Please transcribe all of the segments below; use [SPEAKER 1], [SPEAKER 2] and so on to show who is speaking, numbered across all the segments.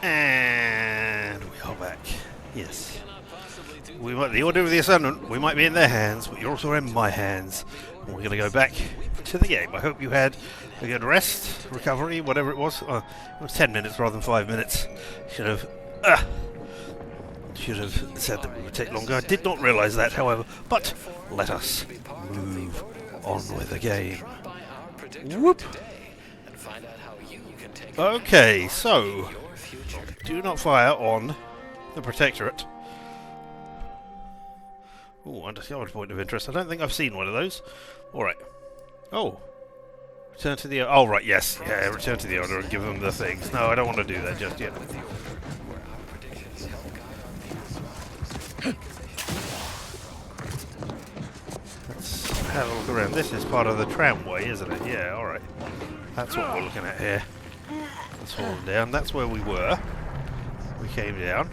[SPEAKER 1] And we are back. Yes. We might, the order of the assignment, we might be in their hands, but you're also in my hands. And we're going to go back to the game. I hope you had a good rest, recovery, whatever it was. It was 10 minutes rather than 5 minutes. Should have said that it would take longer. I did not realise that, however. But let us move on with the game. Whoop. Okay, so do not fire on the Protectorate. Oh, undiscovered point of interest. I don't think I've seen one of those. Alright. Oh. Return to the... Oh, right, yes. Yeah, return to the Order and give them the things. No, I don't want to do that just yet. Let's have a look around. This is part of the tramway, isn't it? Yeah, alright. That's what we're looking at here. Let's hold down. That's where we were. We came down.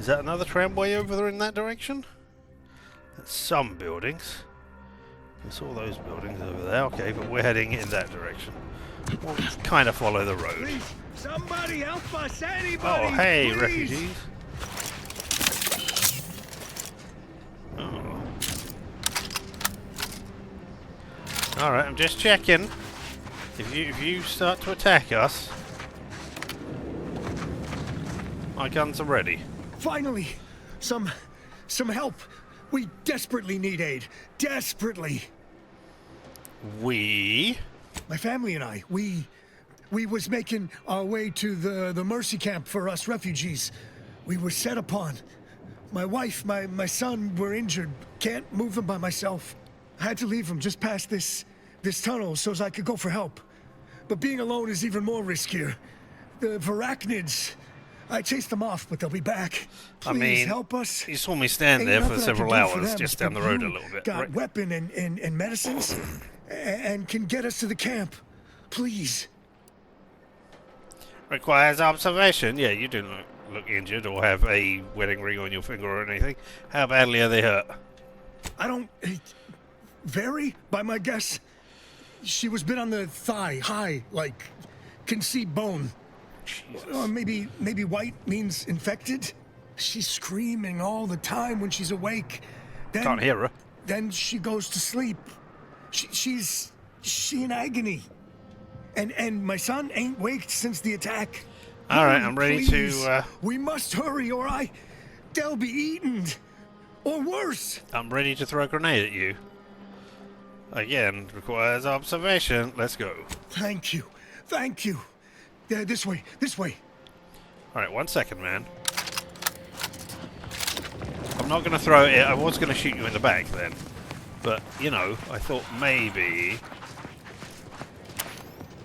[SPEAKER 1] Is that another tramway over there in that direction? That's some buildings. I saw those buildings over there. Okay, but we're heading in that direction. We'll kind of follow the road.
[SPEAKER 2] Please, somebody help us! Anybody!
[SPEAKER 1] Oh, hey,
[SPEAKER 2] please.
[SPEAKER 1] refugees. Oh. Alright, I'm just checking. If you start to attack us, my guns are ready.
[SPEAKER 2] Finally, some help. We desperately need aid. Desperately.
[SPEAKER 1] We?
[SPEAKER 2] My family and I, we was making our way to the mercy camp for us refugees. We were set upon. My wife, my son were injured. Can't move them by myself. I had to leave them just past this tunnel so as I could go for help. But being alone is even more riskier. The Varachnids, I chased them off, but they'll be back. Please help us.
[SPEAKER 1] You saw me stand there for several hours just down the road a little bit.
[SPEAKER 2] Got
[SPEAKER 1] right?
[SPEAKER 2] weapon and medicines and can get us to the camp. Please.
[SPEAKER 1] Requires observation. Yeah, you didn't look injured or have a wedding ring on your finger or anything. How badly are they hurt?
[SPEAKER 2] I don't... Vary, by my guess. She was bit on the thigh, high, like, can see bone. Or maybe white means infected. She's screaming all the time when she's awake. Then,
[SPEAKER 1] Can't hear her.
[SPEAKER 2] Then she goes to sleep. She's in agony. And my son ain't waked since the attack.
[SPEAKER 1] All right, I'm ready to...
[SPEAKER 2] We must hurry or they'll be eaten. Or worse.
[SPEAKER 1] I'm ready to throw a grenade at you. Again, requires observation. Let's go.
[SPEAKER 2] Thank you. Thank you. This way. This way.
[SPEAKER 1] Alright, 1 second, man. I'm not going to throw it. I was going to shoot you in the back then. But, you know, I thought maybe...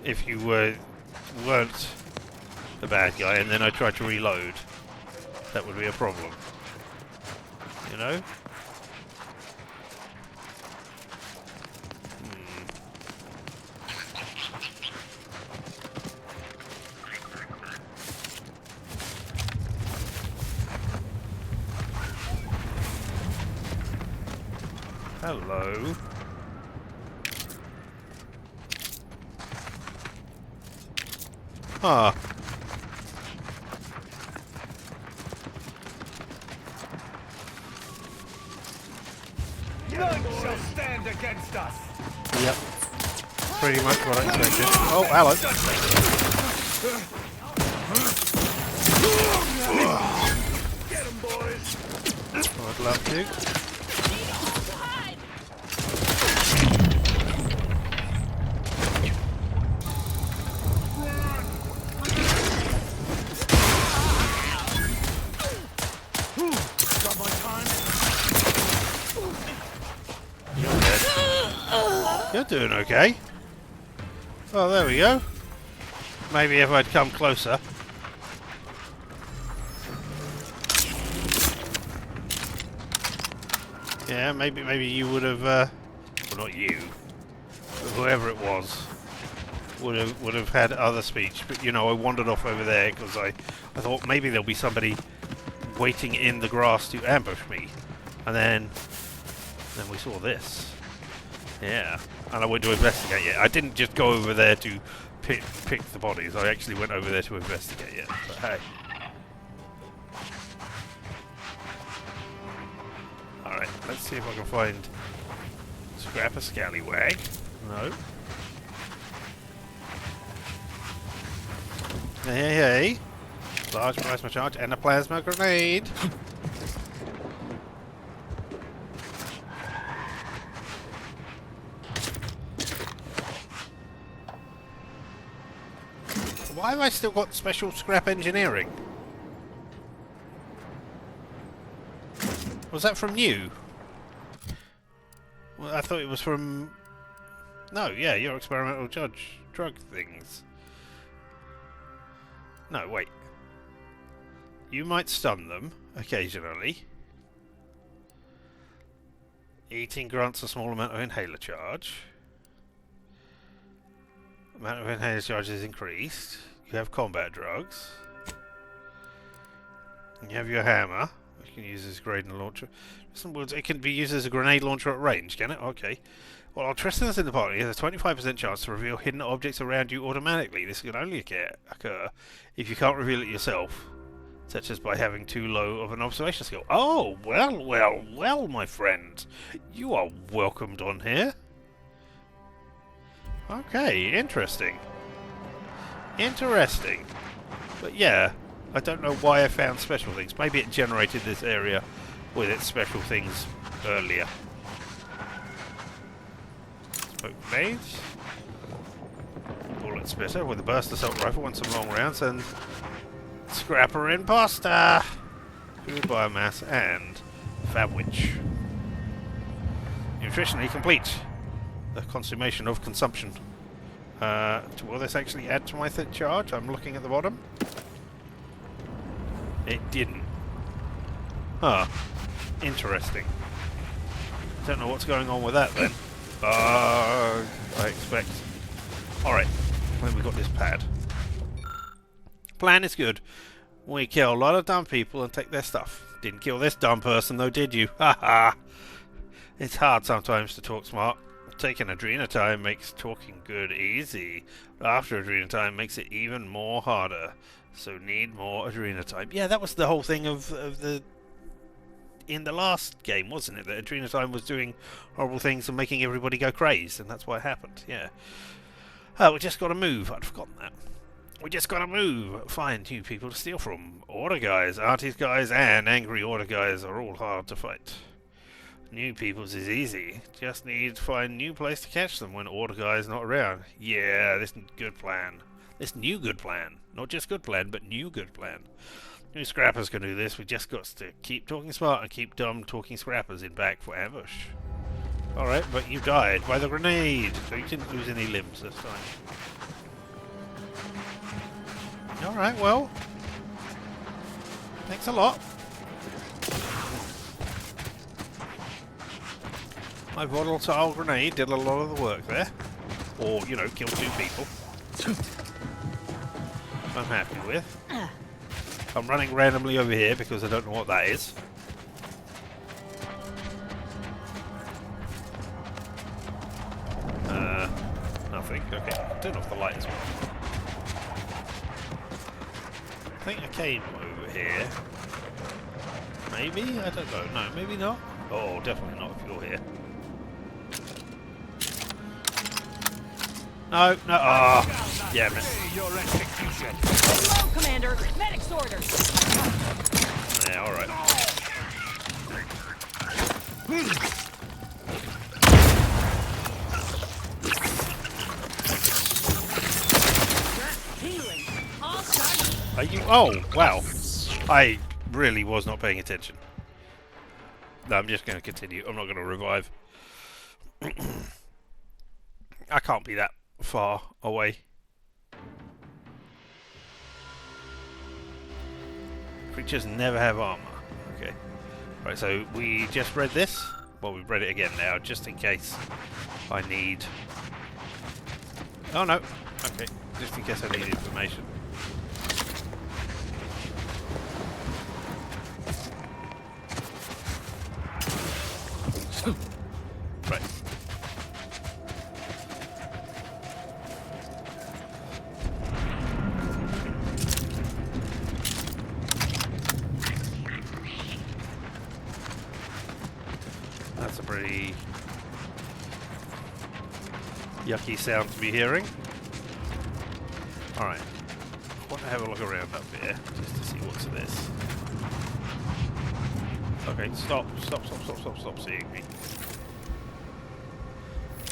[SPEAKER 1] if you weren't the bad guy and then I tried to reload, that would be a problem. You know? Hello. Ah.
[SPEAKER 2] None shall stand against us.
[SPEAKER 1] Yep. Pretty much what I expected. Oh, hello.
[SPEAKER 2] Get 'em, boys.
[SPEAKER 1] I'd love to. You're doing okay. Oh, there we go. Maybe if I'd come closer. Yeah, maybe you would have, well, not you, but whoever it was, would have had other speech. But you know, I wandered off over there because I thought maybe there'll be somebody waiting in the grass to ambush me, and then we saw this. Yeah, and I went to investigate it. I didn't just go over there to picked the bodies. I actually went over there to investigate it. But hey. Alright, let's see if I can find scrap a scallywag. No. Hey. Large plasma charge and a plasma grenade. Why have I still got special scrap engineering? Was that from you? Well, I thought it was from... No, yeah, your experimental drug things. No, wait. You might stun them, occasionally. Eating grants a small amount of inhaler charge. Amount of inhaler charge is increased. You have combat drugs. You have your hammer, which you can use as a grenade launcher. It can be used as a grenade launcher at range, can it? Okay. Well, our trustiness in the party has a 25% chance to reveal hidden objects around you automatically. This can only occur if you can't reveal it yourself, such as by having too low of an observation skill. Oh, well, my friend. You are welcomed on here. Okay, interesting. Interesting. But yeah, I don't know why I found special things. Maybe it generated this area with its special things earlier. Smoke grenades. Bullet spitter with a burst assault rifle and some long rounds, and scrapper imposter. Food biomass and fab witch. Nutritionally complete. The consummation of consumption. Will this actually add to my charge? I'm looking at the bottom. It didn't. Huh. Interesting. Don't know what's going on with that then. I expect. Alright. When we got this pad. Plan is good. We kill a lot of dumb people and take their stuff. Didn't kill this dumb person though, did you? Haha. It's hard sometimes to talk smart. Taking adrenotime makes talking good easy. After adrenotime makes it even more harder. So need more adrenotime. Yeah, that was the whole thing of the... in the last game, wasn't it? That adrenotime was doing horrible things and making everybody go crazy, and that's why it happened, yeah. Oh, we just gotta move. I'd forgotten that. We just gotta move. Find new people to steal from. Order guys, artist guys, and angry order guys are all hard to fight. New people's is easy. Just need to find a new place to catch them when order guy's not around. Yeah, this good plan. This new good plan. Not just good plan, but new good plan. New scrappers can do this. We just got to keep talking smart and keep dumb talking scrappers in back for ambush. Alright, but you died by the grenade. So you didn't lose any limbs this time. Alright, well. Thanks a lot. My volatile grenade did a lot of the work there. Or, you know, killed 2 people. I'm happy with. I'm running randomly over here because I don't know what that is. Nothing. Okay, turn off the light as well. I think I came over here. Maybe? I don't know. No, maybe not. Oh, definitely not if you're here. No, no. Ah, oh, yeah, man.
[SPEAKER 3] Your execution. Hello, Commander. Medic's orders.
[SPEAKER 1] Yeah, all right.
[SPEAKER 3] Healing. All start.
[SPEAKER 1] Are you? Oh, wow. I really was not paying attention. No, I'm just going to continue. I'm not going to revive. I can't be that far away. Creatures never have armor. Okay. Right, so we just read this. Well, we've read it again now, just in case I need... Oh, no. Okay. Just in case I need information. Right. pretty yucky sound to be hearing. Alright. I want to have a look around up here just to see what's this. Okay, stop seeing me.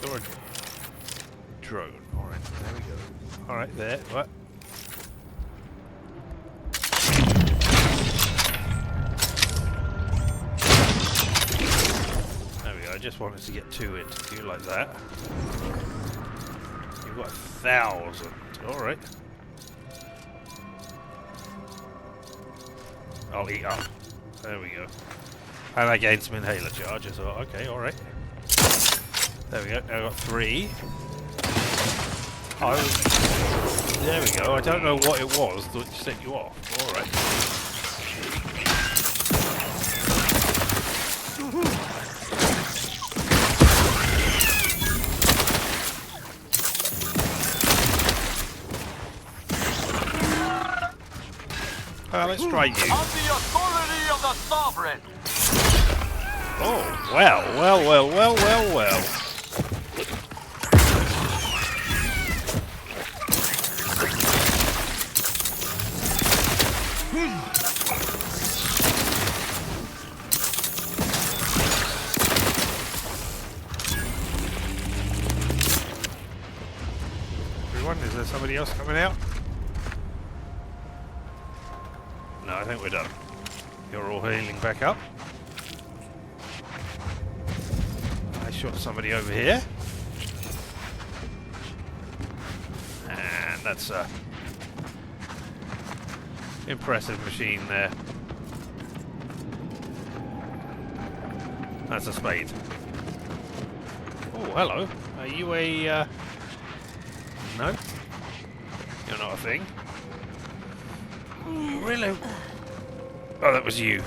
[SPEAKER 1] You're a drone. Alright, there we go. Alright, there. What? There we go. I just wanted to get 2 into you like that. You've got 1,000. Alright. I'll eat up. There we go. And I gained some inhaler charges. So, okay, alright. There we go. Now I've got 3. There we go. I don't know what it was that set you off. Alright. Let's try you.
[SPEAKER 4] On the authority of the sovereign.
[SPEAKER 1] Oh, well. Everyone, is there somebody else coming out? No, I think we're done. You're all healing back up. I shot somebody over here. And that's a impressive machine there. That's a spade. Oh, hello. Are you a... No? You're not a thing. Really? Oh, that was you.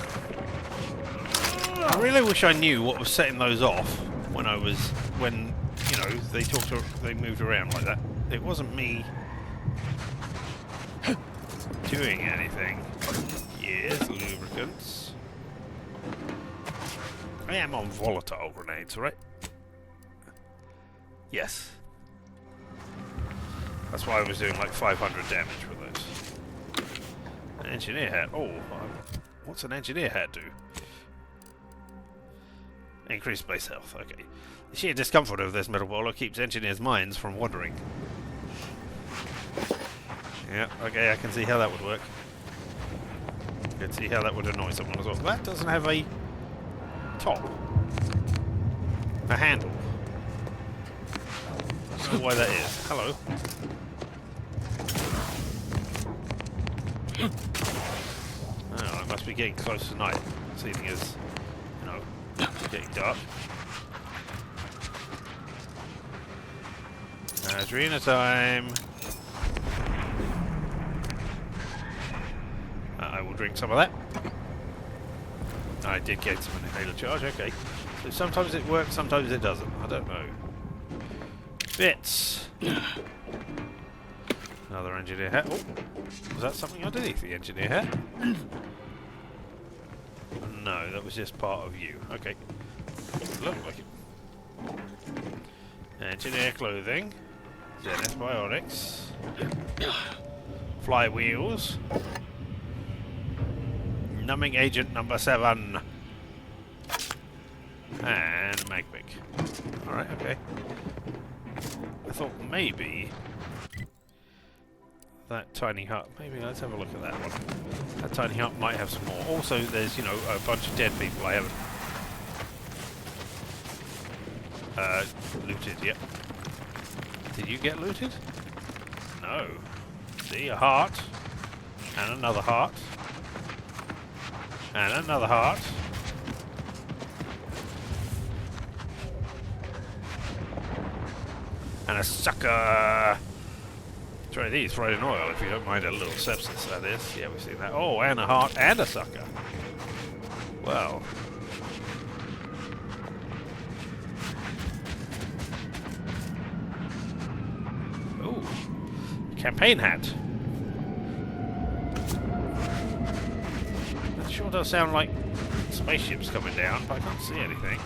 [SPEAKER 1] I really wish I knew what was setting those off when you know, they moved around like that. It wasn't me doing anything. Yes, lubricants. I am on volatile grenades, right? Yes. That's why I was doing like 500 damage with those. An engineer hat. Oh, what's an engineer hat do? Increased base health. Okay. The sheer discomfort of this metal bowler keeps engineers' minds from wandering. Yeah, okay, I can see how that would work. I can see how that would annoy someone as well. That doesn't have a top. A handle. I don't know why that is. Hello. Oh, I must be getting close to night. Seeing as, you know, getting dark. Adrena time. I will drink some of that. I did get some inhaler charge, okay. So sometimes it works, sometimes it doesn't. I don't know. Bits. Another engineer hat. Oh, was that something underneath the engineer hat? No, that was just part of you. Okay. Looked like it. Engineer clothing. Zenith bionics. Flywheels. Numbing agent number 7. And magpick. Alright, okay. I thought maybe that tiny hut. Maybe let's have a look at that one. That tiny hut might have some more. Also, there's, you know, a bunch of dead people I haven't looted yet. Did you get looted? No. See, a heart. And another heart. And another heart. And a sucker! Try these, fried in oil, if you don't mind a little sepsis, that is. Yeah, we've seen that. Oh, and a heart and a sucker. Well. Ooh. Campaign hat. That sure does sound like spaceships coming down, but I can't see anything.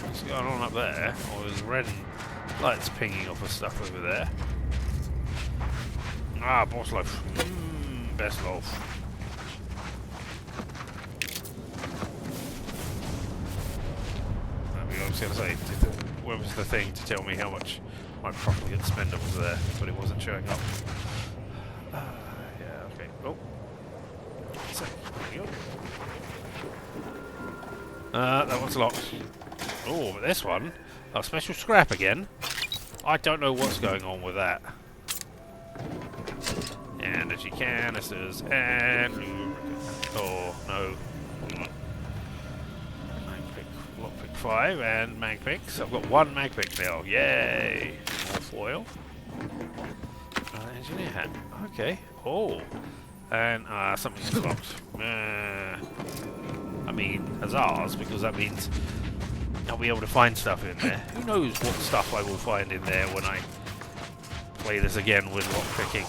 [SPEAKER 1] What's going on up there? Oh, there's red lights pinging off of stuff over there. Ah, boss loaf. Best loaf. I was going to say, where was the thing to tell me how much my profligate spender was there, but it wasn't showing up. Yeah, okay. Oh. So, there we go. That one's locked. Oh, but this one, a special scrap again. I don't know what's going on with that. And as you canisters and oh no. Lockpick 5 and mag picks. I've got one mag pick now. Yay! More foil. Engineer hat. Okay. Oh. And something's locked. I mean, huzzahs, because that means I'll be able to find stuff in there. Who knows what stuff I will find in there when I play this again with lockpicking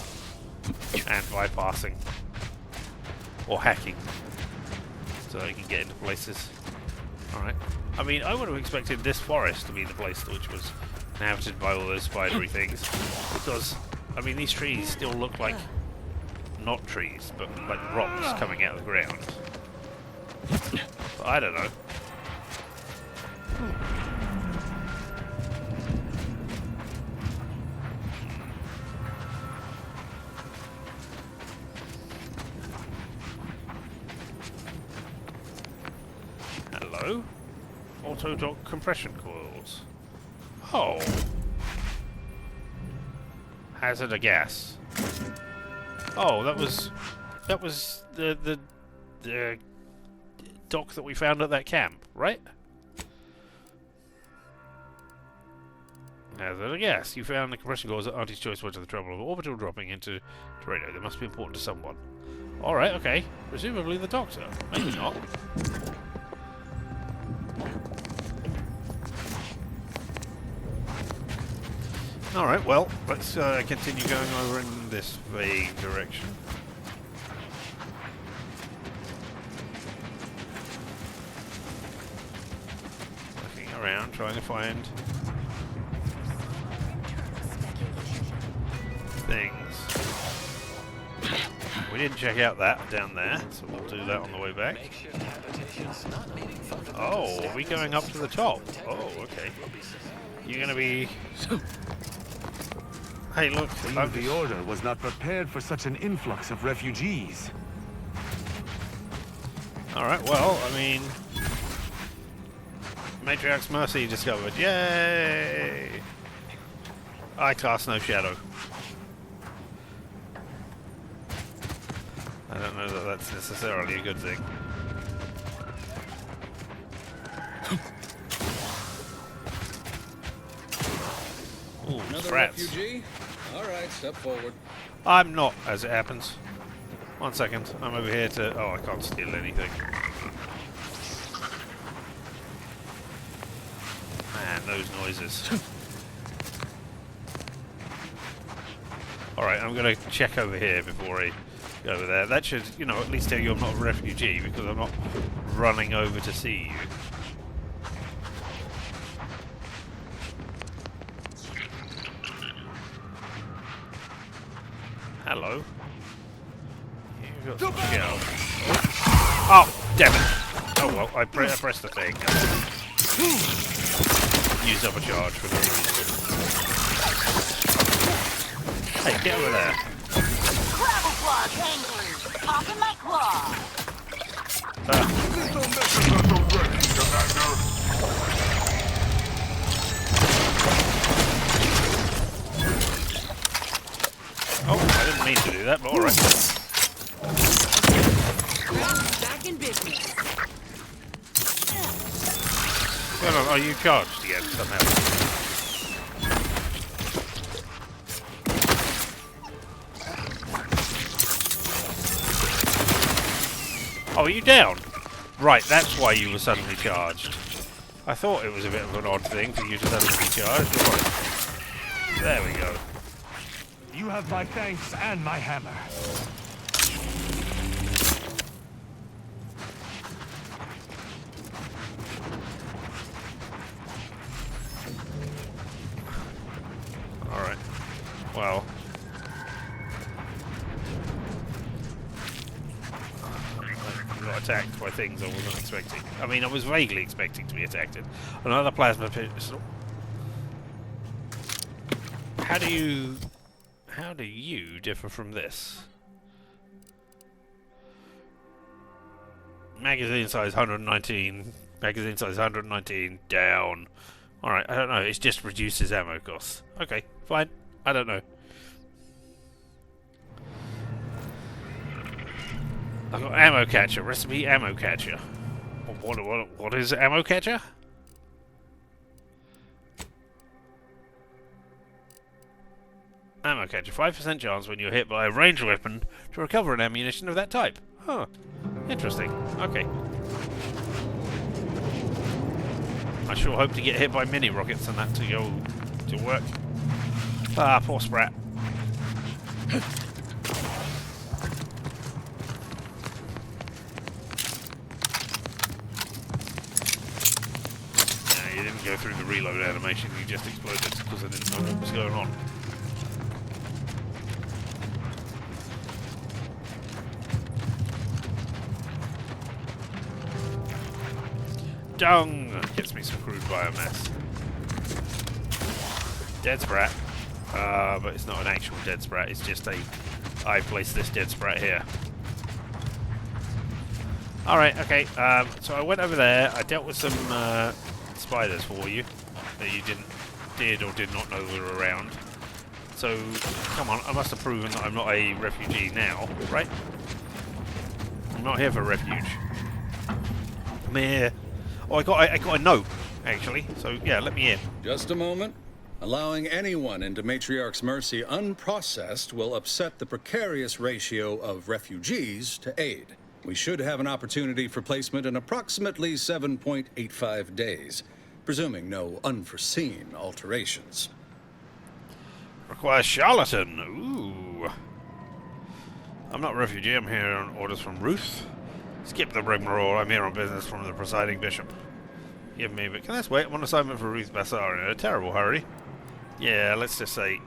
[SPEAKER 1] and bypassing or hacking, so I can get into places. Alright. I mean, I would have expected this forest to be the place which was inhabited by all those spidery things, because, I mean, these trees still look like not trees, but like rocks coming out of the ground. But I don't know. Hello? Auto-dock compression coils. Oh. Hazard of gas. Oh, that was the dock that we found at that camp, right? Hazard of gas. You found the compression coils at Auntie's choice went to the trouble of orbital dropping into Tornado. They must be important to someone. Alright, okay. Presumably the doctor. Maybe not. Alright, well, let's continue going over in this vague direction. Looking around, trying to find things. We didn't check out that down there, so we'll do that on the way back. Oh, are we going up to the top? Oh, okay. You're gonna be... Hey, look,
[SPEAKER 5] The Order was not prepared for such an influx of refugees.
[SPEAKER 1] Alright, well, I mean... Matriarch's Mercy discovered. Yay! I cast no shadow. I don't know that that's necessarily a good thing. Ooh,
[SPEAKER 6] Another
[SPEAKER 1] rats.
[SPEAKER 6] refugee? Alright, step forward.
[SPEAKER 1] I'm not, as it happens. 1 second, I'm over here to... Oh, I can't steal anything. Man, those noises. Alright, I'm going to check over here before I go over there. That should, you know, at least tell you I'm not a refugee, because I'm not running over to see you. Hello. You've got some shell. Oh, damn it! Oh well, I pressed the thing. Use up a charge for no reason. Hey, get over there.
[SPEAKER 3] Gravel claw, angry. Popping my claw.
[SPEAKER 1] Oh, I didn't mean to do that, but alright.
[SPEAKER 3] Back in business.
[SPEAKER 1] Well, are you charged again somehow? Oh, are you down? Right, that's why you were suddenly charged. I thought it was a bit of an odd thing for you to suddenly be charged. Right. There we go.
[SPEAKER 5] You have my thanks and my hammer.
[SPEAKER 1] Well. I got attacked by things I wasn't expecting. I mean, I was vaguely expecting to be attacked. Another plasma pistol. How do you differ from this? Magazine size 119. Magazine size 119. Down. Alright, I don't know. It just reduces ammo costs. Okay, fine. I don't know. I've got ammo catcher. Recipe ammo catcher. What is ammo catcher? Ammo catcher. 5% chance when you're hit by a ranged weapon to recover an ammunition of that type. Huh. Interesting. Okay. I sure hope to get hit by mini rockets and that to go to work. Ah, poor Sprat. You didn't go through the reload animation, you just exploded because I didn't know what was going on. Dung! Gets me some crude biomass. Dead Sprat. But it's not an actual dead Sprat, it's just a... I placed this dead Sprat here. Alright, okay, so I went over there, I dealt with some spiders for you that you did or did not know were around. So, come on, I must have proven that I'm not a refugee now, right? I'm not here for refuge. I'm here. Oh, I got a note, actually, so yeah, let me in.
[SPEAKER 6] Just a moment. Allowing anyone into Matriarch's Mercy unprocessed will upset the precarious ratio of refugees to aid. We should have an opportunity for placement in approximately 7.85 days, presuming no unforeseen alterations.
[SPEAKER 1] Requires charlatan. Ooh. I'm not a refugee, I'm here on orders from Ruth. Skip the rigmarole, I'm here on business from the presiding bishop. Give me, but can this wait? I'm on assignment for Ruth Bassar in a terrible hurry. Yeah, let's just say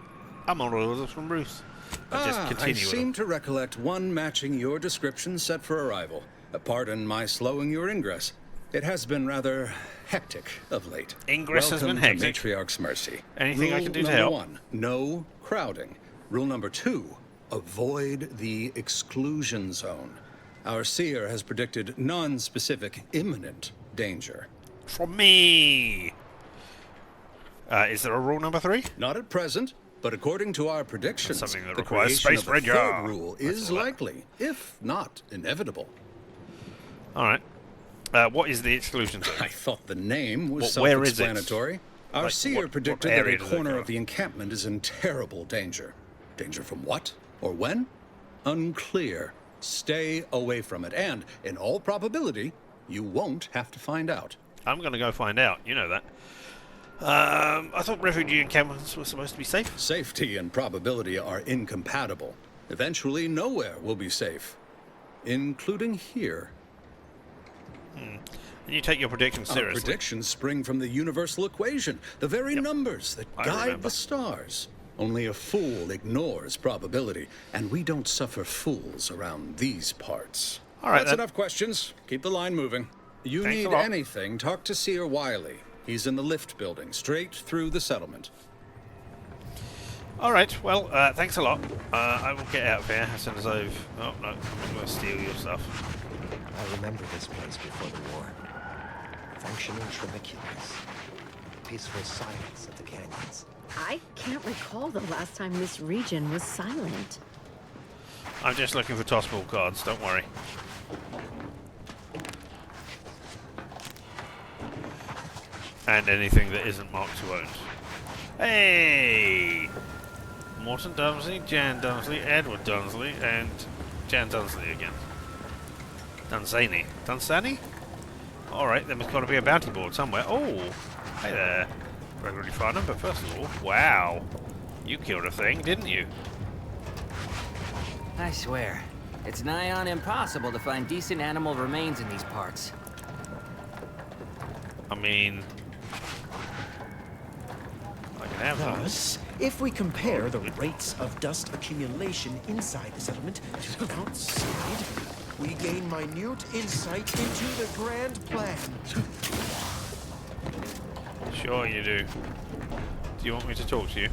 [SPEAKER 1] I'm on orders from Ruth.
[SPEAKER 6] I seem to recollect one matching your description set for arrival. Pardon my slowing your ingress. It has been rather hectic of late.
[SPEAKER 1] Ingress has been hectic.
[SPEAKER 6] To Matriarch's Mercy.
[SPEAKER 1] Anything I can do to help?
[SPEAKER 6] Rule number 1, no crowding. Rule number 2, avoid the exclusion zone. Our seer has predicted non-specific imminent danger.
[SPEAKER 1] From me! Is there a rule number 3?
[SPEAKER 6] Not at present, but according to our predictions,
[SPEAKER 1] That's something that
[SPEAKER 6] the
[SPEAKER 1] requires
[SPEAKER 6] creation
[SPEAKER 1] space
[SPEAKER 6] of a
[SPEAKER 1] for
[SPEAKER 6] third rule is likely, if not inevitable.
[SPEAKER 1] Alright. What is the exclusion zone?
[SPEAKER 6] I thought the name was
[SPEAKER 1] Where is it?
[SPEAKER 6] self-explanatory. Our
[SPEAKER 1] Like,
[SPEAKER 6] seer
[SPEAKER 1] what
[SPEAKER 6] predicted that
[SPEAKER 1] area
[SPEAKER 6] a
[SPEAKER 1] does it
[SPEAKER 6] corner
[SPEAKER 1] cover?
[SPEAKER 6] of the encampment is in terrible danger. Danger from what? Or when? Unclear. Stay away from it, and, in all probability, you won't have to find out.
[SPEAKER 1] I'm gonna go find out, you know that. I thought refugee encampments were supposed to be safe.
[SPEAKER 6] Safety and probability are incompatible. Eventually, nowhere will be safe. Including here.
[SPEAKER 1] And you take your predictions
[SPEAKER 6] Our
[SPEAKER 1] seriously.
[SPEAKER 6] predictions spring from the universal equation, the very numbers that
[SPEAKER 1] I
[SPEAKER 6] guide
[SPEAKER 1] remember.
[SPEAKER 6] the stars. Only a fool ignores probability, and we don't suffer fools around these parts.
[SPEAKER 1] All right,
[SPEAKER 6] That's
[SPEAKER 1] then.
[SPEAKER 6] enough questions. Keep the line moving. You
[SPEAKER 1] Thanks a
[SPEAKER 6] need
[SPEAKER 1] lot.
[SPEAKER 6] anything, talk to Seer Wiley. He's in the lift building, straight through the settlement.
[SPEAKER 1] Alright, well, thanks a lot. I will get out of here as soon as I've... Oh, no, I'm going to steal your stuff.
[SPEAKER 7] I remember this place before the war. Functioning trabecules. Peaceful silence of the canyons.
[SPEAKER 8] I can't recall the last time this region was silent.
[SPEAKER 1] I'm just looking for tossball cards, don't worry. And anything that isn't marked to owned. Hey! Morton Dunsley, Jan Dunsley, Edward Dunsley, and Jan Dunsley again. Dunsany? Alright, then there's got to be a bounty board somewhere. Oh! Hey there. Gregory Farnham, but first of all, wow! You killed a thing, didn't you?
[SPEAKER 9] I swear, it's nigh on impossible to find decent animal remains in these parts.
[SPEAKER 1] I mean... I can have them.
[SPEAKER 2] Thus
[SPEAKER 10] If we compare the rates of dust accumulation inside the settlement to outside, we gain minute insight into the grand plan.
[SPEAKER 1] Sure you do. Do you want me to talk to you?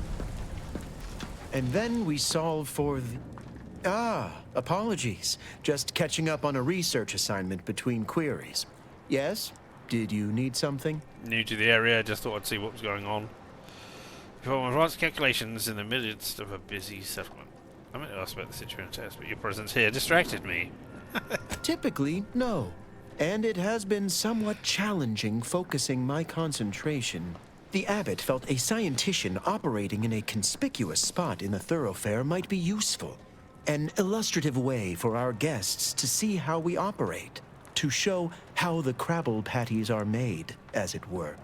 [SPEAKER 10] And then we solve for the... apologies. Just catching up on a research assignment between queries. Yes? Did you need something?
[SPEAKER 1] New to the area, just thought I'd see what was going on. Before advanced calculations in the midst of a busy settlement. I meant to ask about the situation test, but your presence here distracted me.
[SPEAKER 10] Typically, no. And it has been somewhat challenging focusing my concentration. The abbot felt a scientician operating in a conspicuous spot in the thoroughfare might be useful. An illustrative way for our guests to see how we operate. To show how the crabble patties are made, as it were.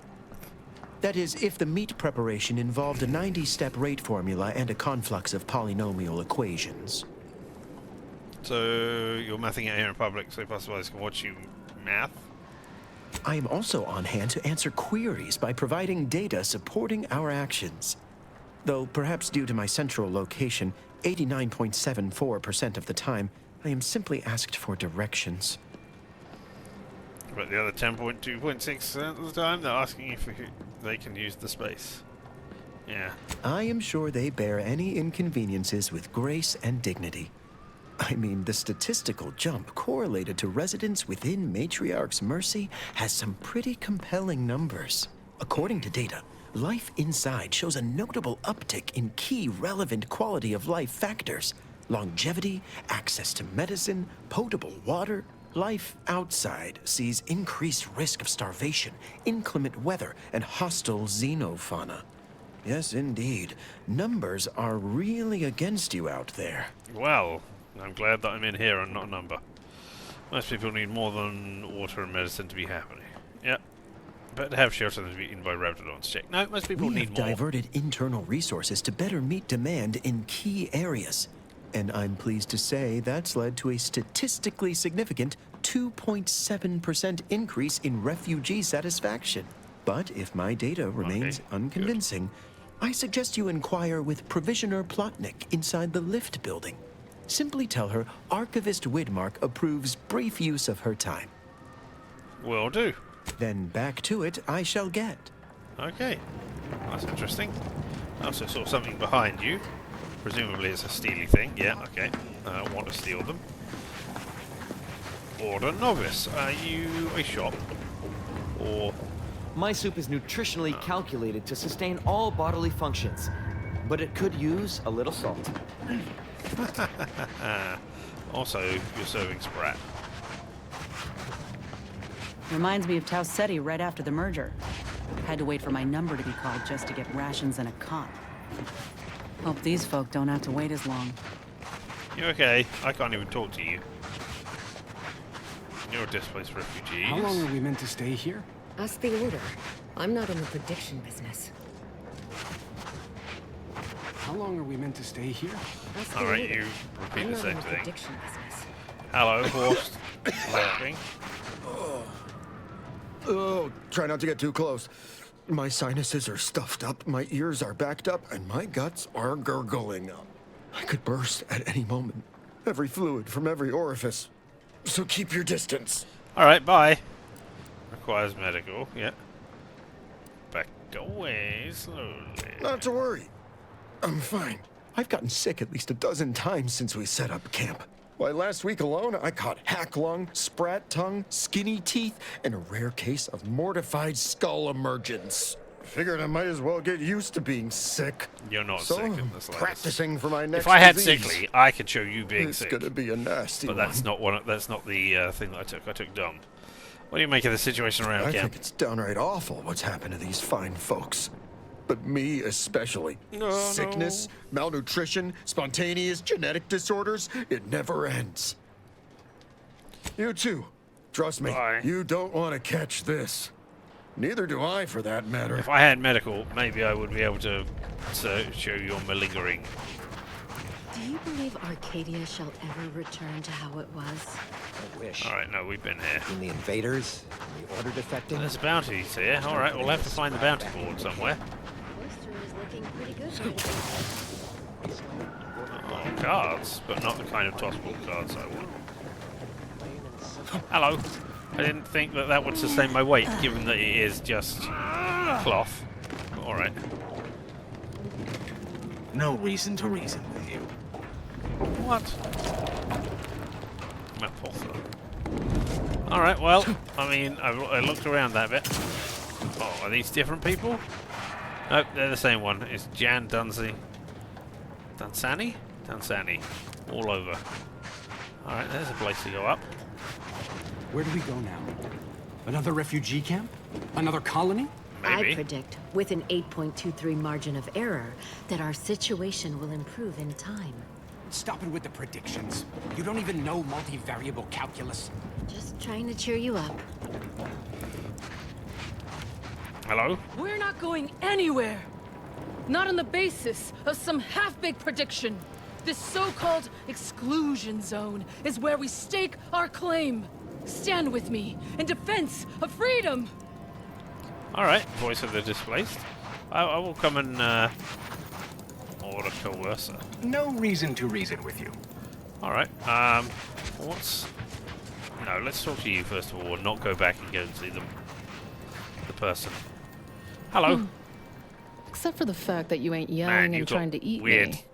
[SPEAKER 10] That is, if the meat preparation involved a 90-step rate formula and a conflux of polynomial equations.
[SPEAKER 1] So, you're mathing it here in public, so possibilities can watch you math?
[SPEAKER 10] I am also on hand to answer queries by providing data supporting our actions. Though, perhaps due to my central location, 89.74% of the time, I am simply asked for directions.
[SPEAKER 1] But the other 10.2.6% of the time, they're asking if they can use the space. Yeah.
[SPEAKER 10] I am sure they bear any inconveniences with grace and dignity. I mean, the statistical jump correlated to residents within Matriarch's Mercy has some pretty compelling numbers. According to data, life inside shows a notable uptick in key relevant quality of life factors. Longevity, access to medicine, potable water. Life outside sees increased risk of starvation, inclement weather, and hostile xenofauna. Yes, indeed. Numbers are really against you out there.
[SPEAKER 1] Well, I'm glad that I'm in here and not a number. Most people need more than water and medicine to be happy. Yep. Better to have shelter than to be eaten by raptidons. Check. No, most people need more.
[SPEAKER 10] We have diverted internal resources to better meet demand in key areas. And I'm pleased to say that's led to a statistically significant 2.7% increase in refugee satisfaction. But if my data remains unconvincing, I suggest you inquire with Provisioner Plotnik inside the lift building. Simply tell her Archivist Widmark approves brief use of her time.
[SPEAKER 1] Will do.
[SPEAKER 10] Then back to it I shall get.
[SPEAKER 1] Okay. That's interesting. I also saw something behind you. Presumably it's a steely thing. Yeah, okay. I want to steal them. Order novice. Are you a shop? Or...
[SPEAKER 11] My soup is nutritionally calculated to sustain all bodily functions, but it could use a little salt.
[SPEAKER 1] Also, you're serving Sprat.
[SPEAKER 3] Reminds me of Tau Ceti right after the merger. Had to wait for my number to be called just to get rations and a cot. Hope these folk don't have to wait as long.
[SPEAKER 1] You okay? I can't even talk to you. You're displaced refugees.
[SPEAKER 12] How long are we meant to stay here?
[SPEAKER 8] Ask the Order. I'm not in the prediction business.
[SPEAKER 12] How long are we meant to stay here?
[SPEAKER 1] Alright, you repeat
[SPEAKER 8] I'm
[SPEAKER 1] the
[SPEAKER 8] not
[SPEAKER 1] same
[SPEAKER 8] in the
[SPEAKER 1] thing.
[SPEAKER 8] prediction business.
[SPEAKER 1] Hello, horse. Laughing.
[SPEAKER 10] Oh, try not to get too close. My sinuses are stuffed up, my ears are backed up, and my guts are gurgling. I could burst at any moment. Every fluid from every orifice. So keep your distance.
[SPEAKER 1] Alright, bye. Requires medical, yeah. Back away slowly.
[SPEAKER 10] Not to worry. I'm fine. I've gotten sick at least a dozen times since we set up camp. Why, last week alone, I caught hack lung, sprat tongue, skinny teeth, and a rare case of mortified skull emergence. Figured I might as well get used to being sick.
[SPEAKER 1] You're not
[SPEAKER 10] so
[SPEAKER 1] sick in the slightest.
[SPEAKER 10] Practicing for my next
[SPEAKER 1] If I had
[SPEAKER 10] disease.
[SPEAKER 1] sickly, I could show you being sick.
[SPEAKER 10] It's gonna be a nasty
[SPEAKER 1] But that's not one. That's not the thing that I took. I took dumb. What do you make of the situation around
[SPEAKER 10] I
[SPEAKER 1] camp?
[SPEAKER 10] think it's downright awful what's happened to these fine folks. But me especially. Sickness, malnutrition, spontaneous genetic disorders, it never ends. You too. Trust me, you don't want to catch this. Neither do I, for that matter.
[SPEAKER 1] If I had medical, maybe I would be able to show your malingering.
[SPEAKER 8] Do you believe Arcadia shall ever return to how it was?
[SPEAKER 7] I wish.
[SPEAKER 1] Alright, no, we've been here.
[SPEAKER 7] In the invaders? In the Order defecting?
[SPEAKER 1] There's bounties here. Alright, we'll have to find the bounty board somewhere.
[SPEAKER 8] looking pretty good.
[SPEAKER 1] Oh, cards, but not the kind of tossable cards I want. Hello. I didn't think that that would sustain my weight, given that it is just cloth. Alright.
[SPEAKER 12] No reason to reason with you.
[SPEAKER 1] What? Map author. Alright, well, I mean, I looked around that bit. Oh, are these different people? Nope, they're the same one. It's Jan Dunsey. Dunsany? Dunsany. All over. Alright, there's a place to go up.
[SPEAKER 12] Where do we go now? Another refugee camp? Another colony?
[SPEAKER 1] Maybe.
[SPEAKER 8] I predict, with an 8.23 margin of error, that our situation will improve in time.
[SPEAKER 12] Stop it with the predictions. You don't even know multivariable calculus.
[SPEAKER 8] Just trying to cheer you up.
[SPEAKER 1] Hello?
[SPEAKER 13] We're not going anywhere. Not on the basis of some half-baked prediction. This so-called exclusion zone is where we stake our claim. Stand with me in defense of freedom.
[SPEAKER 1] Alright, voice of the displaced. I will come and order coercer.
[SPEAKER 12] No reason to reason with you.
[SPEAKER 1] Alright, what's... No, let's talk to you first of all, and not go back and go and see the person. Hello.
[SPEAKER 13] Except for the fact that you ain't yelling and trying to eat
[SPEAKER 1] weird
[SPEAKER 13] me.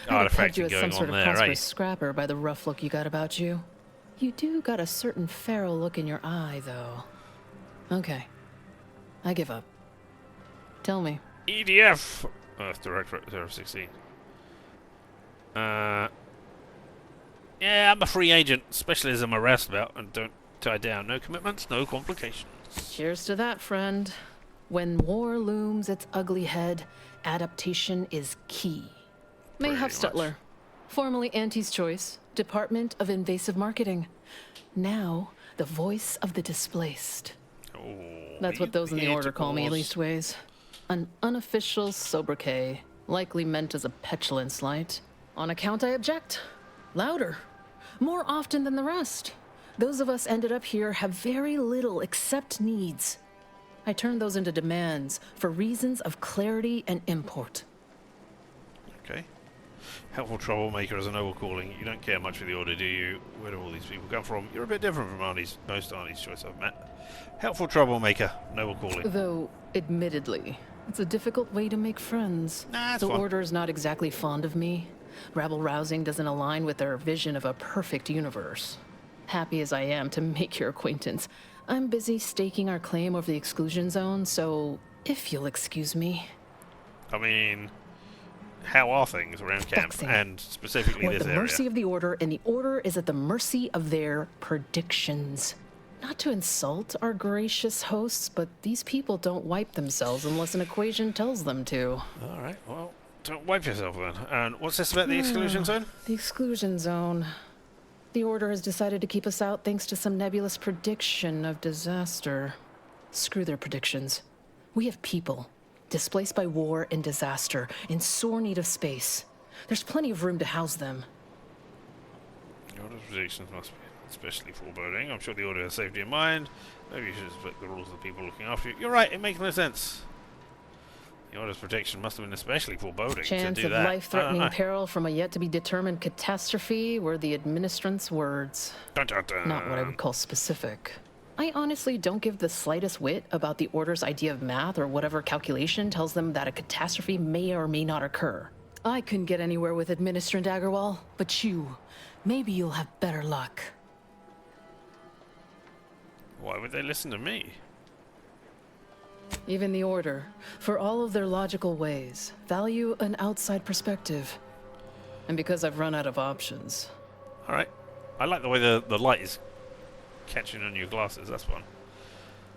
[SPEAKER 13] I'd have pegged you as some
[SPEAKER 1] going
[SPEAKER 13] sort
[SPEAKER 1] on
[SPEAKER 13] of
[SPEAKER 1] there,
[SPEAKER 13] prosperous
[SPEAKER 1] right?
[SPEAKER 13] scrapper by the rough look you got about you. You do got a certain feral look in your eye, though. Okay. I give up. Tell me.
[SPEAKER 1] EDF! Earth Directorate 016. Yeah, I'm a free agent. Specialism a roustabout and don't tie down. No commitments, no complications.
[SPEAKER 13] Cheers to that, friend. When war looms its ugly head, adaptation is key. May Huffstetler, formerly Auntie's Choice, Department of Invasive Marketing. Now, the voice of the displaced.
[SPEAKER 1] Oh,
[SPEAKER 13] That's what those in the order call me, leastways. An unofficial sobriquet, likely meant as a petulant slight. On account I object. Louder. More often than the rest. Those of us ended up here have very little except needs. I turn those into demands for reasons of clarity and import.
[SPEAKER 1] Okay. Helpful troublemaker is a noble calling. You don't care much for the order, do you? Where do all these people come from? You're a bit different from most Arnie's Choice I've met. Helpful troublemaker, noble calling.
[SPEAKER 13] Though, admittedly, it's a difficult way to make friends.
[SPEAKER 1] Nah, it's
[SPEAKER 13] the
[SPEAKER 1] fun.
[SPEAKER 13] Order's not exactly fond of me. Rabble-rousing doesn't align with their vision of a perfect universe. Happy as I am to make your acquaintance, I'm busy staking our claim over the exclusion zone, so if you'll excuse me.
[SPEAKER 1] I mean, how are things around camp, and specifically
[SPEAKER 13] We're at
[SPEAKER 1] this
[SPEAKER 13] the
[SPEAKER 1] area?
[SPEAKER 13] mercy of the Order, and the Order is at the mercy of their predictions. Not to insult our gracious hosts, but these people don't wipe themselves unless an equation tells them to.
[SPEAKER 1] Alright, well, don't wipe yourself then. And what's this about the exclusion zone?
[SPEAKER 13] The exclusion zone. The Order has decided to keep us out thanks to some nebulous prediction of disaster. Screw their predictions. We have people, displaced by war and disaster, in sore need of space. There's plenty of room to house them.
[SPEAKER 1] The Order's predictions must be especially foreboding. I'm sure the Order has safety in mind. Maybe you should respect the rules of the people looking after you. You're right, it makes no sense. The Order's prediction must have been especially foreboding
[SPEAKER 13] Chance
[SPEAKER 1] to do
[SPEAKER 13] of
[SPEAKER 1] that.
[SPEAKER 13] life-threatening peril from a yet-to-be-determined catastrophe were the administrant's words.
[SPEAKER 1] Dun, dun, dun.
[SPEAKER 13] Not what I would call specific. I honestly don't give the slightest whit about the Order's idea of math or whatever calculation tells them that a catastrophe may or may not occur. I couldn't get anywhere with Administrant Agarwal, but you, maybe you'll have better luck.
[SPEAKER 1] Why would they listen to me?
[SPEAKER 13] Even the Order, for all of their logical ways, value an outside perspective. And because I've run out of options.
[SPEAKER 1] Alright. I like the way the light is catching on your glasses, that's fun.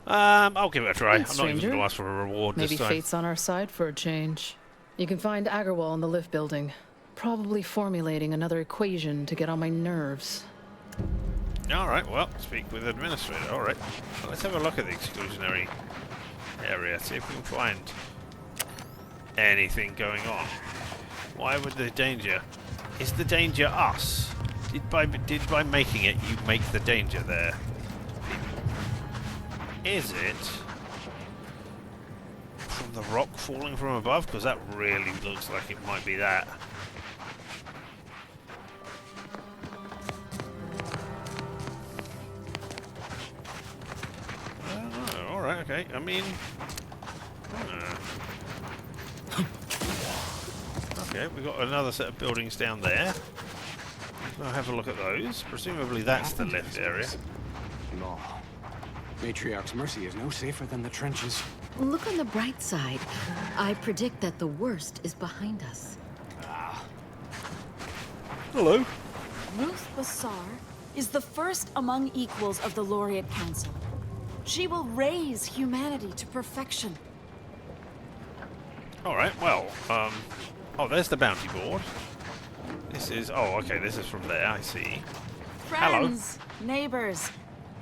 [SPEAKER 1] I'll give it a try. I'm not even going to ask for a reward
[SPEAKER 13] Maybe
[SPEAKER 1] this time.
[SPEAKER 13] fate's on our side for a change. You can find Agarwal in the lift building, probably formulating another equation to get on my nerves.
[SPEAKER 1] Alright, well, speak with Administrator. Alright. Well, let's have a look at the exclusionary area, see if we can find anything going on. Why would the danger... Is the danger us? Did by making it, you make the danger there? Is it from the rock falling from above? Because that really looks like it might be that. I don't know. Alright, okay. I mean... Okay, we've got another set of buildings down there. I'll have a look at those. Presumably that's the left area.
[SPEAKER 12] Law. Matriarch's Mercy is no safer than the trenches.
[SPEAKER 8] Look on the bright side. I predict that the worst is behind us.
[SPEAKER 1] Hello.
[SPEAKER 14] Ruth Bassar is the first among equals of the Laureate Council. She will raise humanity to perfection.
[SPEAKER 1] Alright, well, oh, there's the bounty board. This is, oh, okay, this is from there, I see.
[SPEAKER 14] Friends, neighbors,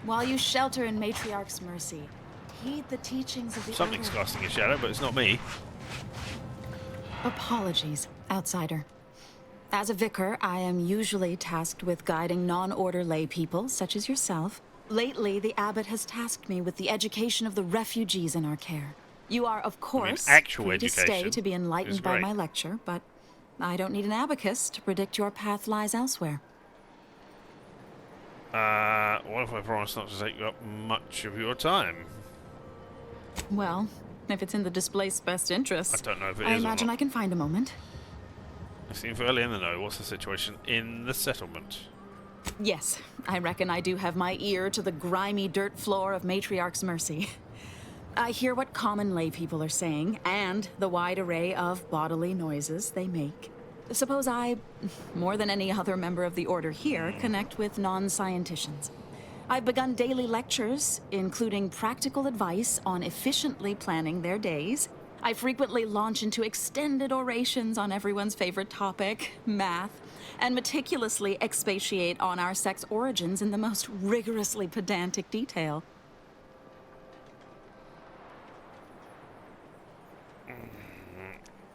[SPEAKER 14] while you shelter in Matriarch's Mercy, heed the teachings of the
[SPEAKER 1] Something's
[SPEAKER 14] Order.
[SPEAKER 1] casting a shadow, but it's not me.
[SPEAKER 14] Apologies, outsider. As a vicar, I am usually tasked with guiding non-order lay people, such as yourself. Lately, the abbot has tasked me with the education of the refugees in our care. You are, of course, free to stay to be enlightened by my lecture, but I don't need an abacus to predict your path lies elsewhere.
[SPEAKER 1] What if I promise not to take up much of your time?
[SPEAKER 14] Well, if it's in the displaced's best interest,
[SPEAKER 1] I don't know if it
[SPEAKER 14] I
[SPEAKER 1] is or
[SPEAKER 14] imagine
[SPEAKER 1] not.
[SPEAKER 14] I can find a moment.
[SPEAKER 1] I seem fairly in the know. What's the situation in the settlement?
[SPEAKER 14] Yes, I reckon I do have my ear to the grimy dirt floor of Matriarch's Mercy. I hear what common lay people are saying, and the wide array of bodily noises they make. Suppose I, more than any other member of the Order here, connect with non-scienticians. I've begun daily lectures, including practical advice on efficiently planning their days. I frequently launch into extended orations on everyone's favorite topic, math, and meticulously expatiate on our sex origins in the most rigorously pedantic detail.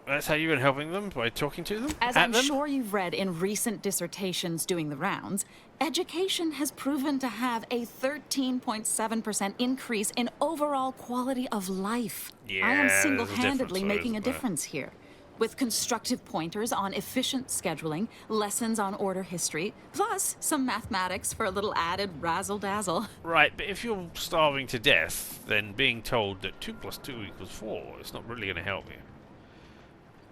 [SPEAKER 1] That's how you've been helping them? By talking to them?
[SPEAKER 14] As I'm sure you've read in recent dissertations doing the rounds, education has proven to have a 13.7% increase in overall quality of life.
[SPEAKER 1] Yeah,
[SPEAKER 14] I am
[SPEAKER 1] there's a
[SPEAKER 14] single-handedly
[SPEAKER 1] difference,
[SPEAKER 14] making a
[SPEAKER 1] isn't there?
[SPEAKER 14] difference here. With constructive pointers on efficient scheduling, lessons on order history, plus some mathematics for a little added razzle-dazzle.
[SPEAKER 1] Right, but if you're starving to death, then being told that 2 + 2 = 4, it's not really going to help you.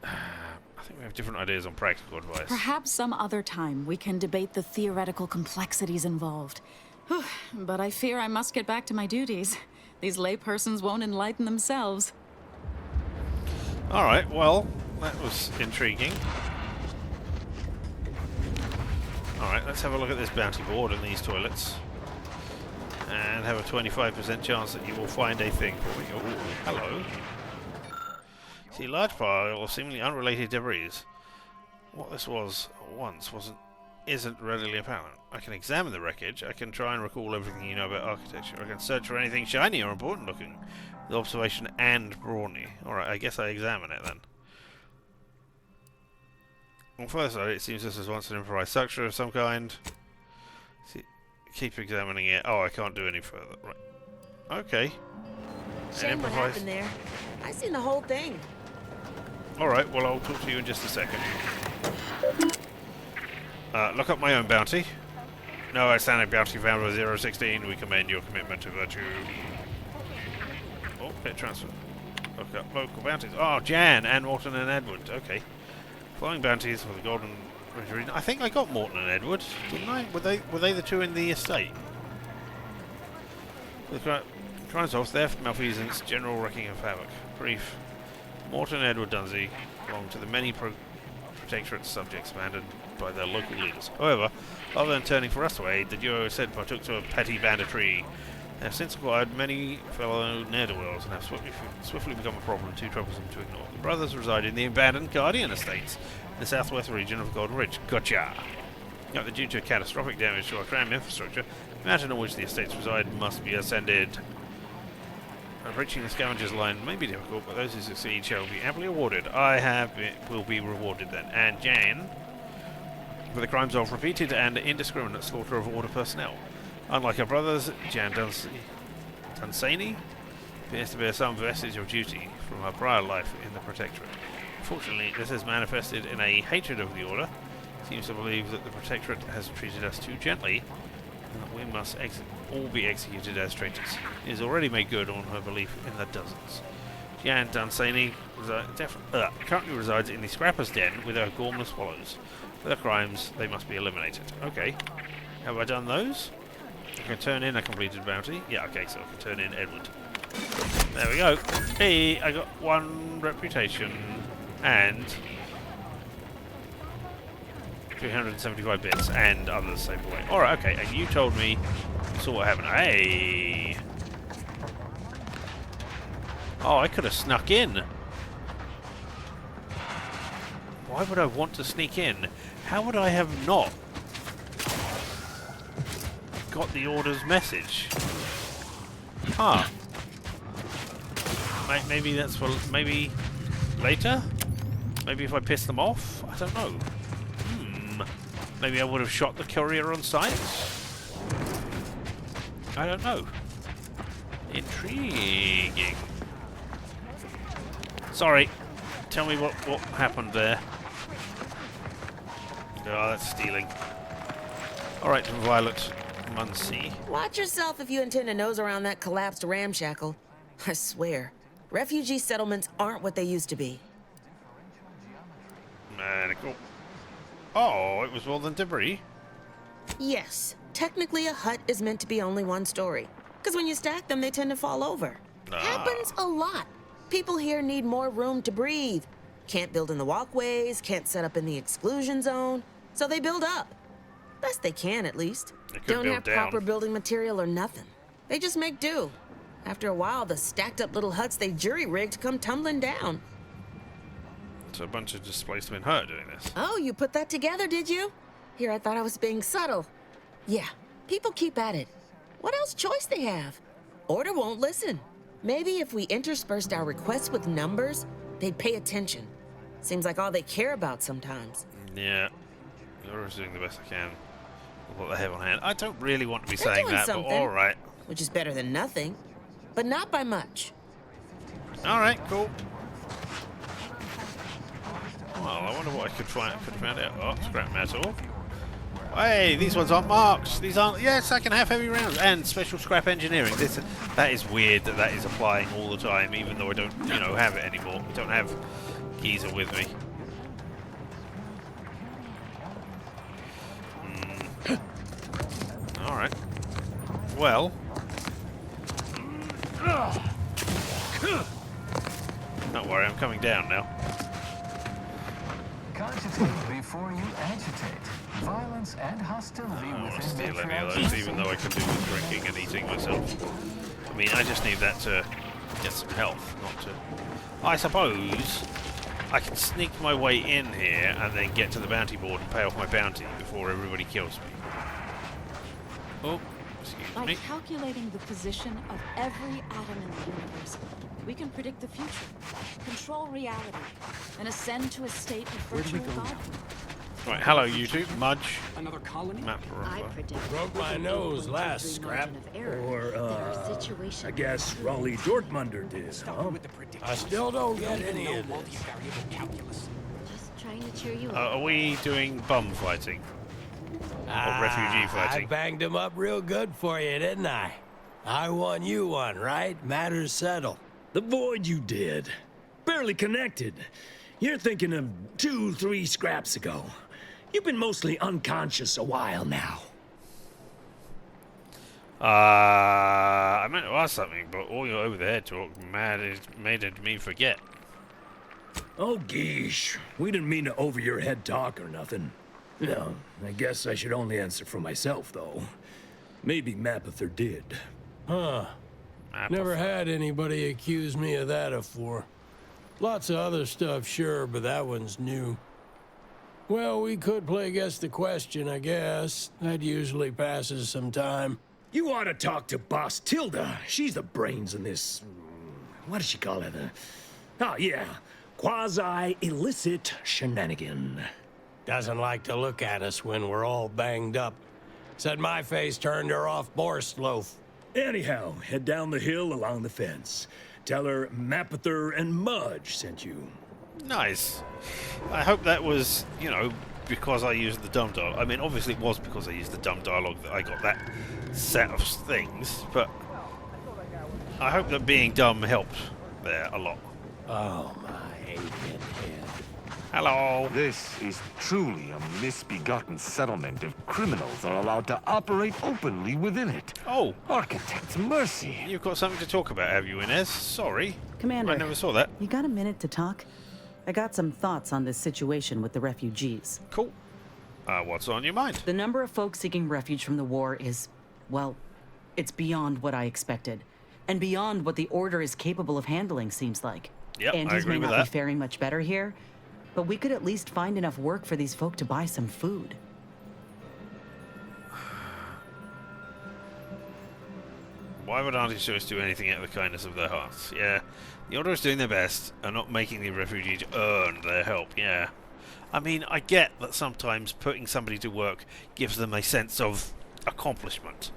[SPEAKER 1] I think we have different ideas on practical advice.
[SPEAKER 14] Perhaps some other time we can debate the theoretical complexities involved. Whew, but I fear I must get back to my duties. These laypersons won't enlighten themselves.
[SPEAKER 1] Alright, well, that was intriguing. Alright, let's have a look at this bounty board and these toilets. And have a 25% chance that you will find a thing for me. Oh, hello. See, a large pile of seemingly unrelated debris. What this was once isn't readily apparent. I can examine the wreckage. I can try and recall everything you know about architecture. I can search for anything shiny or important looking. With observation and brawny. Alright, I guess I examine it then. On first sight, it seems this was once an improvised structure of some kind. See, keep examining it. Oh, I can't do any further. Right. Okay.
[SPEAKER 15] Shame what happened there. I seen the whole thing.
[SPEAKER 1] Alright, well I'll talk to you in just a second. Look up my own bounty. No outstanding bounty found by 016. We commend your commitment to virtue. Oh, pit transfer. Look up local bounties. Oh, Jan and Morton and Edward. Okay. Flying bounties for the Golden Ridge. I think I got Morton and Edward, didn't I? Were they the two in the estate? Crimes of theft, malfeasance, general wrecking of havoc. Brief. Morton and Edward Dunsey belong to the many Protectorate subjects abandoned by their local leaders. However, other than turning for us to aid, the duo said partook to a petty banditry. They have since acquired many fellow ne'er-do-wells and have swiftly become a problem too troublesome to ignore. The brothers reside in the abandoned Guardian estates in the southwest region of Golden Ridge. Gotcha! Now, due to catastrophic damage to our tram infrastructure, the mountain on which the estates reside must be ascended. Reaching the scavenger's line may be difficult, but those who succeed shall be amply awarded. Will be rewarded then. And Jan, for the crimes of repeated and indiscriminate slaughter of order personnel. Unlike her brothers, Jan Dunsany appears to bear some vestige of duty. from our prior life in the Protectorate. Fortunately, this has manifested in a hatred of the Order. Seems to believe that the Protectorate has treated us too gently, and that we must all be executed as traitors. It has already made good on her belief in the dozens. Jan Dunsany currently resides in the Scrapper's Den with her gormless swallows. For their crimes, they must be eliminated. Okay. Have I done those? I can turn in a completed bounty. Yeah, okay, so I can turn in Edward. There we go. Hey, I got 1 reputation and 375 bits and others saved away. Alright, okay, and you told me, saw what happened. Hey! Oh, I could have snuck in. Why would I want to sneak in? How would I have not got the Order's message? Huh. Maybe that's for... maybe later? Maybe if I piss them off? I don't know. Maybe I would have shot the courier on sight? I don't know. Intriguing. Sorry. Tell me what happened there. Oh, that's stealing. Alright, Violet Muncie.
[SPEAKER 15] Watch yourself if you intend to nose around that collapsed ramshackle. I swear, refugee settlements aren't what they used to be.
[SPEAKER 1] Medical. Oh, it was more than debris.
[SPEAKER 15] Yes, technically a hut is meant to be only one story. Because when you stack them, they tend to fall over. Happens a lot. People here need more room to breathe. Can't build in the walkways, can't set up in the exclusion zone. So they build up. Best they can, at least. Don't have proper building material or nothing. They just make do. After a while, the stacked up little huts they jury-rigged come tumbling down.
[SPEAKER 1] So a bunch of displaced men hurt doing this.
[SPEAKER 15] Oh, you put that together, did you? Here, I thought I was being subtle. Yeah, people keep at it. What else choice they have? Order won't listen. Maybe if we interspersed our requests with numbers, they'd pay attention. Seems like all they care about sometimes.
[SPEAKER 1] Yeah. The Order's doing the best I can with what they have on hand. I don't really want to be saying that, but alright.
[SPEAKER 15] Which is better than nothing. But not by much.
[SPEAKER 1] Alright, cool. Well, I wonder what I could find out. Oh, scrap metal. Hey, these ones aren't marked. These aren't... Yes, I can have heavy rounds. And special scrap engineering. That is weird that is applying all the time, even though I don't, have it anymore. I don't have Geezer with me. Alright. Well... Don't worry, I'm coming down now.
[SPEAKER 16] Cogitate before you agitate. Violence and hostility
[SPEAKER 1] I don't want to
[SPEAKER 16] within
[SPEAKER 1] steal any of
[SPEAKER 16] matriarchs.
[SPEAKER 1] those, even though I could do with drinking and eating myself. I mean, I just need that to get some health, not to... I suppose I can sneak my way in here and then get to the bounty board and pay off my bounty before everybody kills me. Oh, excuse
[SPEAKER 14] By
[SPEAKER 1] me.
[SPEAKER 14] calculating the position of every atom in the universe, we can predict the future, control reality, and ascend to a state of virtual godhood.
[SPEAKER 1] Right, hello YouTube, Mudge.
[SPEAKER 12] Another colony?
[SPEAKER 1] Map
[SPEAKER 17] Broke my nose last scrap. Or, I guess Raleigh Dortmunder did, huh? I still don't get any of this.
[SPEAKER 8] Just trying to cheer you up.
[SPEAKER 1] Are we doing bum fighting? Or refugee fighting?
[SPEAKER 17] I banged him up real good for you, didn't I? I won you one, right? Matters settled. The void you did. Barely connected. You're thinking of 2-3 scraps ago. You've been mostly unconscious a while now.
[SPEAKER 1] I meant to ask something, but all your over-the-head talk made me forget.
[SPEAKER 17] Oh, geesh. We didn't mean to over-your-head talk or nothing. No, I guess I should only answer for myself, though. Maybe Mapother did. Huh. Never had anybody accuse me of that before. Lots of other stuff, sure, but that one's new. Well, we could play guess the question, I guess. That usually passes some time. You ought to talk to Boss Tilda. She's the brains in this... What does she call it? Oh, yeah. Quasi-illicit shenanigan. Doesn't like to look at us when we're all banged up. Said my face turned her off Borsloaf. Anyhow, head down the hill along the fence. Tell her Mapother and Mudge sent you.
[SPEAKER 1] Nice. I hope that was, you know, because I used the dumb dialogue. I mean, obviously it was because I used the dumb dialogue that I got that set of things, but I hope that being dumb helped there a lot.
[SPEAKER 17] Oh, my aching head.
[SPEAKER 1] Hello.
[SPEAKER 5] This is truly a misbegotten settlement if criminals are allowed to operate openly within it.
[SPEAKER 1] Oh.
[SPEAKER 5] Architect's mercy.
[SPEAKER 1] You've got something to talk about, have you, Inez? Sorry.
[SPEAKER 3] Commander,
[SPEAKER 1] I never saw that.
[SPEAKER 3] You got a minute to talk? I got some thoughts on this situation with the refugees.
[SPEAKER 1] Cool. What's on your mind?
[SPEAKER 3] The number of folks seeking refuge from the war is, well, it's beyond what I expected. And beyond what the Order is capable of handling, seems like.
[SPEAKER 1] Yep,
[SPEAKER 3] Andes
[SPEAKER 1] I agree
[SPEAKER 3] may
[SPEAKER 1] with
[SPEAKER 3] not
[SPEAKER 1] that.
[SPEAKER 3] be faring much better here, but we could at least find enough work for these folk to buy some food.
[SPEAKER 1] Why would Auntie Joyce do anything out of the kindness of their hearts? Yeah, the Order is doing their best and not making the refugees earn their help, yeah. I mean, I get that sometimes putting somebody to work gives them a sense of accomplishment.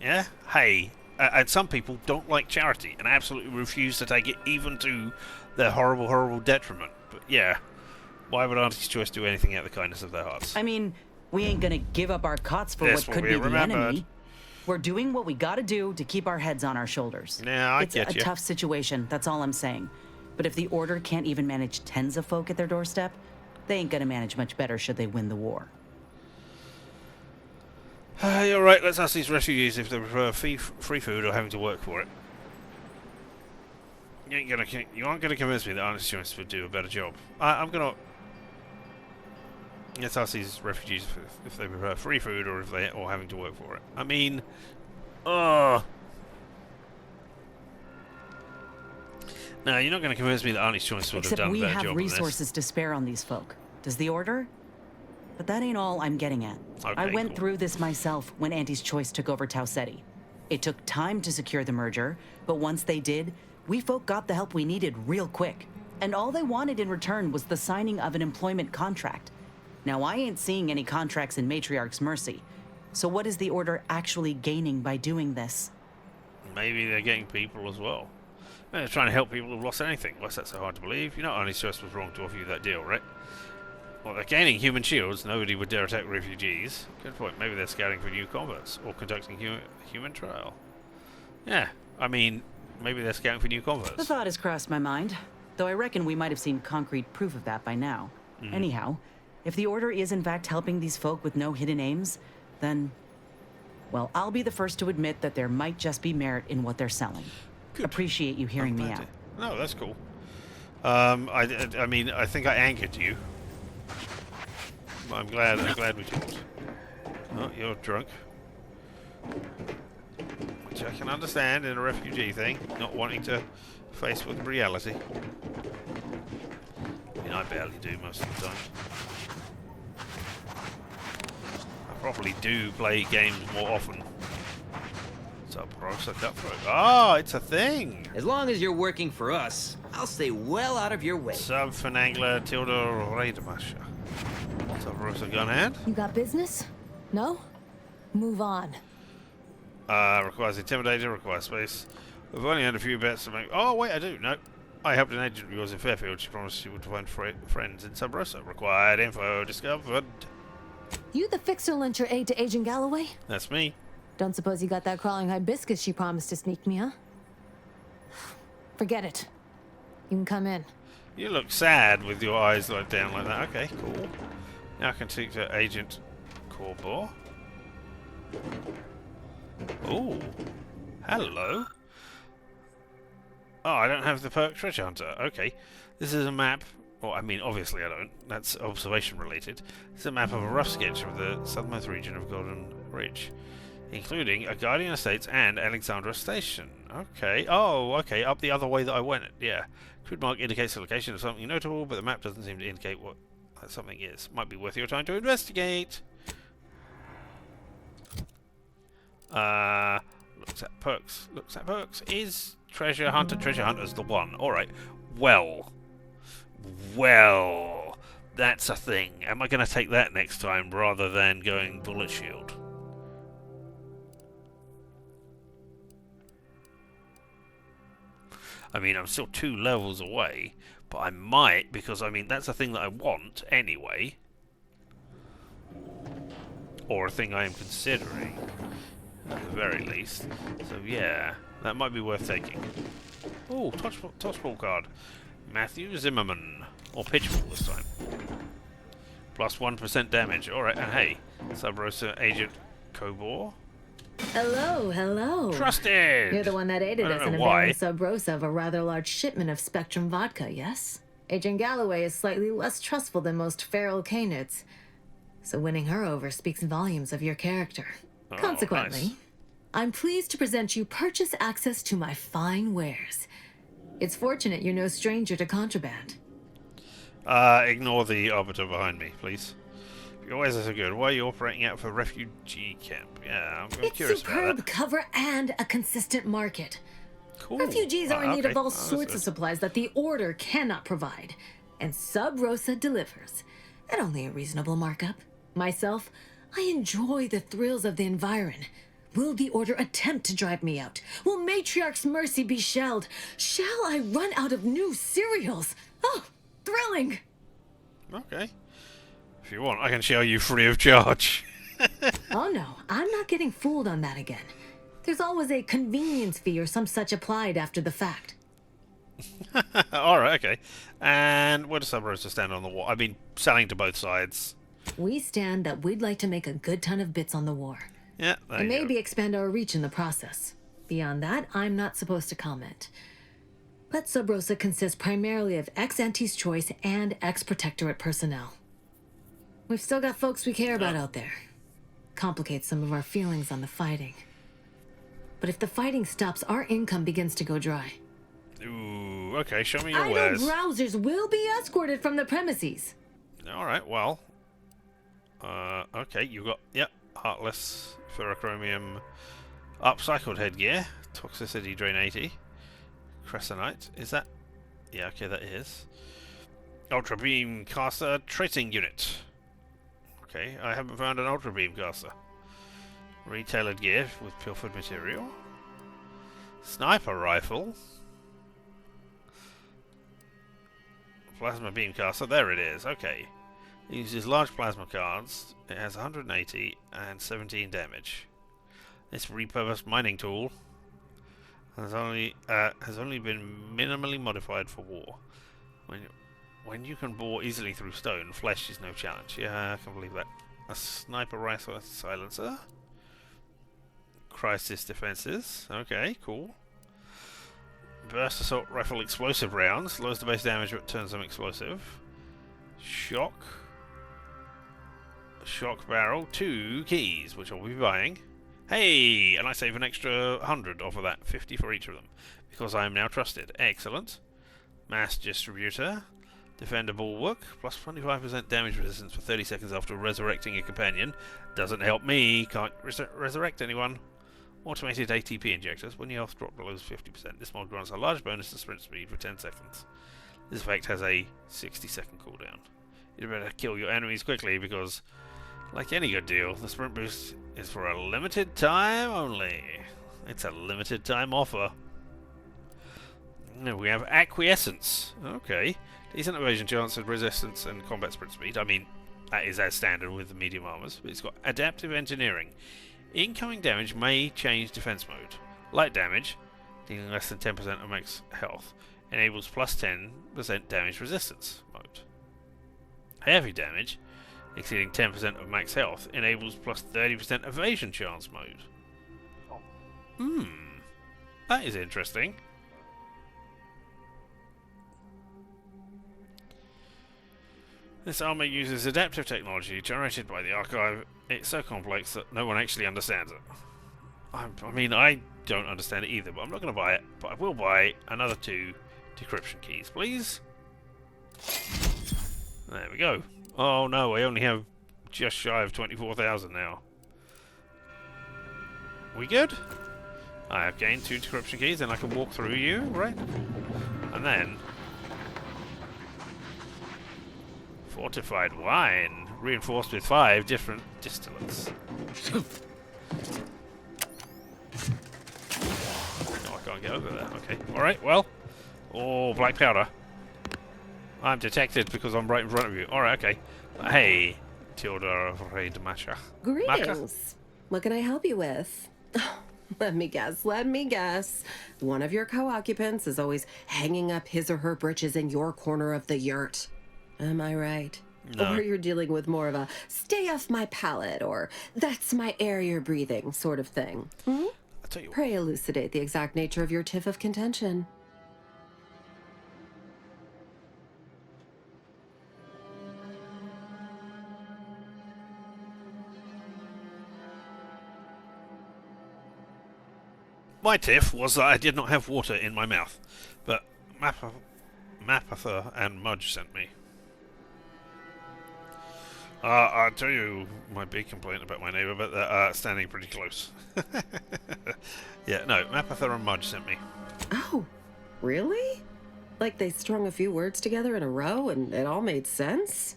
[SPEAKER 1] Yeah? Hey, and some people don't like charity and absolutely refuse to take it even to their horrible, horrible detriment. But yeah, why would Auntie's Choice do anything out of the kindness of their hearts?
[SPEAKER 3] I mean, we ain't gonna give up our cots for
[SPEAKER 1] This
[SPEAKER 3] what
[SPEAKER 1] will
[SPEAKER 3] could
[SPEAKER 1] be
[SPEAKER 3] be the
[SPEAKER 1] remembered.
[SPEAKER 3] enemy. We're doing what we gotta do to keep our heads on our shoulders.
[SPEAKER 1] Yeah, I
[SPEAKER 3] it's
[SPEAKER 1] get
[SPEAKER 3] a
[SPEAKER 1] you.
[SPEAKER 3] tough situation, that's all I'm saying. But if the Order can't even manage tens of folk at their doorstep, they ain't gonna manage much better should they win the war.
[SPEAKER 1] You're right, let's ask these refugees if they prefer free food or having to work for it. You aren't gonna convince me that Honest Choice would do a better job. I'm gonna... Let's ask these refugees if they prefer free food or if they or having to work for it. I mean... No, you're not going to convince me that Arnie's Choice would have done a better job
[SPEAKER 3] Except we have
[SPEAKER 1] than
[SPEAKER 3] resources to spare on these folk. Does the Order? But that ain't all I'm getting at.
[SPEAKER 1] Okay,
[SPEAKER 3] I went
[SPEAKER 1] cool.
[SPEAKER 3] through this myself when Auntie's Choice took over Tau Ceti. It took time to secure the merger, but once they did, we folk got the help we needed real quick. And all they wanted in return was the signing of an employment contract. Now, I ain't seeing any contracts in Matriarch's Mercy. So what is the Order actually gaining by doing this?
[SPEAKER 1] Maybe they're getting people as well. They're trying to help people who've lost anything. Why's that so hard to believe? You know Arnie's Choice was wrong to offer you that deal, right? Well, they're gaining human shields. Nobody would dare attack refugees. Good point. Maybe they're scouting for new converts or conducting human trial. Yeah, I mean, maybe they're scouting for new converts.
[SPEAKER 3] The thought has crossed my mind, though I reckon we might have seen concrete proof of that by now. Anyhow, if the Order is in fact helping these folk with no hidden aims, then, well, I'll be the first to admit that there might just be merit in what they're selling.
[SPEAKER 1] Good.
[SPEAKER 3] Appreciate you hearing me out.
[SPEAKER 1] No, that's cool. I mean, I think I angered you. I'm glad we talked. Oh, you're drunk. Which I can understand in a refugee thing, not wanting to face with reality. I mean, I barely do most of the time. I probably do play games more often. Sub-Rosa Cutthroat. Ah, it's a thing!
[SPEAKER 9] As long as you're working for us, I'll stay well out of your way.
[SPEAKER 1] Sub-Finangler Tilda Raidmasher. Sub-Rosa Gunhand.
[SPEAKER 18] You got business? No? Move on.
[SPEAKER 1] Requires Intimidator, requires space. We've only had a few bets to make. Oh, wait, I do. No. I helped an agent of yours in Fairfield. She promised she would find friends in Sub-Rosa. Required info discovered.
[SPEAKER 18] You the fixer lent your aid to Agent Galloway?
[SPEAKER 1] That's me.
[SPEAKER 18] Don't suppose you got that crawling hibiscus she promised to sneak me, huh? Forget it. You can come in.
[SPEAKER 1] You look sad with your eyes like down like that. Okay, cool. Now I can speak to Agent Corbor. Ooh. Hello. Oh, I don't have the perk Treasure Hunter. Okay. This is a map. Well, I mean, obviously I don't. That's observation related. It's a map of a rough sketch of the southernmost region of Golden Ridge, including a Guardian Estates and Alexandra Station. Okay. Oh, okay. Up the other way that I went. Yeah. Crude mark indicates the location of something notable, but the map doesn't seem to indicate what that something is. Might be worth your time to investigate. Looks at perks. Looks at perks. Is Treasure Hunter Treasure Hunter's the one? Alright. Well, that's a thing. Am I going to take that next time rather than going Bullet Shield? I mean, I'm still 2 levels away, but I might, because, I mean, that's a thing that I want anyway. Or a thing I am considering, at the very least. So, yeah, that might be worth taking. Oh, touchball card. Matthew Zimmerman. Or pitchball this time. Plus 1% damage. Alright, and hey, Sub Rosa Agent Kobor.
[SPEAKER 18] Hello, hello.
[SPEAKER 1] Trusted!
[SPEAKER 18] You're the one that aided
[SPEAKER 1] I
[SPEAKER 18] us
[SPEAKER 1] don't
[SPEAKER 18] in
[SPEAKER 1] know why.
[SPEAKER 18] availing Sub Rosa of a rather large shipment of Spectrum vodka, yes? Agent Galloway is slightly less trustful than most feral canids, so winning her over speaks volumes of your character.
[SPEAKER 1] Oh,
[SPEAKER 18] Consequently,
[SPEAKER 1] nice.
[SPEAKER 18] I'm pleased to present you purchase access to my fine wares. It's fortunate you're no stranger to contraband.
[SPEAKER 1] Ignore the arbiter behind me, please. Your ways are so good. Why are you operating out of a refugee camp? Yeah, I'm
[SPEAKER 18] It's
[SPEAKER 1] curious about
[SPEAKER 18] superb
[SPEAKER 1] that.
[SPEAKER 18] cover and a consistent market.
[SPEAKER 1] Cool.
[SPEAKER 18] Refugees are in need
[SPEAKER 1] okay.
[SPEAKER 18] of all
[SPEAKER 1] Oh,
[SPEAKER 18] sorts
[SPEAKER 1] that's
[SPEAKER 18] of supplies that the Order cannot provide, and Sub Rosa delivers, at only a reasonable markup. Myself, I enjoy the thrills of the environ. Will the Order attempt to drive me out? Will Matriarch's mercy be shelled? Shall I run out of new cereals? Oh, thrilling!
[SPEAKER 1] Okay. If you want, I can share you free of charge.
[SPEAKER 18] Oh no, I'm not getting fooled on that again. There's always a convenience fee or some such applied after the fact.
[SPEAKER 1] Alright, okay. And where does Sub Rosa stand on the war? I've been selling to both sides.
[SPEAKER 18] We stand that we'd like to make a good ton of bits on the war.
[SPEAKER 1] Yeah, there
[SPEAKER 18] And
[SPEAKER 1] you go.
[SPEAKER 18] maybe expand our reach in the process. Beyond that, I'm not supposed to comment. But Sub Rosa consists primarily of ex-Anti's Choice and ex-Protectorate personnel. We've still got folks we care about out there. Complicates some of our feelings on the fighting. But if the fighting stops, our income begins to go dry.
[SPEAKER 1] Ooh, okay, show me your
[SPEAKER 18] Idle
[SPEAKER 1] wares.
[SPEAKER 18] browsers will be escorted from the premises.
[SPEAKER 1] Alright, well. Okay, you got, yep, Heartless, Ferrochromium, Upcycled Headgear, Toxicity Drain 80, Crescenite, is that? Yeah, okay, that is. Ultra Beam Caster Tracing Unit. Okay, I haven't found an Ultra Beam Caster. Retailored gear with pilfered material. Sniper Rifle. Plasma Beam Caster, there it is, okay. It uses large plasma cards. It has 180 and 17 damage. This repurposed mining tool has only been minimally modified for war. When you can bore easily through stone, flesh is no challenge. Yeah, I can believe that. A sniper rifle silencer. Crisis defenses. Okay, cool. Burst assault rifle explosive rounds. Lowers the base damage but turns them explosive. Shock barrel. 2 keys, which I'll be buying. Hey! And I save an extra 100 off of that. 50 for each of them. Because I am now trusted. Excellent. Mass distributor. Defender bulwark. Plus 25% damage resistance for 30 seconds after resurrecting a companion. Doesn't help me. Can't resurrect anyone. Automated ATP injectors. When your health drop below 50%, this mod grants a large bonus to sprint speed for 10 seconds. This effect has a 60-second cooldown. You'd better kill your enemies quickly because, like any good deal, the sprint boost is for a limited time only. It's a limited time offer. Now we have Acquiescence. Okay. Decent evasion chance of resistance and combat sprint speed. I mean, that is as standard with the medium armors. But it's got Adaptive Engineering. Incoming damage may change defense mode. Light damage, dealing less than 10% of max health, enables plus 10% damage resistance mode. Heavy damage, exceeding 10% of max health, enables plus 30% evasion chance mode. That is interesting. This armor uses adaptive technology generated by the Archive. It's so complex that no one actually understands it. I mean, I don't understand it either, but I'm not going to buy it. But I will buy another 2 decryption keys, please. There we go. Oh no, I only have just shy of 24,000 now. We good? I have gained 2 decryption keys, and I can walk through you, right? And then... Fortified wine, reinforced with 5 different distillates. No, I can't get over there. Okay, alright, well, Oh, black powder. I'm detected because I'm right in front of you. Alright, okay. Hey, Theodora Reidmacher.
[SPEAKER 19] Greetings. What can I help you with? Let me guess. One of your co-occupants is always hanging up his or her britches in your corner of the yurt. Am I right?
[SPEAKER 1] No.
[SPEAKER 19] Or you're dealing with more of a stay off my palate or that's my air you're breathing sort of thing. Hmm?
[SPEAKER 1] I'll tell you.
[SPEAKER 19] Pray elucidate the exact nature of your tiff of contention.
[SPEAKER 1] My tiff was that I did not have water in my mouth, but Mapother and Mudge sent me. I'll tell you my big complaint about my neighbour, but they're standing pretty close. Yeah, no, Mapother and Mudge sent me.
[SPEAKER 19] Oh, really? Like they strung a few words together in a row and it all made sense?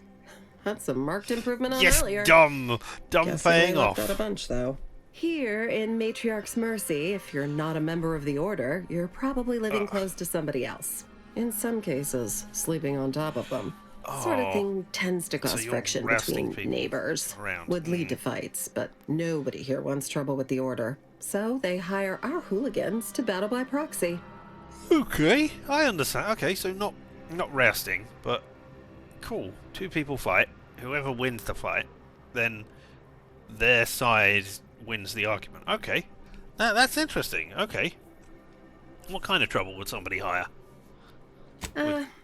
[SPEAKER 19] That's a marked improvement on earlier.
[SPEAKER 1] Yes, dumb paying off.
[SPEAKER 19] Got a bunch though. Here in Matriarch's Mercy, if you're not a member of the Order, you're probably living close to somebody else. In some cases, sleeping on top of them. Sort of thing tends to cause friction between neighbors. Would lead to fights, but nobody here wants trouble with the Order. So they hire our hooligans to battle by proxy.
[SPEAKER 1] Okay, I understand. Okay, so not rousting, but cool. Two people fight. Whoever wins the fight, then their side wins the argument. Okay, that's interesting. Okay, what kind of trouble would somebody hire?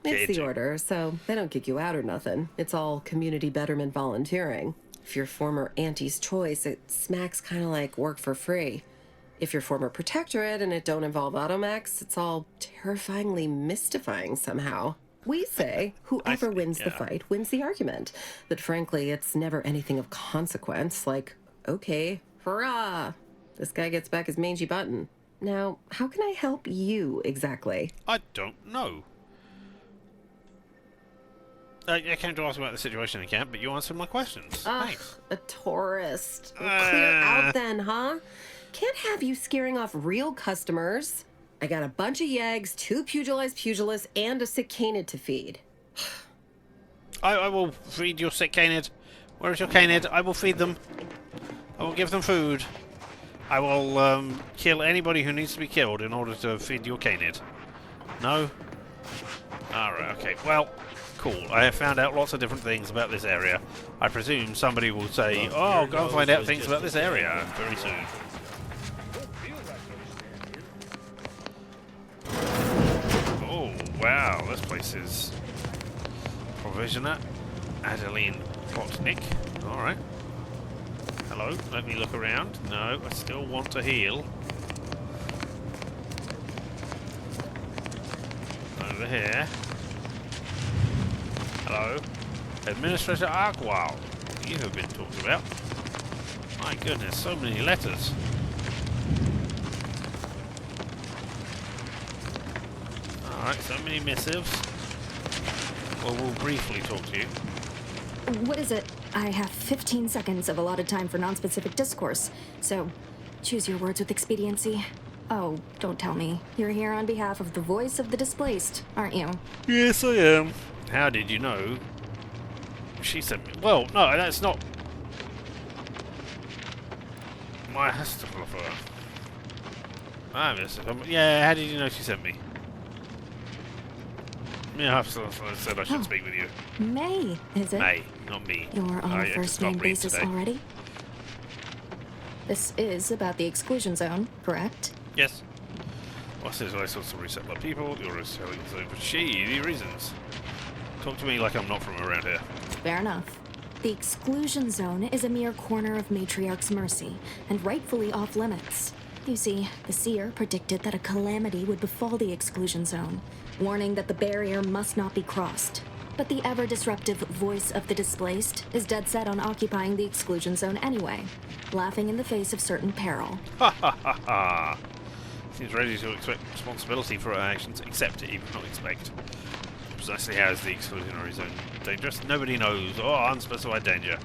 [SPEAKER 19] It's the Order, so they don't kick you out or nothing. It's all community betterment volunteering. If you're former Auntie's Choice, it smacks kind of like work for free. If you're former Protectorate and it don't involve Automax, it's all terrifyingly mystifying somehow. We say whoever wins the fight wins the argument. But frankly, it's never anything of consequence, like, okay, hurrah! This guy gets back his mangy button. Now, how can I help you exactly?
[SPEAKER 1] I don't know. I came to ask about the situation in camp, but you answered my questions. Thanks.
[SPEAKER 19] A tourist. Well, clear out then, huh? Can't have you scaring off real customers. I got a bunch of yeggs, 2 pugilists, and a sick canid to feed.
[SPEAKER 1] I will feed your sick canid. Where is your canid? I will feed them. I will give them food. I will kill anybody who needs to be killed in order to feed your canid. No? Alright, okay. Well, cool. I have found out lots of different things about this area. I presume somebody will say, oh, go and find out things about this area very soon. Oh, wow. This place is Provisioner. Adeline Plotnik. Alright. Hello, let me look around. No, I still want to heal. Over here. Hello. Administrator Arkwall. You have been talked about. My goodness, so many letters. Alright, so many missives. Well, we'll briefly talk to you.
[SPEAKER 20] What is it? I have 15 seconds of allotted time for non-specific discourse, so choose your words with expediency. Oh, don't tell me. You're here on behalf of the voice of the displaced, aren't you?
[SPEAKER 1] Yes, I am. How did you know? She sent me. Well, no, that's not. My hostographer. Yeah, how did you know she sent me? Yeah, I said I should speak with you.
[SPEAKER 20] May, is it?
[SPEAKER 1] May, not me.
[SPEAKER 20] You're on a first-name basis already? This is about the exclusion zone, correct?
[SPEAKER 1] Yes. Well, says I saw some resettled people. You're selling zone for shady reasons. Talk to me like I'm not from around here.
[SPEAKER 20] Fair enough. The exclusion zone is a mere corner of Matriarch's Mercy, and rightfully off-limits. You see, the Seer predicted that a calamity would befall the exclusion zone, warning that the barrier must not be crossed. But the ever-disruptive voice of the displaced is dead set on occupying the exclusion zone anyway, laughing in the face of certain peril.
[SPEAKER 1] Ha ha ha ha! Seems ready to expect responsibility for her actions, except it would not expect. Precisely how is the exclusionary zone dangerous? Nobody knows. Oh, unspecified danger.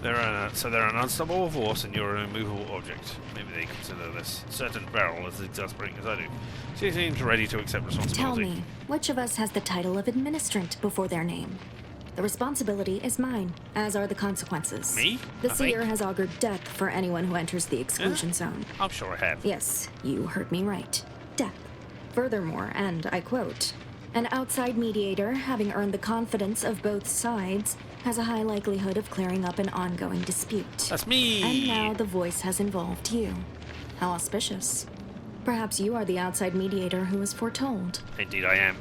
[SPEAKER 1] So they're an unstoppable force and you're an immovable object. Maybe they consider this certain barrel as exasperating as I do. She seems ready to accept responsibility.
[SPEAKER 20] Tell me, which of us has the title of administrant before their name? The responsibility is mine, as are the consequences.
[SPEAKER 1] Me?
[SPEAKER 20] The seer has augured death for anyone who enters the exclusion zone.
[SPEAKER 1] I'm sure I have.
[SPEAKER 20] Yes, you heard me right. Death. Furthermore, and I quote, an outside mediator, having earned the confidence of both sides, has a high likelihood of clearing up an ongoing dispute.
[SPEAKER 1] That's me!
[SPEAKER 20] And now the voice has involved you. How auspicious. Perhaps you are the outside mediator who was foretold.
[SPEAKER 1] Indeed I am.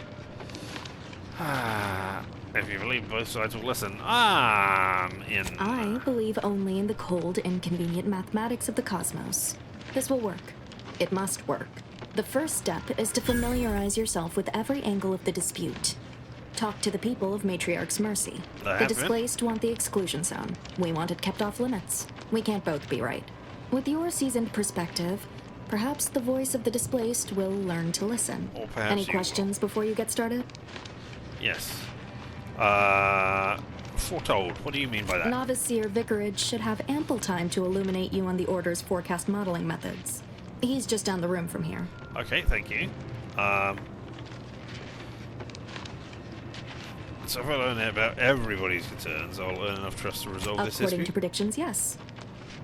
[SPEAKER 1] If you believe both sides will listen, I'm in.
[SPEAKER 20] I believe only in the cold, inconvenient mathematics of the cosmos. This will work. It must work. The first step is to familiarize yourself with every angle of the dispute. Talk to the people of Matriarch's Mercy. The displaced want the exclusion zone. We want it kept off limits. We can't both be right. With your seasoned perspective, perhaps the voice of the displaced will learn to listen.
[SPEAKER 1] Or perhaps
[SPEAKER 20] Any questions before you get started?
[SPEAKER 1] Yes. Foretold. What do you mean by that?
[SPEAKER 20] Novice Seer Vicarage should have ample time to illuminate you on the Order's forecast modeling methods. He's just down the room from here.
[SPEAKER 1] Okay, thank you. So if I learn about everybody's concerns, I'll earn enough trust to resolve this
[SPEAKER 20] According
[SPEAKER 1] dispute?
[SPEAKER 20] to predictions, yes.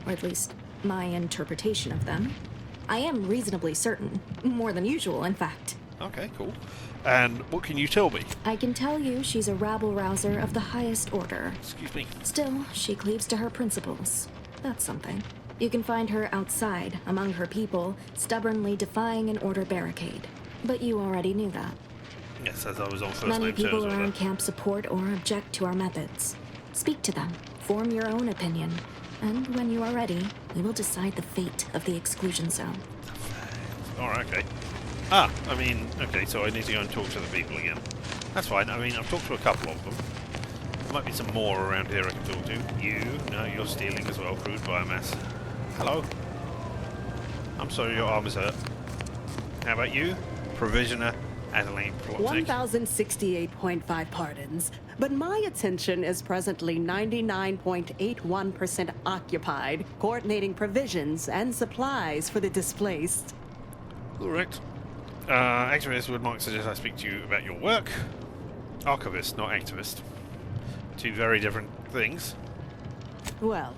[SPEAKER 20] Or at least, my interpretation of them. I am reasonably certain. More than usual, in fact.
[SPEAKER 1] Okay, cool. And what can you tell me?
[SPEAKER 20] I can tell you she's a rabble-rouser of the highest order.
[SPEAKER 1] Excuse me?
[SPEAKER 20] Still, she cleaves to her principles. That's something. You can find her outside, among her people, stubbornly defying an order barricade. But you already knew that.
[SPEAKER 1] Yes, as I was on first
[SPEAKER 20] Many
[SPEAKER 1] name terms
[SPEAKER 20] people
[SPEAKER 1] with her.
[SPEAKER 20] around camp support or object to our methods. Speak to them, form your own opinion, and when you are ready, we will decide the fate of the exclusion zone.
[SPEAKER 1] Alright, okay. Okay, so I need to go and talk to the people again. That's fine, I've talked to a couple of them. There might be some more around here I can talk to. You? No, you're stealing as well, crude biomass. Hello? I'm sorry your arm is hurt. How about you? Provisioner, Adeline Plotnik.
[SPEAKER 21] 1,068.5 pardons, but my attention is presently 99.81% occupied, coordinating provisions and supplies for the displaced.
[SPEAKER 1] Correct. Activist would Mark suggest I speak to you about your work. Archivist, not activist. Two very different things.
[SPEAKER 21] Well,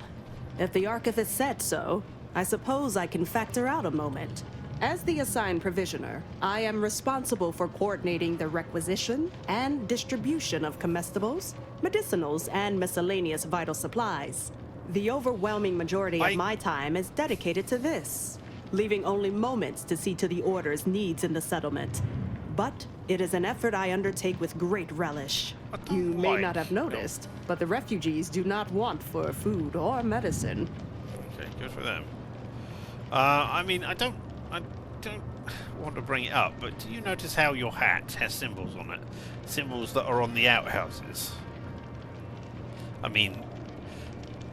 [SPEAKER 21] if the archivist said so, I suppose I can factor out a moment. As the assigned provisioner, I am responsible for coordinating the requisition and distribution of comestibles, medicinals, and miscellaneous vital supplies. The overwhelming majority of my time is dedicated to this, leaving only moments to see to the Order's needs in the settlement. But it is an effort I undertake with great relish. You may not have noticed, but the refugees do not want for food or medicine.
[SPEAKER 1] Okay, good for them. I don't want to bring it up, but do you notice how your hat has symbols on it? Symbols that are on the outhouses. I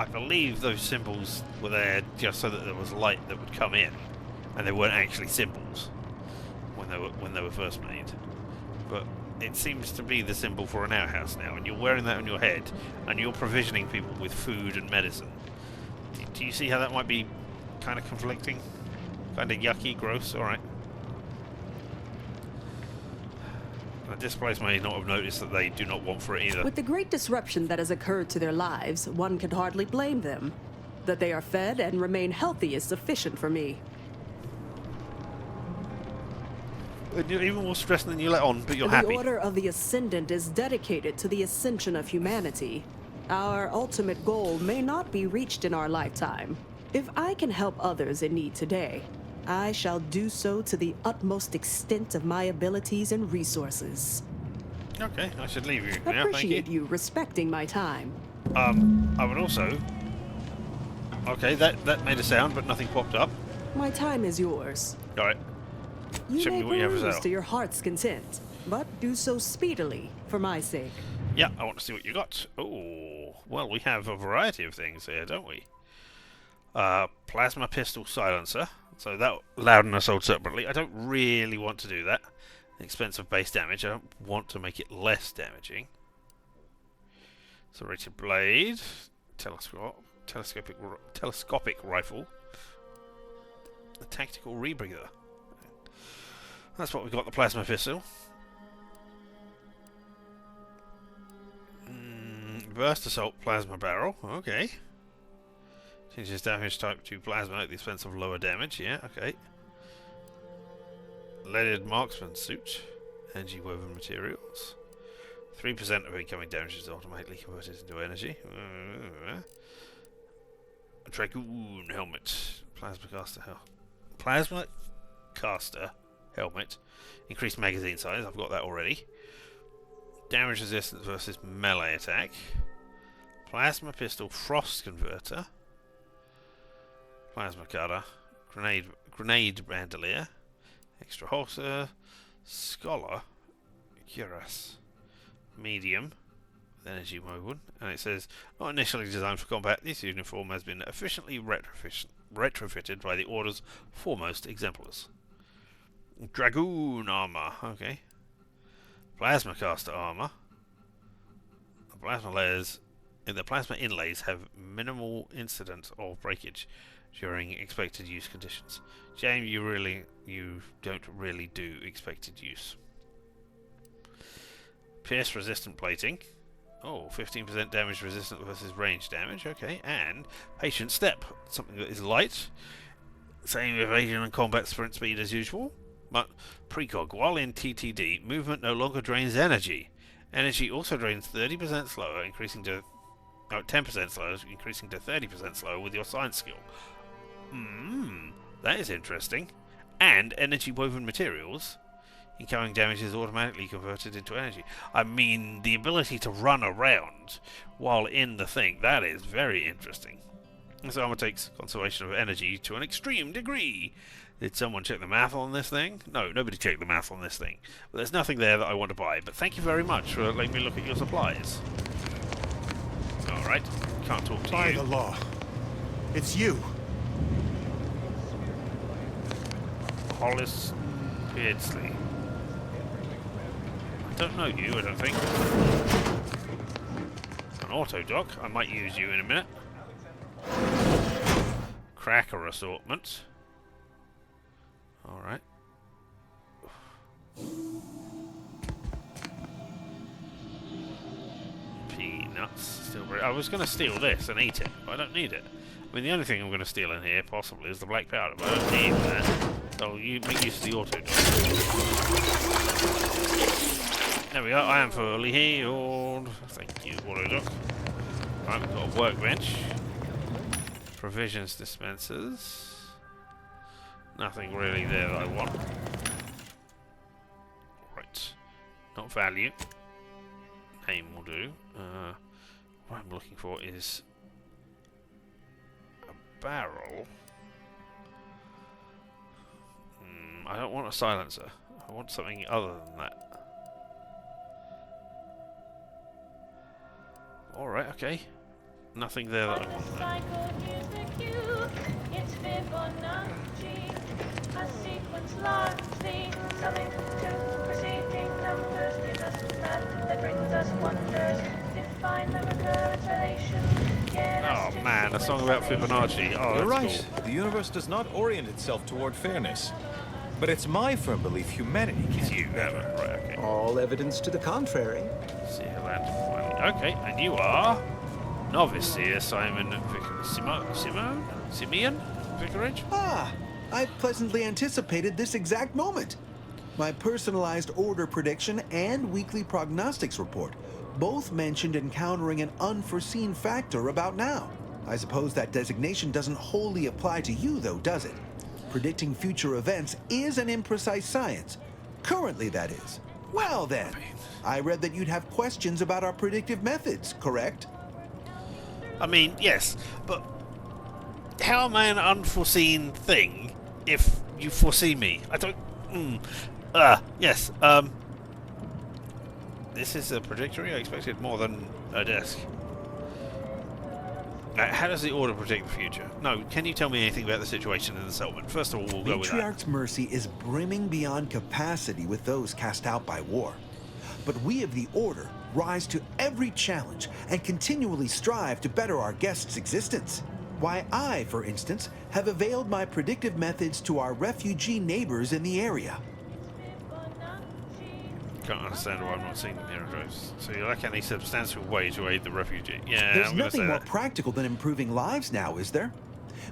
[SPEAKER 1] believe those symbols were there just so that there was light that would come in, and they weren't actually symbols when they were first made. But it seems to be the symbol for an outhouse now, and you're wearing that on your head, and you're provisioning people with food and medicine. Do you see how that might be kind of conflicting? Kind of yucky, gross, alright. The displaced may not have noticed that they do not want for it either.
[SPEAKER 21] With the great disruption that has occurred to their lives, one can hardly blame them. That they are fed and remain healthy is sufficient for me.
[SPEAKER 1] And you're even more stressed than you let on, but you're happy.
[SPEAKER 21] The Order of the Ascendant is dedicated to the ascension of humanity. Our ultimate goal may not be reached in our lifetime. If I can help others in need today, I shall do so to the utmost extent of my abilities and resources.
[SPEAKER 1] Okay, I should leave you
[SPEAKER 21] I
[SPEAKER 1] now,
[SPEAKER 21] appreciate
[SPEAKER 1] thank you.
[SPEAKER 21] you respecting my time.
[SPEAKER 1] I would also... Okay, that made a sound, but nothing popped up.
[SPEAKER 21] My time is yours.
[SPEAKER 1] Alright.
[SPEAKER 21] You
[SPEAKER 1] Show
[SPEAKER 21] may
[SPEAKER 1] me what you have to
[SPEAKER 21] peruse
[SPEAKER 1] sell.
[SPEAKER 21] to your heart's content, but do so speedily, for my sake.
[SPEAKER 1] Yeah, I want to see what you got. Oh, well, we have a variety of things here, don't we? Plasma pistol silencer. So that loud and sold separately. I don't really want to do that. The expense of base damage. I don't want to make it less damaging. Serrated blade. Telescope. telescopic rifle. A tactical rebreather. That's what we got. The plasma pistol. Burst assault plasma barrel. Okay. Changes damage type to plasma at the expense of lower damage. Yeah. Okay. Leaded marksman suit. Energy woven materials. 3% of incoming damage is automatically converted into energy. A Dragoon helmet. Plasma caster helmet. Increased magazine size. I've got that already. Damage resistance versus melee attack. Plasma pistol frost converter. Plasma cutter. Grenade bandolier. Extra holster. Scholar. Cuirass. Medium. Energy woven. And it says, not initially designed for combat, this uniform has been efficiently retrofitted by the Order's foremost exemplars. Dragoon armor. Okay. Plasma caster armor. The plasma inlays have minimal incident of breakage during expected use conditions. Shame you don't really do expected use. Pierce resistant plating. Oh, 15% damage resistant versus range damage. Okay, and patient step, something that is light. Same evasion and combat sprint speed as usual. But precog, while in TTD, movement no longer drains energy. Energy also drains 30% slower, increasing to 10% slower, increasing to 30% slower with your science skill. That is interesting. And energy woven materials. Incoming damage is automatically converted into energy. I mean, the ability to run around while in the thing, that is very interesting. This armor takes conservation of energy to an extreme degree. Did someone check the math on this thing? No, nobody checked the math on this thing. But there's nothing there that I want to buy. But thank you very much for letting me look at your supplies. Alright, can't talk to you.
[SPEAKER 2] By the law. It's you.
[SPEAKER 1] Hollis Beardsley. I don't know you, I don't think. An auto dock. I might use you in a minute. Cracker assortment. Alright. Peanuts. Still very... I was going to steal this and eat it, but I don't need it. I mean, the only thing I'm going to steal in here, possibly, is the black powder, but I don't need that. So you make use of the auto dock. There we go, I am fully healed. Thank you, auto dock. Right, we've got a workbench. Provisions dispensers. Nothing really there that I want. Right. Not value. Name will do. What I'm looking for is a barrel. I don't want a silencer. I want something other than that. Alright, okay. Nothing there that I want.
[SPEAKER 4] It's Fibonacci, a sequence largely summing to preceding numbers gives us math that brings us wonders. Define the recurrence relation.
[SPEAKER 1] Oh man, a song about Fibonacci. Oh,
[SPEAKER 22] You're right.
[SPEAKER 1] Cool.
[SPEAKER 22] The universe does not orient itself toward fairness. But it's my firm belief humanity can do better.
[SPEAKER 1] Right, okay.
[SPEAKER 22] All evidence to the contrary.
[SPEAKER 1] See you later. Okay, and you are novice here, Simeon Vicarage?
[SPEAKER 23] Ah, I pleasantly anticipated this exact moment. My personalized order prediction and weekly prognostics report both mentioned encountering an unforeseen factor about now. I suppose that designation doesn't wholly apply to you, though, does it? Predicting future events is an imprecise science. Currently, that is. Well then, I read that you'd have questions about our predictive methods, correct?
[SPEAKER 1] I mean, yes, but how am I an unforeseen thing if you foresee me? I don't... yes, this is a predictory. I expected more than a desk. How does the Order predict the future? No, can you tell me anything about the situation in the settlement? First of all, we'll go with that.
[SPEAKER 23] Matriarch's mercy is brimming beyond capacity with those cast out by war. But we of the Order rise to every challenge and continually strive to better our guests' existence. Why, I, for instance, have availed my predictive methods to our refugee neighbors in the area.
[SPEAKER 1] Can't understand why I'm not seeing them here, Andros. So you lack any substantial way to aid the refugee? Yeah,
[SPEAKER 23] There's
[SPEAKER 1] I'm gonna
[SPEAKER 23] nothing
[SPEAKER 1] say
[SPEAKER 23] more
[SPEAKER 1] that.
[SPEAKER 23] practical than improving lives now, is there?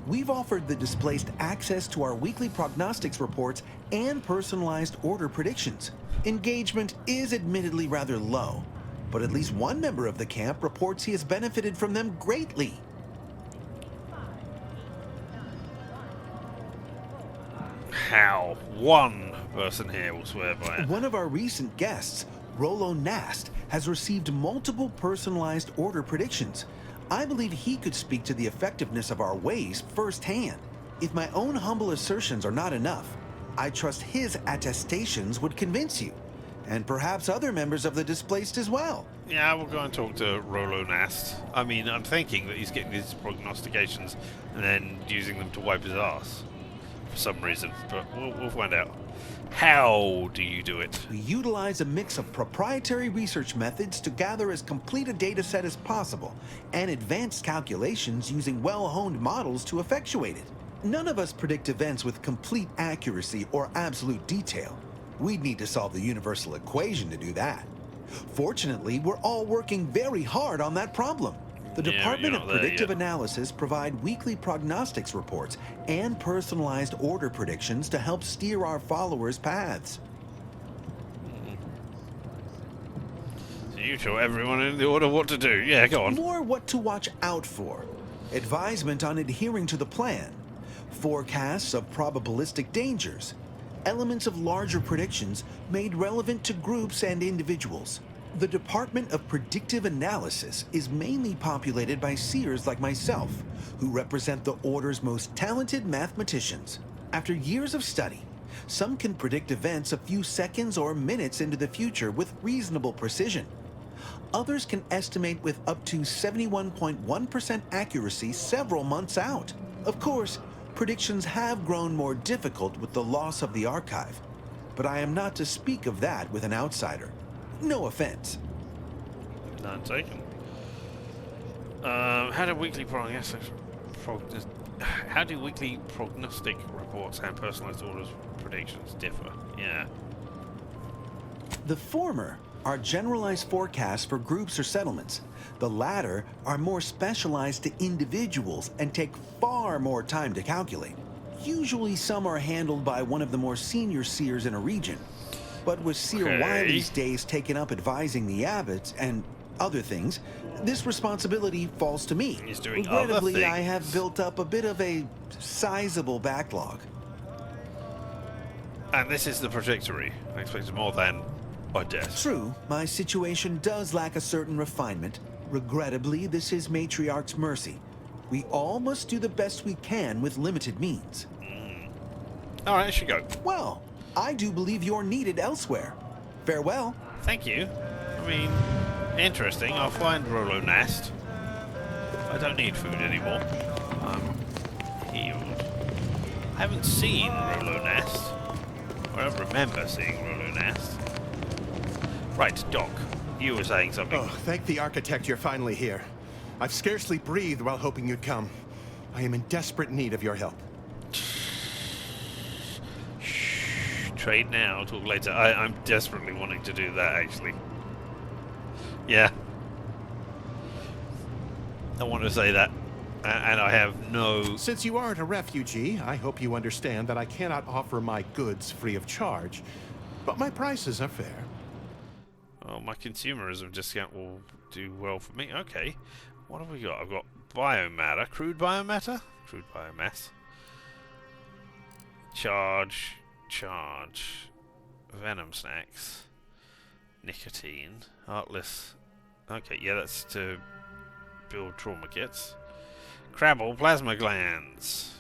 [SPEAKER 23] We've offered the displaced access to our weekly prognostics reports and personalized order predictions. Engagement is admittedly rather low, but at least one member of the camp reports he has benefited from them greatly.
[SPEAKER 1] How? One person here will swear by it.
[SPEAKER 23] One of our recent guests, Rollo Nast, has received multiple personalized order predictions. I believe he could speak to the effectiveness of our ways firsthand. If my own humble assertions are not enough, I trust his attestations would convince you, and perhaps other members of the displaced as well.
[SPEAKER 1] Yeah, we'll go and talk to Rollo Nast. I mean, I'm thinking that he's getting these prognostications and then using them to wipe his ass for some reason, but we'll find out. How do you do it?
[SPEAKER 23] We utilize a mix of proprietary research methods to gather as complete a data set as possible, and advanced calculations using well-honed models to effectuate it. None of us predict events with complete accuracy or absolute detail. We'd need to solve the universal equation to do that. Fortunately, we're all working very hard on that problem. The Department of Predictive Analysis provide weekly prognostics reports and personalized order predictions to help steer our followers' paths.
[SPEAKER 1] So you tell everyone in the order what to do. Yeah, go on.
[SPEAKER 23] More what to watch out for. Advisement on adhering to the plan. Forecasts of probabilistic dangers. Elements of larger predictions made relevant to groups and individuals. The Department of Predictive Analysis is mainly populated by seers like myself, who represent the Order's most talented mathematicians. After years of study, some can predict events a few seconds or minutes into the future with reasonable precision. Others can estimate with up to 71.1% accuracy several months out. Of course, predictions have grown more difficult with the loss of the archive, but I am not to speak of that with an outsider. No offense.
[SPEAKER 1] None taken. How do weekly prognostic reports and personalized orders predictions differ? Yeah.
[SPEAKER 23] The former are generalized forecasts for groups or settlements. The latter are more specialized to individuals and take far more time to calculate. Usually some are handled by one of the more senior seers in a region. But with Seer Wiley's days taken up advising the abbots and other things, this responsibility falls to me.
[SPEAKER 1] He's doing
[SPEAKER 23] Regrettably,
[SPEAKER 1] other things.
[SPEAKER 23] I have built up a bit of a sizable backlog.
[SPEAKER 1] And this is the trajectory. I expected more than a death.
[SPEAKER 23] True, my situation does lack a certain refinement. Regrettably, this is Matriarch's mercy. We all must do the best we can with limited means.
[SPEAKER 1] All right, I should go.
[SPEAKER 23] Well, I do believe you're needed elsewhere. Farewell.
[SPEAKER 1] Thank you. I mean, interesting. I'll find Rollo Nast. I don't need food anymore. I'm healed. I haven't seen Rollo Nast. I don't remember seeing Rollo Nast. Right, Doc. You were saying something.
[SPEAKER 6] Oh, thank the architect you're finally here. I've scarcely breathed while hoping you'd come. I am in desperate need of your help.
[SPEAKER 1] Trade now, talk later. I'm desperately wanting to do that, actually. Yeah. I want to say that. And I have no...
[SPEAKER 6] Since you aren't a refugee, I hope you understand that I cannot offer my goods free of charge. But my prices are fair.
[SPEAKER 1] Oh, my consumerism discount will do well for me. Okay. What have we got? I've got biomatter. Crude biomatter? Crude biomass. Charge. Venom snacks. Nicotine. Heartless. Okay, yeah, that's to build trauma kits. Crabble plasma glands.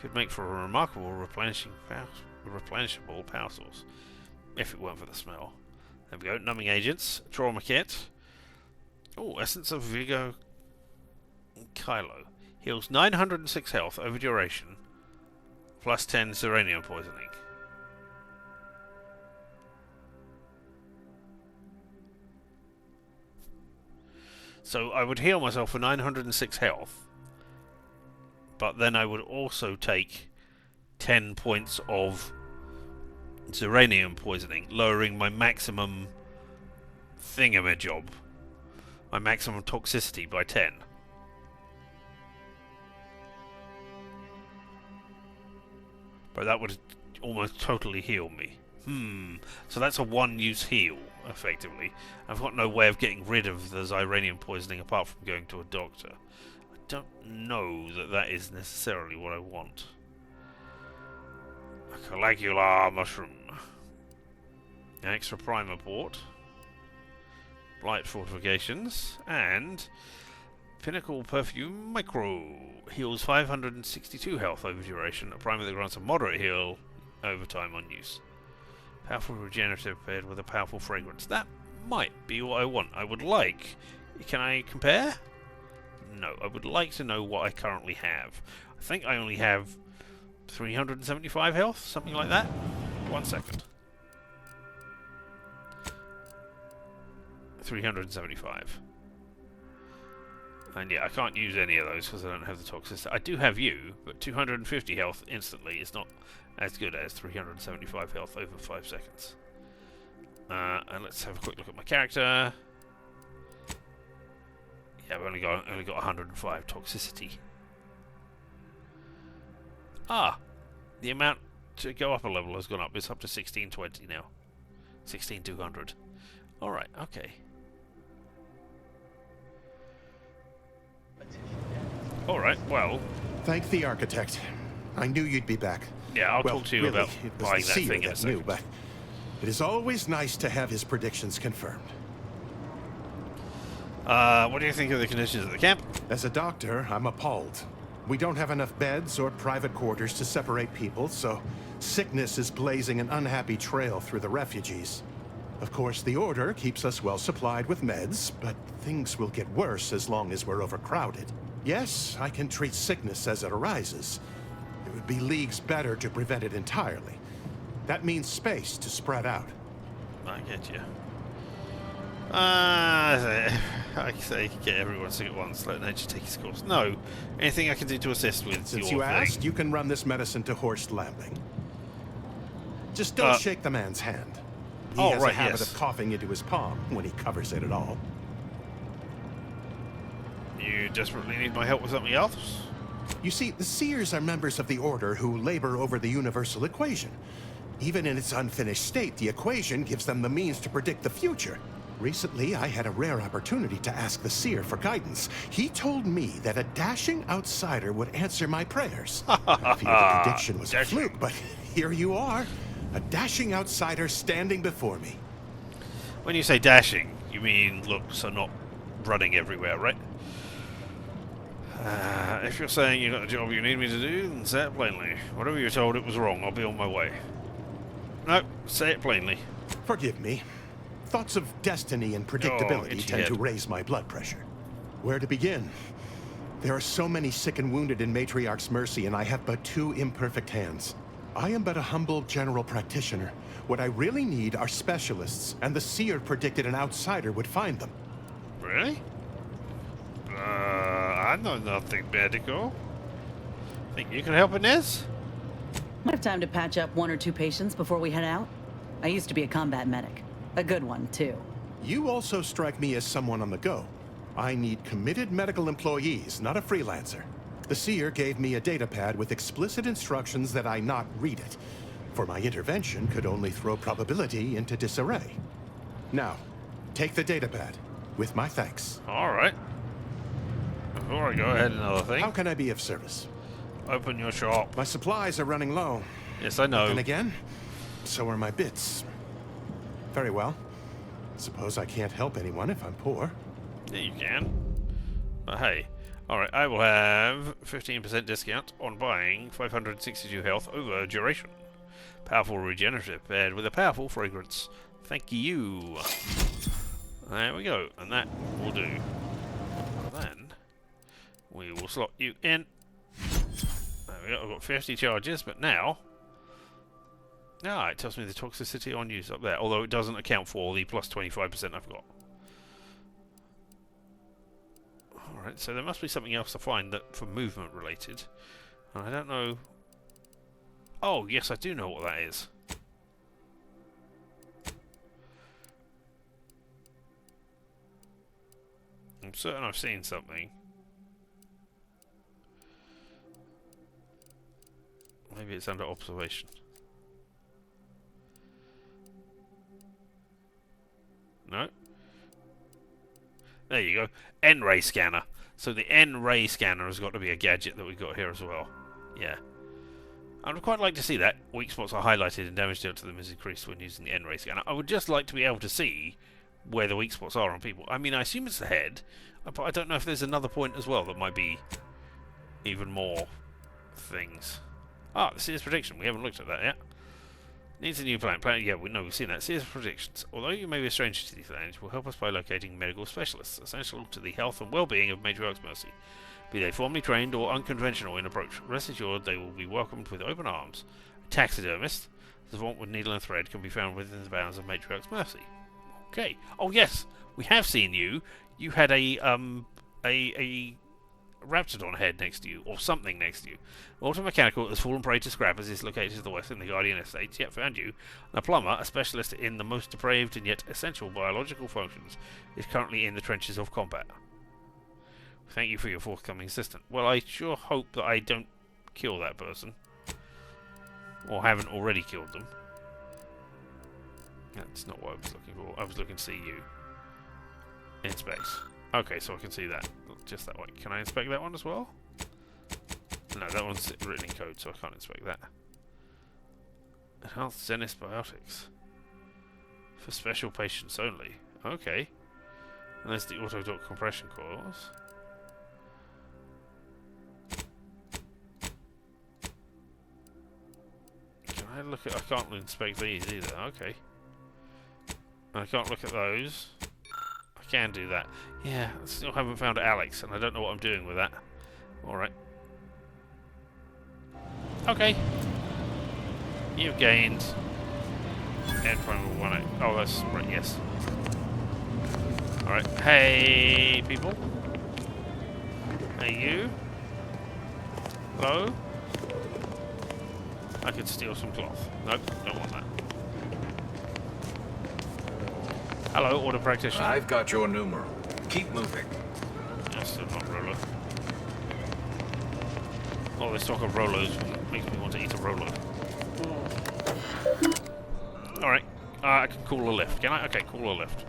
[SPEAKER 1] Could make for a remarkable replenishable power source. If it weren't for the smell. There we go. Numbing agents. Trauma kit. Oh, essence of Vigo Kylo. Heals 906 health over duration. Plus 10 uranium poisoning. So I would heal myself for 906 health, but then I would also take 10 points of uranium poisoning, lowering my maximum thingamajob, my maximum toxicity by 10. But that would almost totally heal me. So that's a one-use heal, effectively. I've got no way of getting rid of the uranium poisoning apart from going to a doctor. I don't know that that is necessarily what I want. A coagula mushroom. An extra primer port. Blight fortifications. And Pinnacle Perfume Micro. Heals 562 health over duration. A primer that grants a moderate heal over time on use. Powerful regenerative paired with a powerful fragrance. That might be what I want. I would like... Can I compare? No. I would like to know what I currently have. I think I only have 375 health, something like that. 1 second. 375. And yeah, I can't use any of those because I don't have the toxicity. I do have you, but 250 health instantly is not as good as 375 health over 5 seconds. And let's have a quick look at my character. Yeah, I've only got 105 toxicity. The amount to go up a level has gone up. It's up to 1620 now. 16200. Alright, okay. Alright, well...
[SPEAKER 6] Thank the architect. I knew you'd be back.
[SPEAKER 1] Yeah, I'll talk to you
[SPEAKER 6] really,
[SPEAKER 1] about buying that thing in a second.
[SPEAKER 6] But it is always nice to have his predictions confirmed.
[SPEAKER 1] What do you think of the conditions at the camp?
[SPEAKER 6] As a doctor, I'm appalled. We don't have enough beds or private quarters to separate people, so sickness is blazing an unhappy trail through the refugees. Of course, the Order keeps us well supplied with meds, but things will get worse as long as we're overcrowded. Yes, I can treat sickness as it arises. It would be leagues better to prevent it entirely. That means space to spread out.
[SPEAKER 1] I get you. I say get everyone sick at once, let nature take its course. No. Anything I can do to assist with
[SPEAKER 6] Since
[SPEAKER 1] your
[SPEAKER 6] you asked, you can run this medicine to Horst Lambing. Just don't shake the man's hand. He has a habit of coughing into his palm when he covers it at all.
[SPEAKER 1] You desperately need my help with something else?
[SPEAKER 6] You see, the Seers are members of the Order who labor over the universal equation. Even in its unfinished state, the equation gives them the means to predict the future. Recently, I had a rare opportunity to ask the Seer for guidance. He told me that a dashing outsider would answer my prayers. I feared the prediction was a fluke, but here you are. A dashing outsider standing before me.
[SPEAKER 1] When you say dashing, you mean looks are not running everywhere, right? If you're saying you got the job you need me to do, then say it plainly. Whatever you're told, it was wrong. I'll be on my way. No, say it plainly.
[SPEAKER 6] Forgive me. Thoughts of destiny and predictability tend to raise my blood pressure. Where to begin? There are so many sick and wounded in Matriarch's mercy, and I have but 2 imperfect hands. I am but a humble general practitioner. What I really need are specialists, and the Seer predicted an outsider would find them.
[SPEAKER 1] Really? I know nothing medical. Think you can help, Inez?
[SPEAKER 3] I have time to patch up 1 or 2 patients before we head out. I used to be a combat medic. A good one, too.
[SPEAKER 6] You also strike me as someone on the go. I need committed medical employees, not a freelancer. The Seer gave me a datapad with explicit instructions that I not read it, for my intervention could only throw probability into disarray. Now, take the datapad, with my thanks.
[SPEAKER 1] All right. Before I go ahead, another thing.
[SPEAKER 6] How can I be of service?
[SPEAKER 1] Open your shop.
[SPEAKER 6] My supplies are running low.
[SPEAKER 1] Yes, I know.
[SPEAKER 6] And again, so are my bits. Very well. Suppose I can't help anyone if I'm poor.
[SPEAKER 1] Yeah, you can. But hey. Alright, I will have 15% discount on buying 562 health over duration. Powerful regenerative paired with a powerful fragrance. Thank you. There we go. And that will do. Then, we will slot you in. There we go. I've got 50 charges, but now... it tells me the toxicity on use up there, although it doesn't account for the plus 25% I've got. Alright, so there must be something else to find that for movement related. And I don't know... Oh, yes, I do know what that is. I'm certain I've seen something. Maybe it's under observation. No? There you go. N-ray scanner. So the N-ray scanner has got to be a gadget that we've got here as well. Yeah. I would quite like to see that. Weak spots are highlighted and damage dealt to them is increased when using the N-ray scanner. I would just like to be able to see where the weak spots are on people. I mean, I assume it's the head, but I don't know if there's another point as well that might be even more things. Ah, the Seer's prediction. We haven't looked at that yet. Needs a new planet. Yeah, we know we've seen that. Seer's predictions. Although you may be a stranger to these planets, will help us by locating medical specialists, essential to the health and well-being of Matriarch's Mercy. Be they formally trained or unconventional in approach, rest assured they will be welcomed with open arms. A taxidermist, the savant with needle and thread, can be found within the bounds of Matriarch's Mercy. Okay. Oh yes, we have seen you. You had a Raptidon head next to you, or something next to you. Automechanical that has fallen prey to scrappers is located to the west in the Guardian Estates, yet found you. And a plumber, a specialist in the most depraved and yet essential biological functions, is currently in the trenches of combat. Thank you for your forthcoming assistant. Well, I sure hope that I don't kill that person. Or haven't already killed them. That's not what I was looking for. I was looking to see you. Inspect. Okay, so I can see that. Just that way. Can I inspect that one as well? No, that one's written in code, so I can't inspect that. Enhanced Zenith Biotics. For special patients only. Okay. And there's the auto-dock compression coils. Can I look at... I can't inspect these either. Okay. I can't look at those. I can do that. Yeah, I still haven't found Alex, and I don't know what I'm doing with that. Alright. Okay. You've gained... Endpoint 1. Oh, that's right, yes. Alright. Hey, people. Hey, you. Hello? I could steal some cloth. Nope, don't want that. Hello, order practitioner.
[SPEAKER 7] I've got your numeral. Keep moving.
[SPEAKER 1] That's still not Rolo. Oh, this talk of Rolos makes me want to eat a Rolo. Alright, I can call a lift. Can I? Okay, call a lift.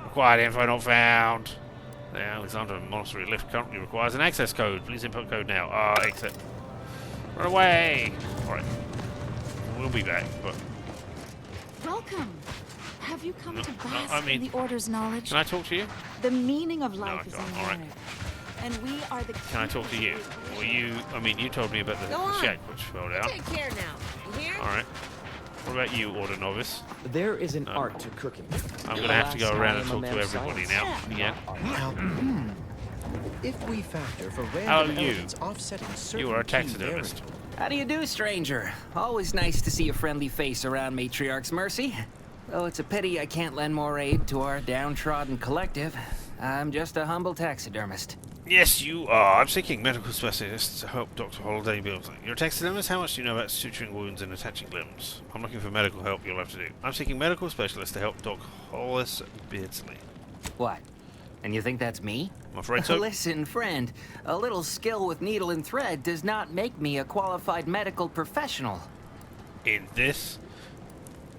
[SPEAKER 1] Required info not found. The Alexander Monastery lift currently requires an access code. Please input code now. Exit. Run away! Alright. We'll be back, but...
[SPEAKER 14] Welcome. Have you come to bask
[SPEAKER 1] I mean,
[SPEAKER 14] in the Order's knowledge?
[SPEAKER 1] Can I talk to you?
[SPEAKER 14] The meaning of life is
[SPEAKER 1] No, I can't.
[SPEAKER 14] in
[SPEAKER 1] Alright.
[SPEAKER 14] and we are the...
[SPEAKER 1] Can I talk to you? Or you... I mean, you told me about the shack which fell down.
[SPEAKER 15] Take care now. You hear?
[SPEAKER 1] Alright. What about you, Order Novice?
[SPEAKER 10] There is an art to cooking.
[SPEAKER 1] I'm going to have to go around and talk to everybody now. Again.
[SPEAKER 10] If we factor for
[SPEAKER 1] How
[SPEAKER 10] random
[SPEAKER 1] are you?
[SPEAKER 10] elements offsetting certain
[SPEAKER 1] You are a
[SPEAKER 10] key
[SPEAKER 1] taxidermist.
[SPEAKER 9] How do you do, stranger? Always nice to see a friendly face around Matriarch's Mercy. Though it's a pity I can't lend more aid to our downtrodden collective. I'm just a humble taxidermist.
[SPEAKER 1] Yes, you are. I'm seeking medical specialists to help Dr. Holiday build something. You're a taxidermist? How much do you know about suturing wounds and attaching limbs? I'm looking for medical help you'll have to do. I'm seeking medical specialists to help Doc Hollis Beardsley.
[SPEAKER 9] What? And you think that's me?
[SPEAKER 1] I'm afraid so.
[SPEAKER 9] Listen, friend. A little skill with needle and thread does not make me a qualified medical professional.
[SPEAKER 1] In this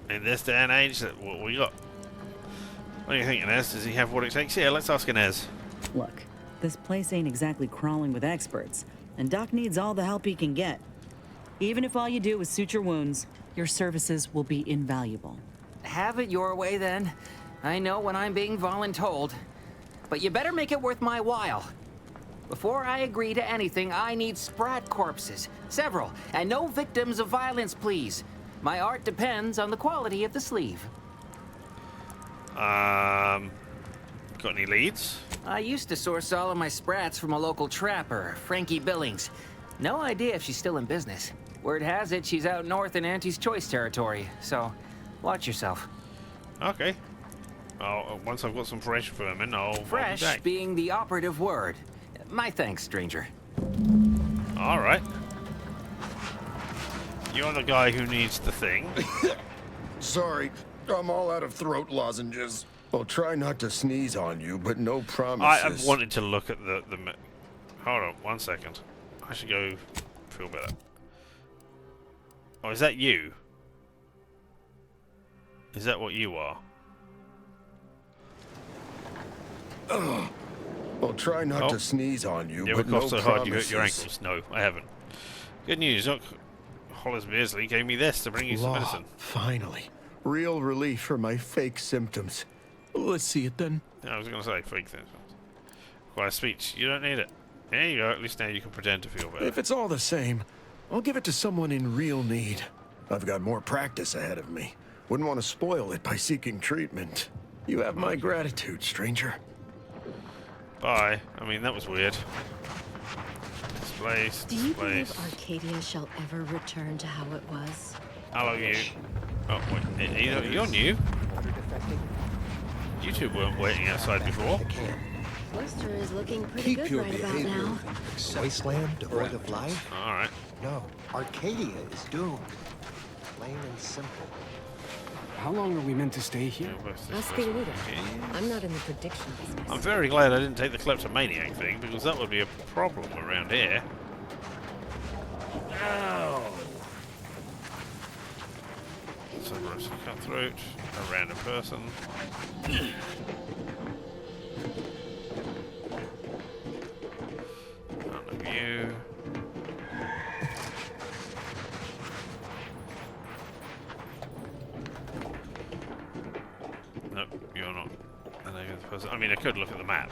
[SPEAKER 1] day and age, what we got? What do you think, Inez? Does he have what it takes? Yeah, let's ask Inez.
[SPEAKER 3] Look, this place ain't exactly crawling with experts, and Doc needs all the help he can get. Even if all you do is suture wounds, your services will be invaluable.
[SPEAKER 9] Have it your way, then. I know when I'm being voluntold. But you better make it worth my while. Before I agree to anything, I need sprat corpses. Several. And no victims of violence, please. My art depends on the quality of the sleeve.
[SPEAKER 1] Got any leads?
[SPEAKER 9] I used to source all of my sprats from a local trapper, Frankie Billings. No idea if she's still in business. Word has it she's out north in Auntie's Choice territory, so watch yourself.
[SPEAKER 1] Okay. Once I've got some fresh vermin, I'll be
[SPEAKER 9] Fresh
[SPEAKER 1] back.
[SPEAKER 9] being the operative word. My thanks, stranger.
[SPEAKER 1] Alright. You're the guy who needs the thing.
[SPEAKER 11] Sorry, I'm all out of throat lozenges. I'll try not to sneeze on you, but no promises.
[SPEAKER 1] I've wanted to look at the hold on, 1 second. I should go feel better. Oh, is that you? Is that what you are?
[SPEAKER 11] I'll try not to sneeze on you,
[SPEAKER 1] You
[SPEAKER 11] but
[SPEAKER 1] ever
[SPEAKER 11] no
[SPEAKER 1] coughed so
[SPEAKER 11] promises.
[SPEAKER 1] hard you hurt your ankles? No, I haven't. Good news, Doc Hollis Beersley gave me this to bring you some
[SPEAKER 11] Law,
[SPEAKER 1] medicine.
[SPEAKER 11] finally. Real relief for my fake symptoms. Let's see it then.
[SPEAKER 1] I was going to say fake things. Quiet speech. You don't need it. There you go. At least now you can pretend to feel better.
[SPEAKER 11] If it's all the same, I'll give it to someone in real need. I've got more practice ahead of me. Wouldn't want to spoil it by seeking treatment. You have my gratitude, stranger.
[SPEAKER 1] Bye. I mean, that was weird. Displace.
[SPEAKER 8] Do you
[SPEAKER 1] Displace.
[SPEAKER 8] believe Arcadia shall ever return to how it was?
[SPEAKER 1] Hello, you. Oh, wait. You're new. You two weren't waiting outside before.
[SPEAKER 8] Oyster is looking pretty good right about now.
[SPEAKER 13] Wasteland devoid of life?
[SPEAKER 1] Alright.
[SPEAKER 13] No. Arcadia is doomed. Plain and simple.
[SPEAKER 12] How long are we meant to stay here?
[SPEAKER 8] Ask the leader. I'm not in the prediction business.
[SPEAKER 1] I'm very glad I didn't take the kleptomaniac thing, because that would be a problem around here.
[SPEAKER 17] Ow!
[SPEAKER 1] So Rosa Cutthroat, a random person. None of you. Nope, you're not a negative person. I mean, I could look at the map.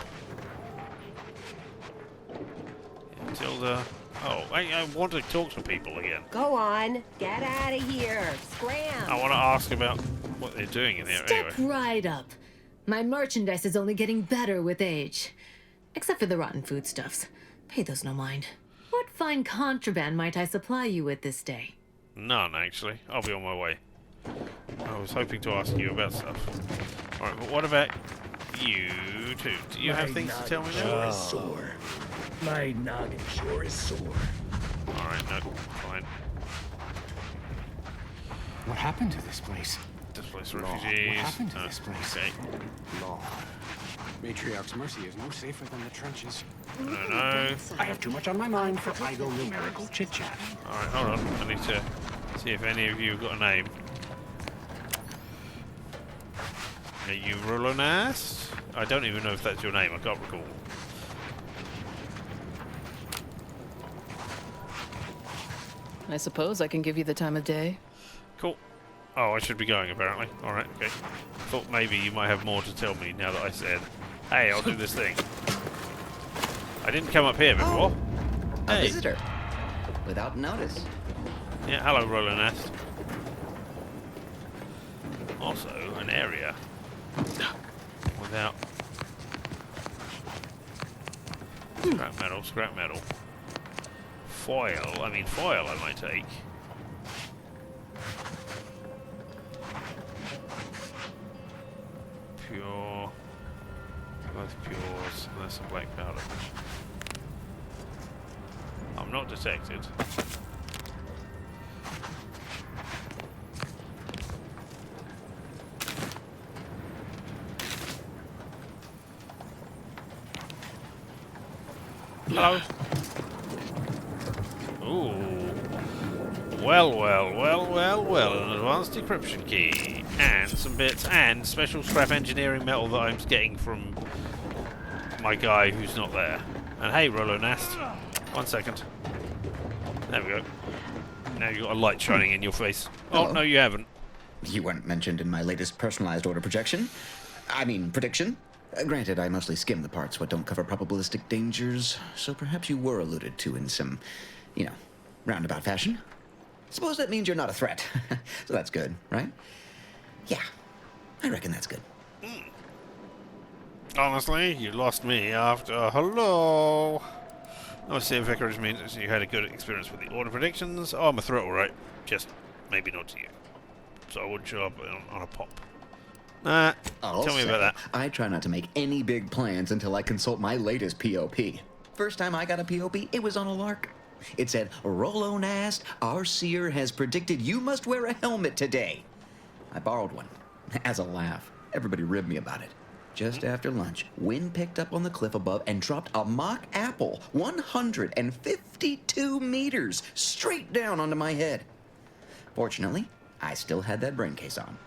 [SPEAKER 1] Yeah, Tilda. Oh, I want to talk to people again.
[SPEAKER 16] Go on, get out of here. Scram.
[SPEAKER 1] I want to ask about what they're doing in here
[SPEAKER 18] Step
[SPEAKER 1] anyway.
[SPEAKER 18] right up. My merchandise is only getting better with age. Except for the rotten foodstuffs. Pay those no mind. What fine contraband might I supply you with this day?
[SPEAKER 1] None, actually. I'll be on my way. I was hoping to ask you about stuff. Alright, but what about you two? Do you have things to tell me now?
[SPEAKER 17] Sore. My noggin sure is sore.
[SPEAKER 1] Alright, no, fine.
[SPEAKER 12] What happened to this place?
[SPEAKER 1] Displaced
[SPEAKER 12] Law.
[SPEAKER 1] refugees.
[SPEAKER 12] What happened to this place?
[SPEAKER 1] Okay.
[SPEAKER 12] Law. Matriarch's Mercy is no safer than the trenches.
[SPEAKER 1] No.
[SPEAKER 12] I have too much on my mind for idle numerical chit-chat.
[SPEAKER 1] Alright, hold on. I need to see if any of you have got a name. Are you Rolonast? I don't even know if that's your name. I can't recall.
[SPEAKER 24] I suppose I can give you the time of day.
[SPEAKER 1] Cool. Oh, I should be going, apparently. Alright, okay. Thought maybe you might have more to tell me now that I said, hey, I'll do this thing. I didn't come up here before.
[SPEAKER 25] A
[SPEAKER 1] Hey.
[SPEAKER 25] visitor. Without notice.
[SPEAKER 1] Yeah, hello, Roller Nest. Also, an area without scrap metal. Foil, I mean foil I might take. Pure, both pures, and there's some black powder. I'm not detected. Hello. Ooh. Well, an advanced decryption key. And some bits, and special scrap engineering metal that I'm getting from my guy who's not there. And hey, Rollo Nast. 1 second. There we go. Now you've got a light shining in your face. Oh,
[SPEAKER 25] Hello.
[SPEAKER 1] no, you haven't.
[SPEAKER 25] You weren't mentioned in my latest personalized order prediction. Granted, I mostly skim the parts what don't cover probabilistic dangers, so perhaps you were alluded to in some, roundabout fashion. Suppose that means you're not a threat. So that's good, right? Yeah, I reckon that's good.
[SPEAKER 1] Honestly, you lost me after hello. Obviously, vicarage means you had a good experience with the order predictions. Oh, I'm a threat, alright. Just maybe not to you. So I wouldn't show up on a pop. Nah,
[SPEAKER 25] I'll
[SPEAKER 1] tell me
[SPEAKER 25] say,
[SPEAKER 1] about that.
[SPEAKER 25] I try not to make any big plans until I consult my latest POP. First time I got a POP, it was on a lark. It said, Rollo Nast, our seer has predicted you must wear a helmet today. I borrowed one, as a laugh. Everybody ribbed me about it. Just after lunch, wind picked up on the cliff above and dropped a mock apple 152 meters straight down onto my head. Fortunately, I still had that brain case on.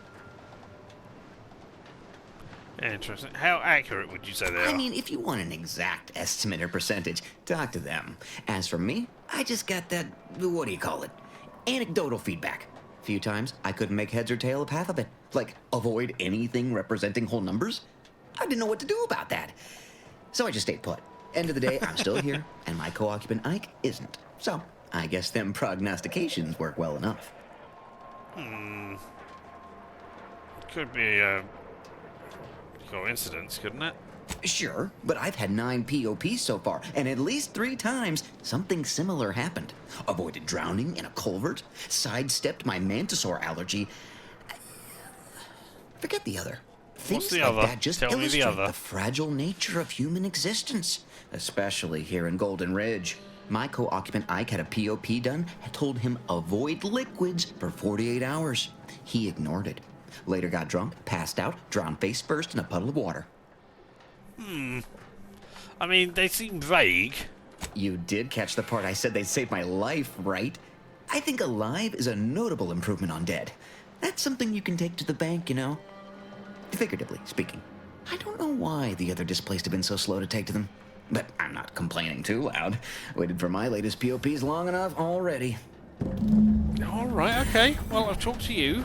[SPEAKER 1] Interesting. How accurate would you say they are?
[SPEAKER 25] I mean, if you want an exact estimate or percentage, talk to them. As for me, I just got that, what do you call it? Anecdotal feedback. A few times, I couldn't make heads or tail of half of it. Like, avoid anything representing whole numbers. I didn't know what to do about that. So I just stayed put. End of the day, I'm still here, and my co-occupant Ike isn't. So, I guess them prognostications work well enough.
[SPEAKER 1] Could be a coincidence, couldn't it?
[SPEAKER 25] Sure, but I've had 9 POPs so far, and at least 3 times, something similar happened. Avoided drowning in a culvert, sidestepped my mantisaur allergy. Forget the other.
[SPEAKER 1] What's
[SPEAKER 25] Things
[SPEAKER 1] the
[SPEAKER 25] like
[SPEAKER 1] other?
[SPEAKER 25] that just
[SPEAKER 1] Tell me the
[SPEAKER 25] illustrate
[SPEAKER 1] other.
[SPEAKER 25] the fragile nature of human existence, especially here in Golden Ridge. My co-occupant Ike had a POP done and told him avoid liquids for 48 hours. He ignored it. Later got drunk, passed out, drowned face first in a puddle of water.
[SPEAKER 1] I mean, they seem vague.
[SPEAKER 25] You did catch the part I said they'd save my life, right? I think alive is a notable improvement on dead. That's something you can take to the bank, you know? Figuratively speaking. I don't know why the other displaced have been so slow to take to them. But I'm not complaining too loud. Waited for my latest POPs long enough already.
[SPEAKER 1] Alright, okay. Well, I've talked to you.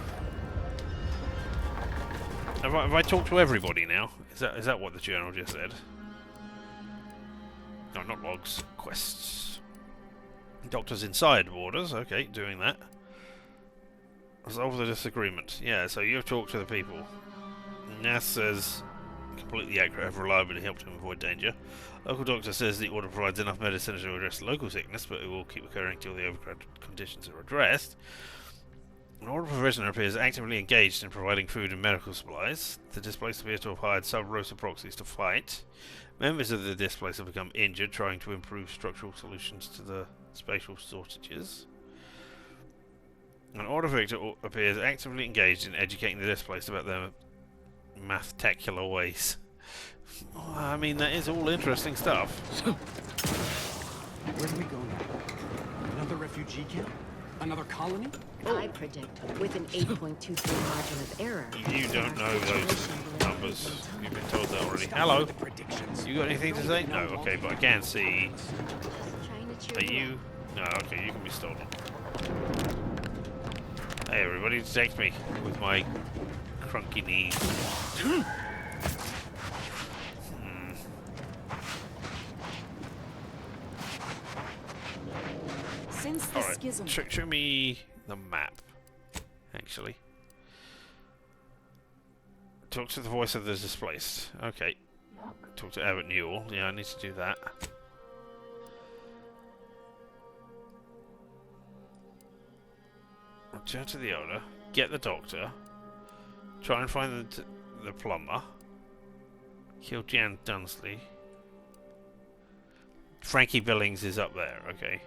[SPEAKER 1] Have I talked to everybody now? Is that what the journal just said? No, not logs. Quests. Doctors inside borders. Okay, doing that. Resolve the disagreement. Yeah, so you've talked to the people. Nass says completely accurate, have reliably helped him avoid danger. Local doctor says the order provides enough medicine to address local sickness, but it will keep occurring until the overcrowded conditions are addressed. An order provisioner appears actively engaged in providing food and medical supplies. The displaced appear to have hired sub-Rosa proxies to fight. Members of the displaced have become injured, trying to improve structural solutions to the spatial shortages. An order victor appears actively engaged in educating the displaced about their mathtacular ways. Well, I mean, that is all interesting stuff.
[SPEAKER 12] Where do we go now? Another refugee camp? Another colony?
[SPEAKER 8] I predict with an 8.23 margin of error.
[SPEAKER 1] You don't know those numbers. You've been told that already. Hello. You got anything to say? No. Okay, but I can see. Are you? No. Okay, you can be stolen. Hey, everybody, detect me with my crunky knees.
[SPEAKER 14] Since the
[SPEAKER 1] Alright,
[SPEAKER 14] schism.
[SPEAKER 1] show me the map, actually. Talk to the voice of the displaced. Okay. Talk to Abbott Newell. Yeah, I need to do that. Return to the owner. Get the doctor. Try and find the plumber. Kill Jan Dunsley. Frankie Billings is up there, okay.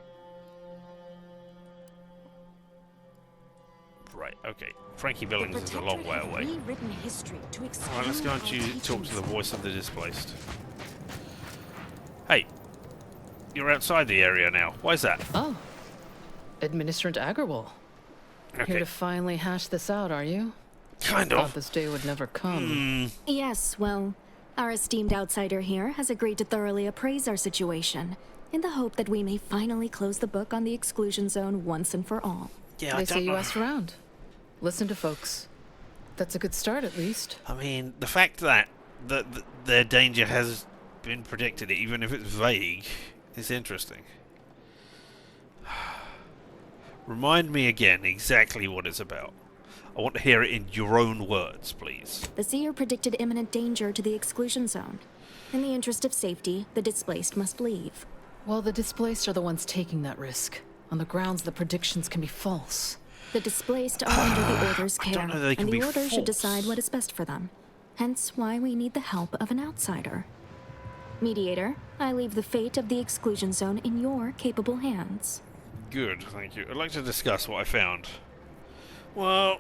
[SPEAKER 1] Right, okay. Frankie Billings is a long way away. Alright, let's go and talk to the voice of the displaced. Hey, you're outside the area now. Why is that?
[SPEAKER 24] Oh, Administrator Agarwal.
[SPEAKER 1] Okay.
[SPEAKER 24] Here to finally hash this out, are you?
[SPEAKER 1] Kind of.
[SPEAKER 24] Thought this day would never come.
[SPEAKER 2] Yes, well, our esteemed outsider here has agreed to thoroughly appraise our situation, in the hope that we may finally close the book on the exclusion zone once and for all.
[SPEAKER 1] Yeah,
[SPEAKER 24] They say you asked around. Listen to folks. That's a good start, at least.
[SPEAKER 1] I mean, the fact that their danger has been predicted, even if it's vague, is interesting. Remind me again exactly what it's about. I want to hear it in your own words, please.
[SPEAKER 2] The seer predicted imminent danger to the exclusion zone. In the interest of safety, the displaced must leave.
[SPEAKER 24] Well, the displaced are the ones taking that risk, on the grounds the predictions can be false.
[SPEAKER 2] The displaced are under the Order's care,
[SPEAKER 1] don't know they can
[SPEAKER 2] and the
[SPEAKER 1] be
[SPEAKER 2] Order should
[SPEAKER 1] forced.
[SPEAKER 2] decide what is best for them. Hence why we need the help of an outsider. Mediator, I leave the fate of the exclusion zone in your capable hands.
[SPEAKER 1] Good, thank you. I'd like to discuss what I found. Well,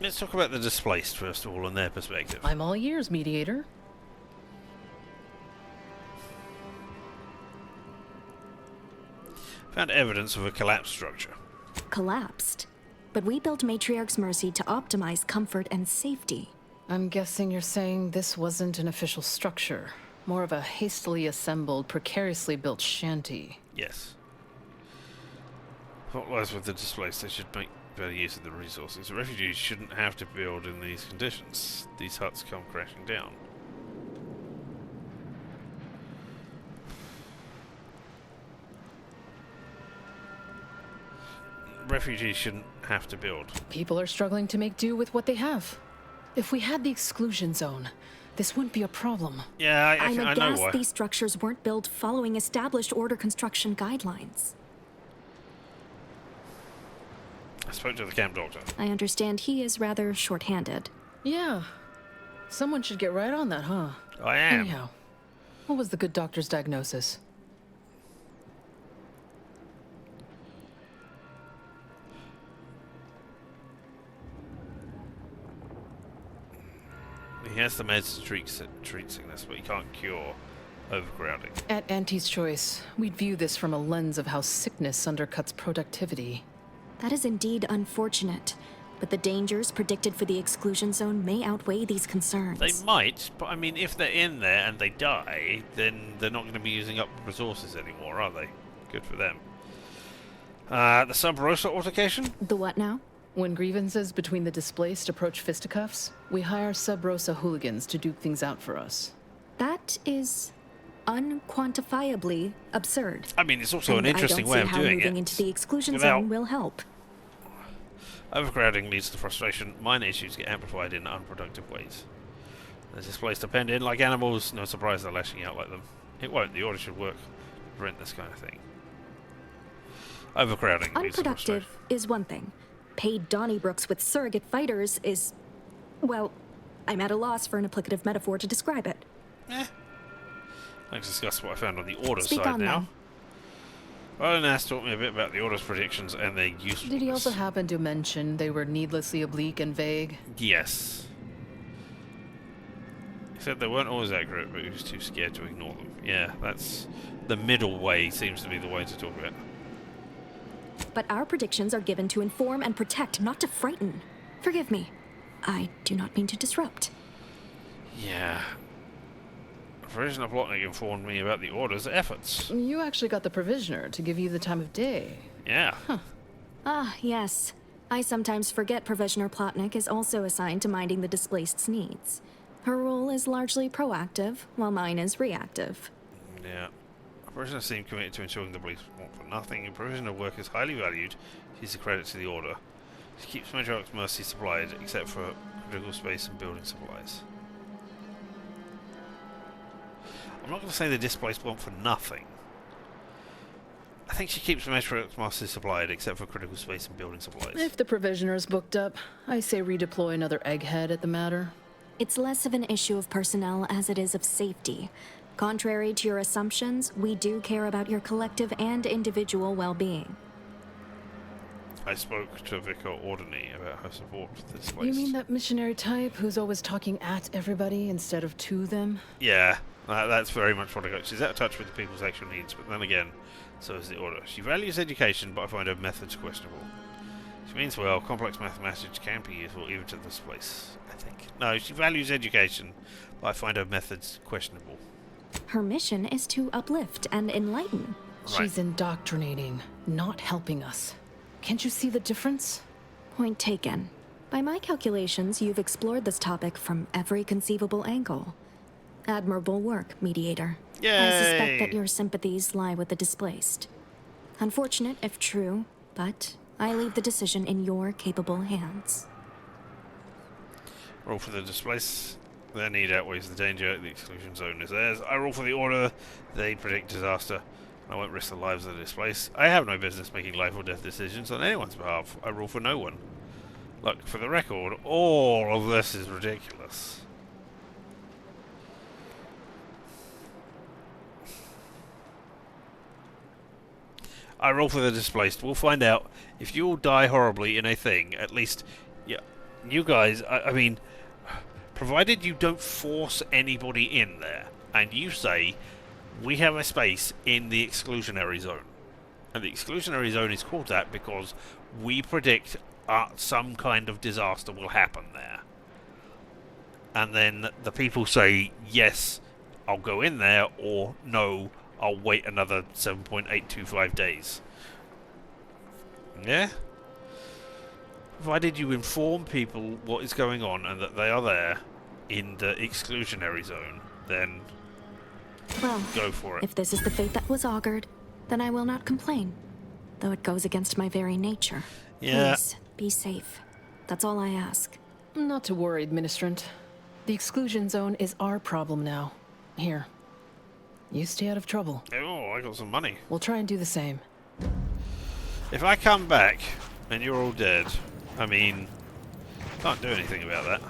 [SPEAKER 1] let's talk about the displaced first of all and their perspective.
[SPEAKER 24] I'm all ears, Mediator.
[SPEAKER 1] Found evidence of a collapsed structure.
[SPEAKER 2] Collapsed. But we built Matriarch's Mercy to optimize comfort and safety.
[SPEAKER 24] I'm guessing you're saying this wasn't an official structure. More of a hastily assembled, precariously built shanty.
[SPEAKER 1] Yes. What lies with the displaced? They should make better use of the resources. Refugees shouldn't have to build in these conditions. These huts come crashing down. Refugees shouldn't have to build.
[SPEAKER 24] People are struggling to make do with what they have. If we had the exclusion zone, this wouldn't be a problem.
[SPEAKER 1] Yeah, I
[SPEAKER 2] I'm
[SPEAKER 1] know
[SPEAKER 2] aghast
[SPEAKER 1] why.
[SPEAKER 2] these structures weren't built following established Order construction guidelines.
[SPEAKER 1] I spoke to the camp doctor.
[SPEAKER 2] I understand he is rather short-handed.
[SPEAKER 24] Yeah. Someone should get right on that, huh?
[SPEAKER 1] I am.
[SPEAKER 24] Anyhow, what was the good doctor's diagnosis?
[SPEAKER 1] He has the meds to treat sickness, but he can't cure overcrowding.
[SPEAKER 24] At Auntie's choice, we'd view this from a lens of how sickness undercuts productivity.
[SPEAKER 2] That is indeed unfortunate, but the dangers predicted for the exclusion zone may outweigh these concerns.
[SPEAKER 1] They might, but I mean, if they're in there and they die, then they're not going to be using up resources anymore, are they? Good for them. The Sub Rosa altercation?
[SPEAKER 2] The what now?
[SPEAKER 24] When grievances between the displaced approach fisticuffs, we hire Sub Rosa hooligans to duke things out for us.
[SPEAKER 2] That is unquantifiably absurd.
[SPEAKER 1] I mean, it's also an interesting way of doing it.
[SPEAKER 2] I don't see how moving into the exclusion zone will help.
[SPEAKER 1] Overcrowding leads to frustration. Minor issues get amplified in unproductive ways. The displaced are penned in like animals. No surprise they're lashing out like them. It won't. The Order should work to prevent this kind of thing. Overcrowding leads to frustration.
[SPEAKER 2] Unproductive is one thing. Paid Donnybrooks with surrogate fighters is... well, I'm at a loss for an applicative metaphor to describe it.
[SPEAKER 1] Let's discuss what I found on the Order
[SPEAKER 2] Speak
[SPEAKER 1] side
[SPEAKER 2] on
[SPEAKER 1] now.
[SPEAKER 2] then.
[SPEAKER 1] Roland taught me a bit about the Order's predictions and their usefulness.
[SPEAKER 24] Did he also happen to mention they were needlessly oblique and vague?
[SPEAKER 1] Yes. He said they weren't always accurate, but he was too scared to ignore them. Yeah, that's... the middle way seems to be the way to talk about it.
[SPEAKER 2] But our predictions are given to inform and protect, not to frighten. Forgive me. I do not mean to disrupt.
[SPEAKER 1] Yeah. Provisioner Plotnik informed me about the Order's efforts.
[SPEAKER 24] You actually got the Provisioner to give you the time of day.
[SPEAKER 1] Yeah.
[SPEAKER 24] Huh.
[SPEAKER 2] Ah, yes. I sometimes forget Provisioner Plotnik is also assigned to minding the displaced's needs. Her role is largely proactive, while mine is reactive.
[SPEAKER 1] Yeah. Provisioner seemed committed to ensuring the police want for nothing. And Provisioner work is highly valued. She's a credit to the Order. She keeps Matriarch's Mercy supplied, except for critical space and building supplies. I'm not going to say the displaced want for nothing. I think she keeps Matriarch's Mercy supplied, except for critical space and building supplies.
[SPEAKER 24] If the Provisioner's booked up, I say redeploy another egghead at the matter.
[SPEAKER 2] It's less of an issue of personnel as it is of safety. Contrary to your assumptions, we do care about your collective and individual well-being.
[SPEAKER 1] I spoke to Vicar Ordany about her support for the displaced.
[SPEAKER 24] You mean that missionary type who's always talking at everybody instead of to them?
[SPEAKER 1] Yeah, that's very much what I got. She's out of touch with the people's actual needs, but then again, so is the Order. She values education, but I find her methods questionable. She means well, complex mathematics can be useful even to this place, I think. No, she values education, but I find her methods questionable.
[SPEAKER 2] Her mission is to uplift and enlighten.
[SPEAKER 24] She's indoctrinating, not helping us. Can't you see the difference?
[SPEAKER 2] Point taken. By my calculations, you've explored this topic from every conceivable angle. Admirable work, Mediator.
[SPEAKER 1] Yay!
[SPEAKER 2] I suspect that your sympathies lie with the displaced. Unfortunate if true, but I leave the decision in your capable hands.
[SPEAKER 1] Roll for the displaced. Their need outweighs the danger. The exclusion zone is theirs. I roll for the Order. They predict disaster. I won't risk the lives of the displaced. I have no business making life or death decisions on anyone's behalf. I rule for no one. Look, for the record, all of this is ridiculous. I roll for the displaced. We'll find out if you all die horribly in a thing. At least, yeah, you guys. I mean, provided you don't force anybody in there, and you say we have a space in the exclusionary zone, and the exclusionary zone is called that because we predict some kind of disaster will happen there, and then the people say yes, I'll go in there, or no, I'll wait another 7.825 days. Yeah? Provided you inform people what is going on and that they are there in the exclusionary zone, then
[SPEAKER 2] well,
[SPEAKER 1] go for it.
[SPEAKER 2] If this is the fate that was augured, then I will not complain, though it goes against my very nature.
[SPEAKER 1] Yeah.
[SPEAKER 2] Please, be safe. That's all I ask.
[SPEAKER 24] Not to worry, Administrant. The exclusion zone is our problem now. Here. You stay out of trouble.
[SPEAKER 1] Oh, I got some money.
[SPEAKER 24] We'll try and do the same.
[SPEAKER 1] If I come back and you're all dead, I mean, can't do anything about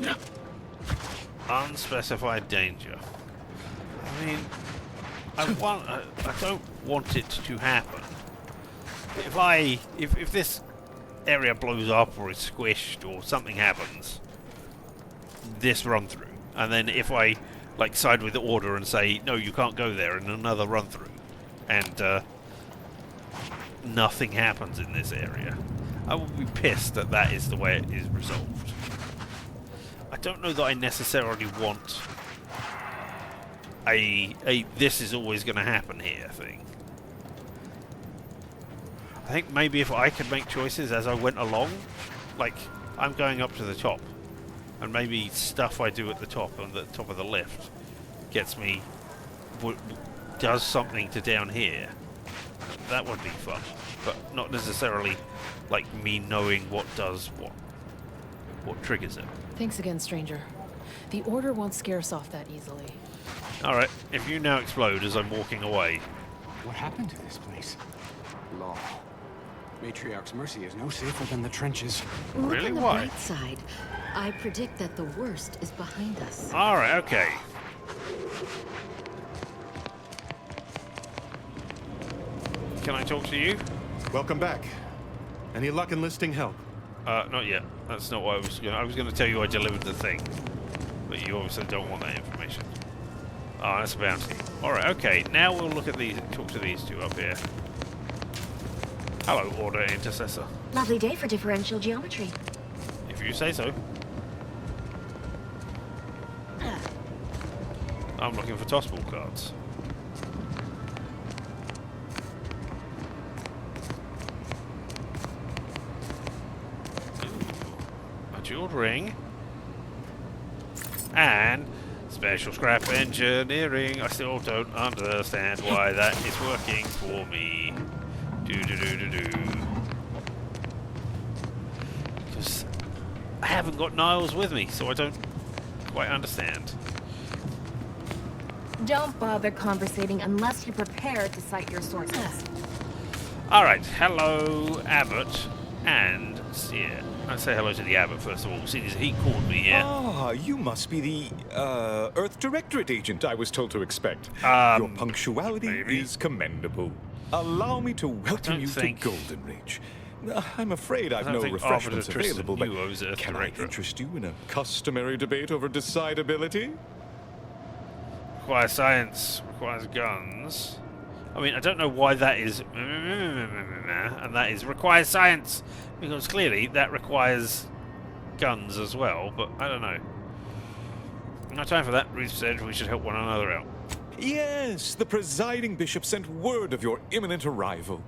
[SPEAKER 1] that. Unspecified danger. I mean, I don't want it to happen. If this area blows up or is squished or something happens, this run through, and then if I side with the order and say no, you can't go there, in another run through, and nothing happens in this area, I will be pissed that that is the way it is resolved. I don't know that I necessarily want a this is always going to happen here thing. I think maybe if I could make choices as I went along, like I'm going up to the top, and maybe stuff I do at the top, on the top of the lift, gets me, does something to down here. That would be fun, but not necessarily like me knowing what does what triggers it.
[SPEAKER 24] Thanks again, stranger. The Order won't scare us off that easily.
[SPEAKER 1] Alright, if you now explode as I'm walking away.
[SPEAKER 12] What happened to this place? Law. Matriarch's Mercy is no safer than the trenches.
[SPEAKER 1] Really?
[SPEAKER 8] Look on the
[SPEAKER 1] Why?
[SPEAKER 8] bright side. I predict that the worst is behind us.
[SPEAKER 1] Alright, okay. Can I talk to you?
[SPEAKER 6] Welcome back. Any luck enlisting help?
[SPEAKER 1] Not yet. That's not what I was going to tell you I delivered the thing. But you obviously don't want that information. Oh, that's a bounty. Alright, okay. Now we'll look at these, talk to these two up here. Hello, Order Intercessor.
[SPEAKER 16] Lovely day for differential geometry.
[SPEAKER 1] If you say so. I'm looking for tossball cards. Ooh, a jeweled ring. And special scrap engineering. I still don't understand why that is working for me. Because I haven't got Niles with me, so I don't quite understand.
[SPEAKER 16] Don't bother conversating unless you're prepared to cite your sources.
[SPEAKER 1] Alright, hello, Abbott and Seer. Let's say hello to the Abbott first of all, seeing as he called me here.
[SPEAKER 22] Ah, you must be the, Earth Directorate agent I was told to expect. Your punctuality is commendable. Allow me to welcome you to Golden Reach. I'm afraid I've no refreshments available, but can I interest you in a customary debate over decidability?
[SPEAKER 1] Requires science, requires guns. I mean, I don't know why that is... And that is requires science, because clearly that requires guns as well, but I don't know. No time for that. Ruth said we should help one another out.
[SPEAKER 22] Yes, the presiding bishop sent word of your imminent arrival.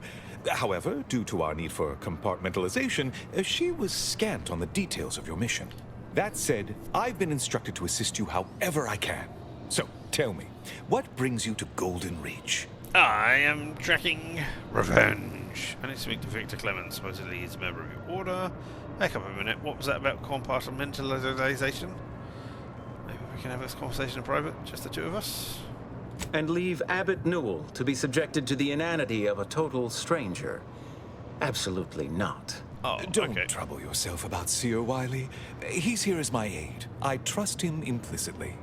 [SPEAKER 22] However, due to our need for compartmentalization, she was scant on the details of your mission. That said, I've been instructed to assist you however I can. So, tell me, what brings you to Golden Reach?
[SPEAKER 1] I am tracking revenge. I need to speak to Victor Clemens, supposedly he's a member of your order. Back up a minute, what was that about compartmentalization? Maybe we can have this conversation in private, just the two of us?
[SPEAKER 7] And leave Abbot Newell to be subjected to the inanity of a total stranger? Absolutely not.
[SPEAKER 1] Oh,
[SPEAKER 22] Don't trouble yourself about Seer Wiley. He's here as my aide. I trust him implicitly.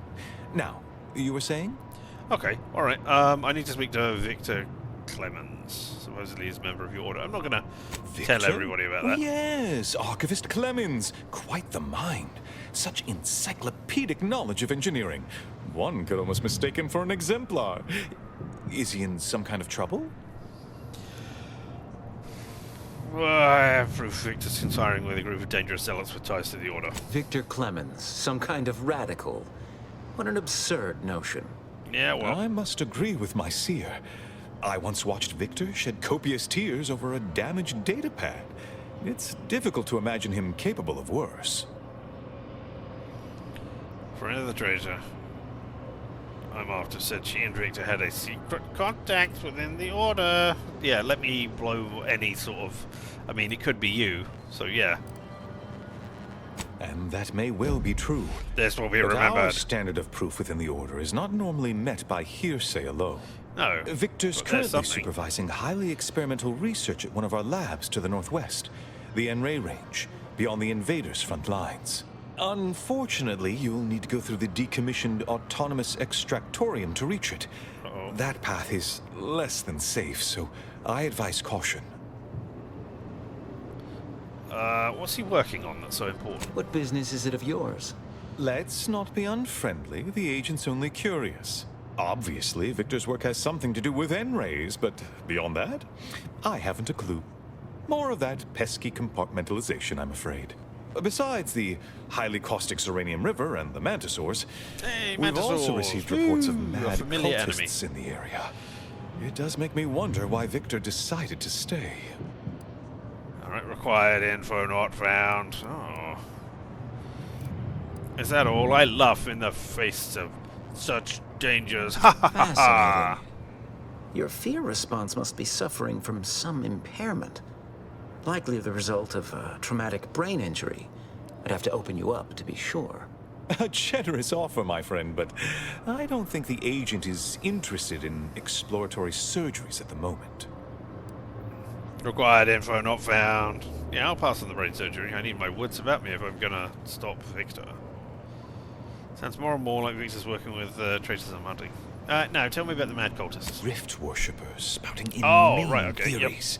[SPEAKER 22] Now, you were saying?
[SPEAKER 1] Okay, alright. I need to speak to Victor Clemens. Supposedly he's a member of your order. I'm not going to tell everybody about that.
[SPEAKER 22] Yes, Archivist Clemens. Quite the mind. Such encyclopedic knowledge of engineering. One could almost mistake him for an exemplar. Is he in some kind of trouble?
[SPEAKER 1] Well, I have proof Victor's conspiring with a group of dangerous zealots with ties to the order.
[SPEAKER 7] Victor Clemens, some kind of radical. What an absurd notion.
[SPEAKER 1] Yeah, well,
[SPEAKER 22] I must agree with my seer. I once watched Victor shed copious tears over a damaged datapad. It's difficult to imagine him capable of worse.
[SPEAKER 1] Friend of the traitor. I'm after said she and Victor had a secret contact within the order. Yeah, let me blow any sort of... I mean, it could be you, so yeah.
[SPEAKER 22] And that may well be true.
[SPEAKER 1] This will be
[SPEAKER 22] but
[SPEAKER 1] remembered.
[SPEAKER 22] Our standard of proof within the Order is not normally met by hearsay alone.
[SPEAKER 1] No.
[SPEAKER 22] Victor's
[SPEAKER 1] but there's
[SPEAKER 22] currently
[SPEAKER 1] something.
[SPEAKER 22] supervising highly experimental research at one of our labs to the northwest, the Enray Range, beyond the invaders' front lines. Unfortunately, you'll need to go through the decommissioned autonomous extractorium to reach it.
[SPEAKER 1] Uh-oh.
[SPEAKER 22] That path is less than safe, so I advise caution.
[SPEAKER 1] What's he working on that's so important?
[SPEAKER 7] What business is it of yours?
[SPEAKER 22] Let's not be unfriendly. The agent's only curious. Obviously, Victor's work has something to do with N-rays, but beyond that, I haven't a clue. More of that pesky compartmentalization, I'm afraid. Besides the highly caustic Serenium River and the Mantisaurs, we've also received reports of mad cultists in the area. It does make me wonder why Victor decided to stay.
[SPEAKER 1] Alright, required info not found. Oh. Is that all? I laugh in the face of such dangers. Ha ha ha ha!
[SPEAKER 7] Fascinating. Your fear response must be suffering from some impairment. Likely the result of a traumatic brain injury. I'd have to open you up to be sure.
[SPEAKER 22] A generous offer, my friend, but I don't think the agent is interested in exploratory surgeries at the moment.
[SPEAKER 1] Required info not found. Yeah, I'll pass on the brain surgery. I need my wits about me if I'm gonna stop Victor. Sounds more and more like Victor's working with traitors I'm hunting. No, tell me about the mad cultists.
[SPEAKER 22] Rift worshippers spouting
[SPEAKER 1] right, okay,
[SPEAKER 22] theories.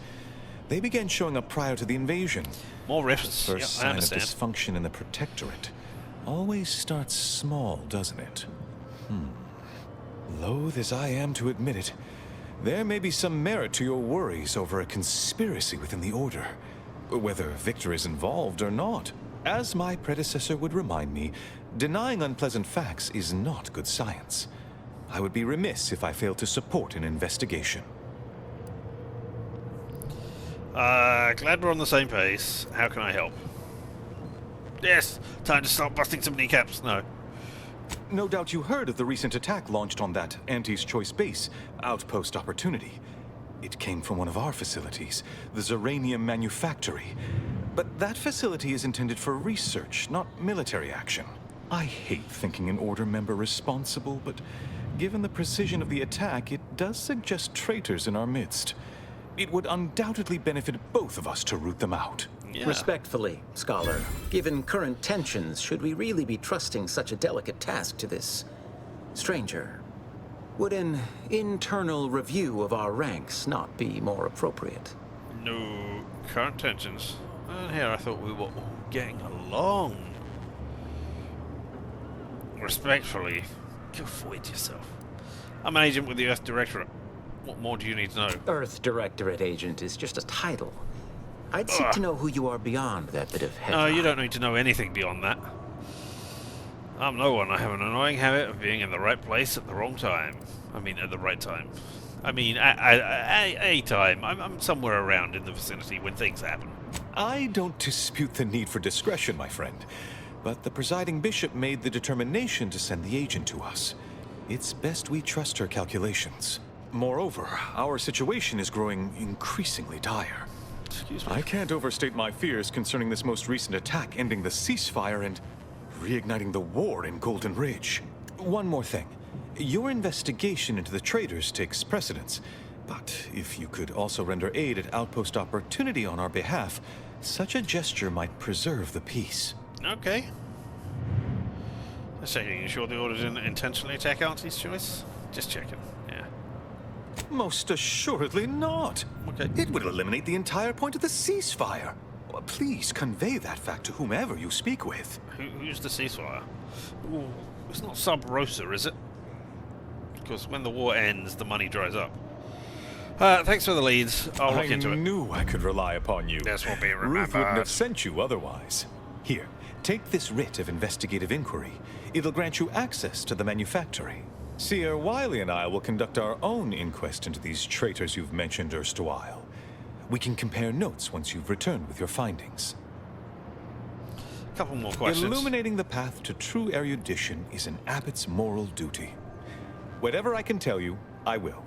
[SPEAKER 22] They began showing up prior to the invasion.
[SPEAKER 1] More rifts.
[SPEAKER 22] First
[SPEAKER 1] I
[SPEAKER 22] sign of
[SPEAKER 1] understand.
[SPEAKER 22] dysfunction in the Protectorate. Always starts small, doesn't it? Loath as I am to admit it, there may be some merit to your worries over a conspiracy within the Order. Whether Victor is involved or not. As my predecessor would remind me, denying unpleasant facts is not good science. I would be remiss if I failed to support an investigation.
[SPEAKER 1] Glad we're on the same pace. How can I help? Yes, time to start busting some kneecaps. No.
[SPEAKER 22] No doubt you heard of the recent attack launched on that Auntie's Choice base, Outpost Opportunity. It came from one of our facilities, the Zeranium Manufactory. But that facility is intended for research, not military action. I hate thinking an Order member responsible, but given the precision of the attack, it does suggest traitors in our midst. It would undoubtedly benefit both of us to root them out.
[SPEAKER 1] Yeah.
[SPEAKER 7] Respectfully, Scholar, given current tensions, should we really be trusting such a delicate task to this stranger? Would an internal review of our ranks not be more appropriate?
[SPEAKER 1] No current tensions. And here I thought we were all getting along. Respectfully, go forward yourself. I'm an agent with the Earth Directorate. What more do you need to know?
[SPEAKER 7] Earth Directorate agent is just a title. I'd seek to know who you are beyond that bit of headline.
[SPEAKER 1] No, you don't need to know anything beyond that. I'm no one. I have an annoying habit of being in the right place at the wrong time. I mean, at the right time. I mean, a time. I'm somewhere around in the vicinity when things happen.
[SPEAKER 22] I don't dispute the need for discretion, my friend. But the presiding bishop made the determination to send the agent to us. It's best we trust her calculations. Moreover, our situation is growing increasingly dire.
[SPEAKER 1] Excuse me.
[SPEAKER 22] I can't overstate my fears concerning this most recent attack ending the ceasefire and reigniting the war in Golden Ridge. One more thing. Your investigation into the traitors takes precedence. But if you could also render aid at Outpost Opportunity on our behalf, such a gesture might preserve the peace.
[SPEAKER 1] Okay. Just checking. You sure the Order didn't intentionally attack Auntie's choice? Just checking. Yeah.
[SPEAKER 22] Most assuredly not.
[SPEAKER 1] Okay.
[SPEAKER 22] It would eliminate the entire point of the ceasefire. Please convey that fact to whomever you speak with.
[SPEAKER 1] Who's the ceasefire? Ooh, it's not Sub Rosa, is it? Because when the war ends, the money dries up. Thanks for the leads. I'll look into it.
[SPEAKER 22] I knew I could rely upon you.
[SPEAKER 1] This will be remembered.
[SPEAKER 22] Ruth wouldn't have sent you otherwise. Here, take this writ of investigative inquiry. It'll grant you access to the manufactory. Seer Wiley and I will conduct our own inquest into these traitors you've mentioned erstwhile. We can compare notes once you've returned with your findings.
[SPEAKER 1] Couple more questions.
[SPEAKER 22] Illuminating the path to true erudition is an abbot's moral duty. Whatever I can tell you, I will.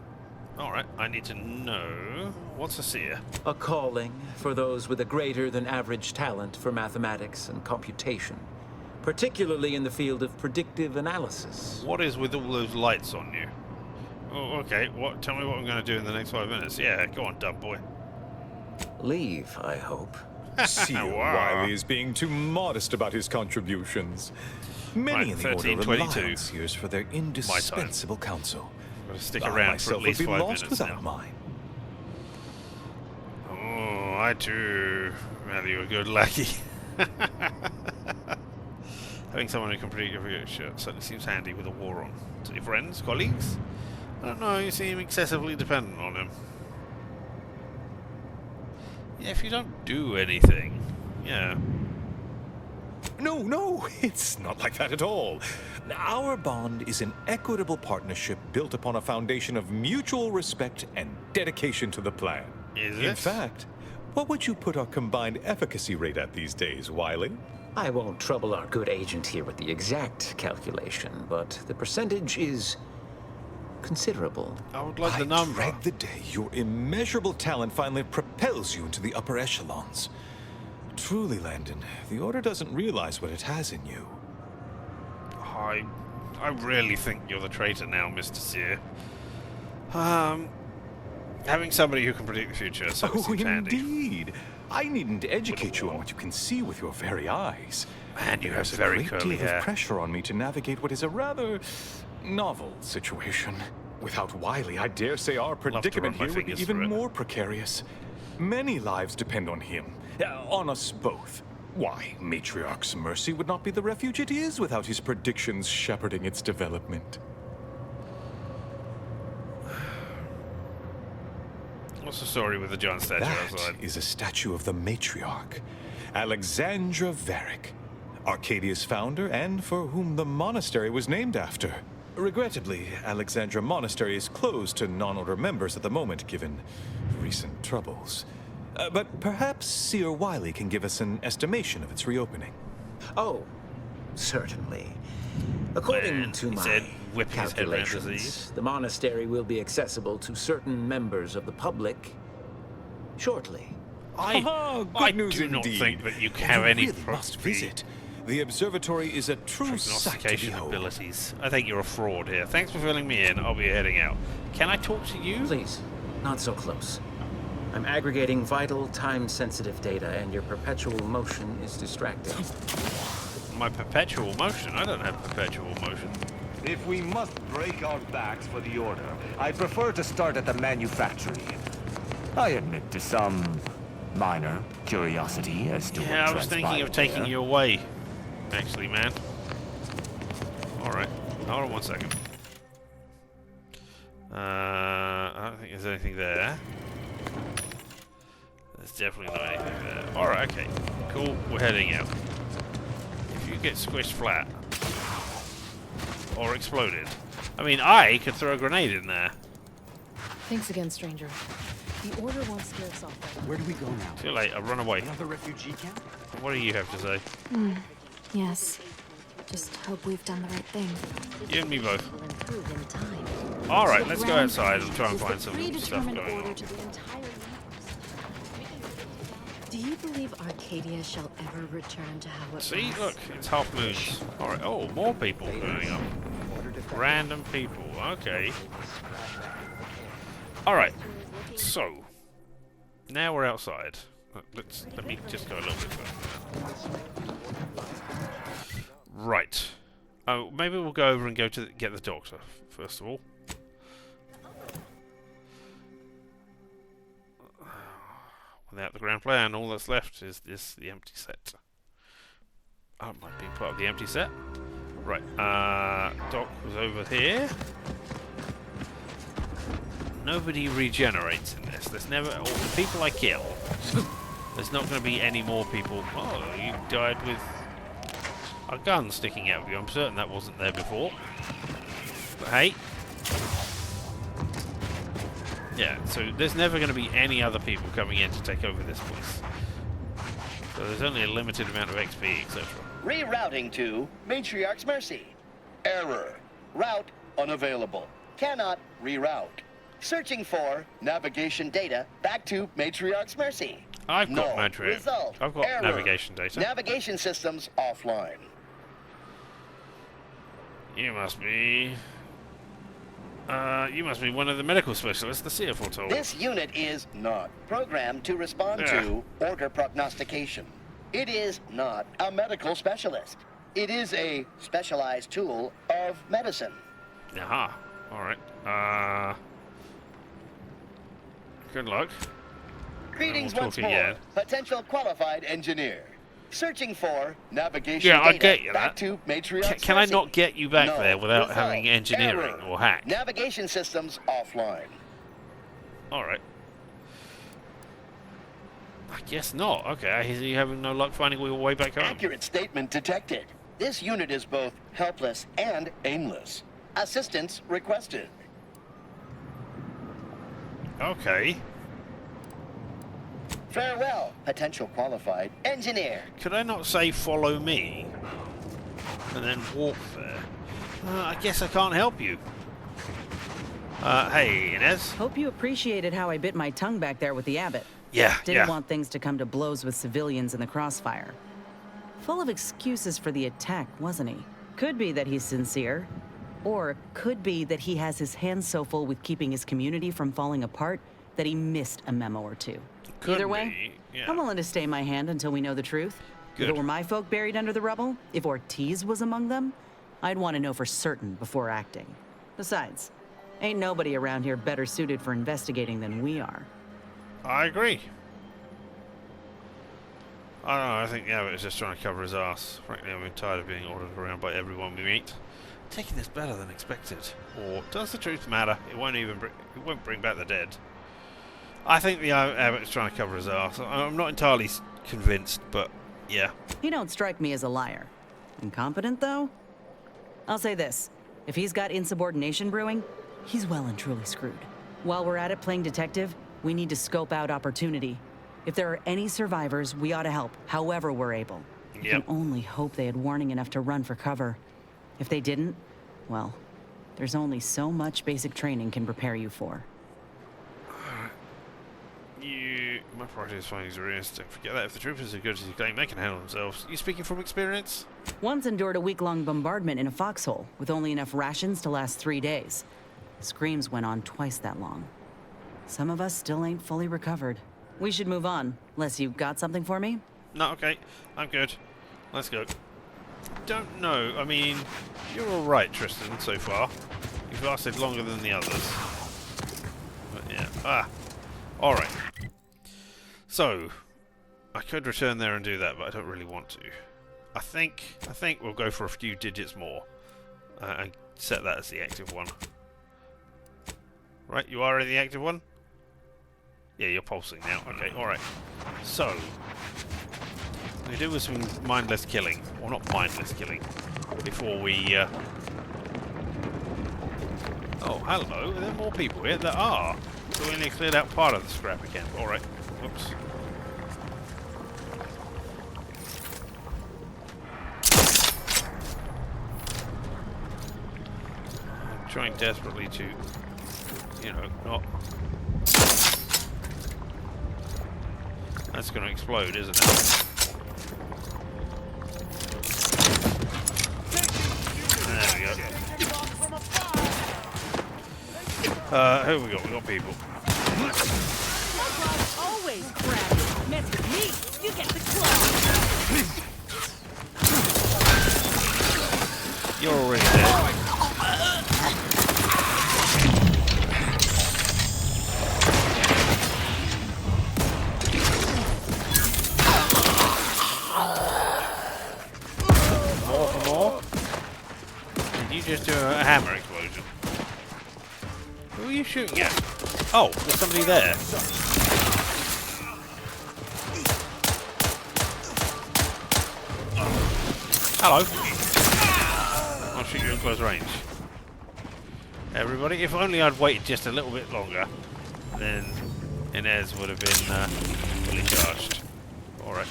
[SPEAKER 1] Alright, I need to know... What's a seer?
[SPEAKER 7] A calling for those with a greater than average talent for mathematics and computation, particularly in the field of predictive analysis.
[SPEAKER 1] What is with all those lights on you? Oh, okay. Tell me what I'm going to do in the next 5 minutes. Yeah, go on, dumb boy.
[SPEAKER 7] Leave, I hope.
[SPEAKER 22] Seer Wiley is being too modest about his contributions. Many in the Order rely on Seers for their indispensable counsel.
[SPEAKER 1] Gotta stick around for at least 5 minutes
[SPEAKER 22] without
[SPEAKER 1] now.
[SPEAKER 22] mine.
[SPEAKER 1] Oh, I too value a good lackey. Having someone who can predict your future certainly seems handy with a war on. So your friends, colleagues? I don't know, you seem excessively dependent on him. Yeah, if you don't do anything, yeah.
[SPEAKER 22] No, it's not like that at all. Our bond is an equitable partnership built upon a foundation of mutual respect and dedication to the plan.
[SPEAKER 1] Is it?
[SPEAKER 22] In fact, what would you put our combined efficacy rate at these days, Wiley?
[SPEAKER 7] I won't trouble our good agent here with the exact calculation, but the percentage is considerable.
[SPEAKER 1] I would like the number.
[SPEAKER 22] I dread the day your immeasurable talent finally propels you into the upper echelons. Truly, Landon, the Order doesn't realize what it has in you.
[SPEAKER 1] I really think you're the traitor now, Mr. Seer. Having somebody who can predict the future seems handy.
[SPEAKER 22] Indeed. I needn't educate you on what you can see with your very eyes.
[SPEAKER 1] Man, you have
[SPEAKER 22] There's
[SPEAKER 1] very
[SPEAKER 22] a great
[SPEAKER 1] curly
[SPEAKER 22] deal
[SPEAKER 1] hair.
[SPEAKER 22] of pressure on me to navigate what is a rather novel situation. Without Wiley, I dare say our predicament here would be even more precarious. Many lives depend on him. On us both. Why, Matriarch's Mercy would not be the refuge it is without his predictions shepherding its development.
[SPEAKER 1] What's the story with the John statue outside?
[SPEAKER 22] That is a statue of the Matriarch, Alexandra Varick, Arcadia's founder and for whom the monastery was named after. Regrettably, Alexandra Monastery is closed to non-Order members at the moment, given recent troubles. But perhaps Seer Wiley can give us an estimation of its reopening.
[SPEAKER 7] Oh, certainly. According to my calculations, the monastery will be accessible to certain members of the public shortly.
[SPEAKER 1] I
[SPEAKER 22] news
[SPEAKER 1] do not
[SPEAKER 22] indeed.
[SPEAKER 1] think that you have any
[SPEAKER 22] really must visit. The observatory is a true sight to
[SPEAKER 1] prognostication
[SPEAKER 22] behold.
[SPEAKER 1] abilities. I think you're a fraud here. Thanks for filling me in. I'll be heading out. Can I talk to you?
[SPEAKER 7] Please, not so close. I'm aggregating vital, time-sensitive data, and your perpetual motion is distracting.
[SPEAKER 1] My perpetual motion? I don't have perpetual motion.
[SPEAKER 4] If we must break our backs for the Order, I prefer to start at the manufactory. I admit to some minor curiosity as to
[SPEAKER 1] Yeah,
[SPEAKER 4] what
[SPEAKER 1] I was thinking of
[SPEAKER 4] transpired
[SPEAKER 1] taking
[SPEAKER 4] there.
[SPEAKER 1] you away. Actually, man. Alright. Hold on 1 second. I don't think there's anything there. There's definitely not anything there. Alright, okay. Cool, we're heading out. If you get squished flat or exploded, I mean, I could throw a grenade in there.
[SPEAKER 24] Thanks again, stranger. The Order won't scare us off.
[SPEAKER 12] Where do we go now?
[SPEAKER 1] Too late, I've run away.
[SPEAKER 12] Another refugee camp?
[SPEAKER 1] What do you have to say?
[SPEAKER 2] Yes. Just hope we've done the right thing.
[SPEAKER 1] You and me both. Alright, let's go outside and try and find some stuff going on.
[SPEAKER 8] Do you believe Arcadia shall ever return to how it
[SPEAKER 1] See,
[SPEAKER 8] was?
[SPEAKER 1] look, it's half moons. Alright, oh, more people going up. Random people. Okay. All right. So now we're outside. Let me just go a little bit further. Right. Oh, maybe we'll go over and go to get the doctor first of all. Without the ground plan, all that's left is the empty set. Oh, it might be part of the empty set. Right. Doc was over here. Nobody regenerates in this. There's never. All the people I kill. There's not going to be any more people. Oh, you died with a gun sticking out of you. I'm certain that wasn't there before. But hey. Yeah, so there's never going to be any other people coming in to take over this place. So there's only a limited amount of XP, etc.
[SPEAKER 5] Rerouting to Matriarch's Mercy. Error. Route unavailable. Cannot reroute. Searching for navigation data back to Matriarch's Mercy.
[SPEAKER 1] I've got
[SPEAKER 5] Result.
[SPEAKER 1] I've got
[SPEAKER 5] Error.
[SPEAKER 1] navigation data.
[SPEAKER 5] Navigation systems offline.
[SPEAKER 1] You must be one of the medical specialists the seer foretold.
[SPEAKER 5] This unit is not programmed to respond to order prognostication. It is not a medical specialist. It is a specialized tool of medicine.
[SPEAKER 1] Aha. Alright. Good luck.
[SPEAKER 5] Greetings
[SPEAKER 1] We'll
[SPEAKER 5] once
[SPEAKER 1] talk
[SPEAKER 5] more.
[SPEAKER 1] again.
[SPEAKER 5] Potential qualified engineer. Searching for navigation
[SPEAKER 1] Yeah, I
[SPEAKER 5] data
[SPEAKER 1] get you
[SPEAKER 5] back
[SPEAKER 1] that.
[SPEAKER 5] to Matriarch's
[SPEAKER 1] Can I
[SPEAKER 5] Mercy.
[SPEAKER 1] not get you back
[SPEAKER 5] No.
[SPEAKER 1] there without
[SPEAKER 5] Result.
[SPEAKER 1] having engineering
[SPEAKER 5] Error.
[SPEAKER 1] or hack?
[SPEAKER 5] Navigation systems offline.
[SPEAKER 1] Alright. I guess not. Okay, you having no luck finding your way back home?
[SPEAKER 5] Accurate statement detected. This unit is both helpless and aimless. Assistance requested.
[SPEAKER 1] Okay.
[SPEAKER 5] Farewell, potential qualified engineer.
[SPEAKER 1] Could I not say follow me? And then walk there? I guess I can't help you. Hey, Inez.
[SPEAKER 3] Hope you appreciated how I bit my tongue back there with the abbot.
[SPEAKER 1] Yeah,
[SPEAKER 3] Didn't want things to come to blows with civilians in the crossfire. Full of excuses for the attack, wasn't he? Could be that he's sincere. Or could be that he has his hands so full with keeping his community from falling apart that he missed a memo or two.
[SPEAKER 1] Could
[SPEAKER 3] Either way,
[SPEAKER 1] be, yeah.
[SPEAKER 3] I'm willing to stay my hand until we know the truth.
[SPEAKER 1] Good.
[SPEAKER 3] If it were my folk buried under the rubble, if Ortiz was among them, I'd want to know for certain before acting. Besides, ain't nobody around here better suited for investigating than we are.
[SPEAKER 1] I agree. I don't know, I think the abbot is just trying to cover his ass. Frankly, I'm tired of being ordered around by everyone we meet. Taking this better than expected. Or does the truth matter? It won't bring back the dead. I think the abbot is trying to cover his ass. I'm not entirely convinced, but yeah.
[SPEAKER 3] He don't strike me as a liar. Incompetent, though? I'll say this. If he's got insubordination brewing, he's well and truly screwed. While we're at it playing detective, we need to scope out opportunity. If there are any survivors, we ought to help, however we're able. We can only hope they had warning enough to run for cover. If they didn't, well, there's only so much basic training can prepare you for.
[SPEAKER 1] My priority is finding Zurians. Don't forget that. If the troopers are good as you claim, they can handle themselves. You speaking from experience?
[SPEAKER 3] Once endured a week-long bombardment in a foxhole, with only enough rations to last 3 days. Screams went on twice that long. Some of us still ain't fully recovered. We should move on, unless you got something for me?
[SPEAKER 1] No, okay. I'm good. Let's go. Don't know. I mean, you're alright, Tristan, so far. You've lasted longer than the others. But yeah. Alright. So, I could return there and do that, but I don't really want to. I think we'll go for a few digits more. And set that as the active one. Right, you are in the active one? Yeah, you're pulsing now. Okay, alright. So, we do with some mindless killing. Well, not mindless killing. Before we... Oh, hello. Are there more people here? There are. So we only cleared out part of the scrapper camp. Alright. Whoops. I'm trying desperately to, not... That's going to explode, isn't it? There we go. Who have we got? We got people.
[SPEAKER 15] Always grab. Mess with me, you get the claw.
[SPEAKER 1] You're already dead. More for more. Did you just do a hammer explosion? Who are you shooting at? Oh, there's somebody there. Hello. I'll shoot you at close range. Everybody, if only I'd waited just a little bit longer, then Inez would have been fully charged. Alright.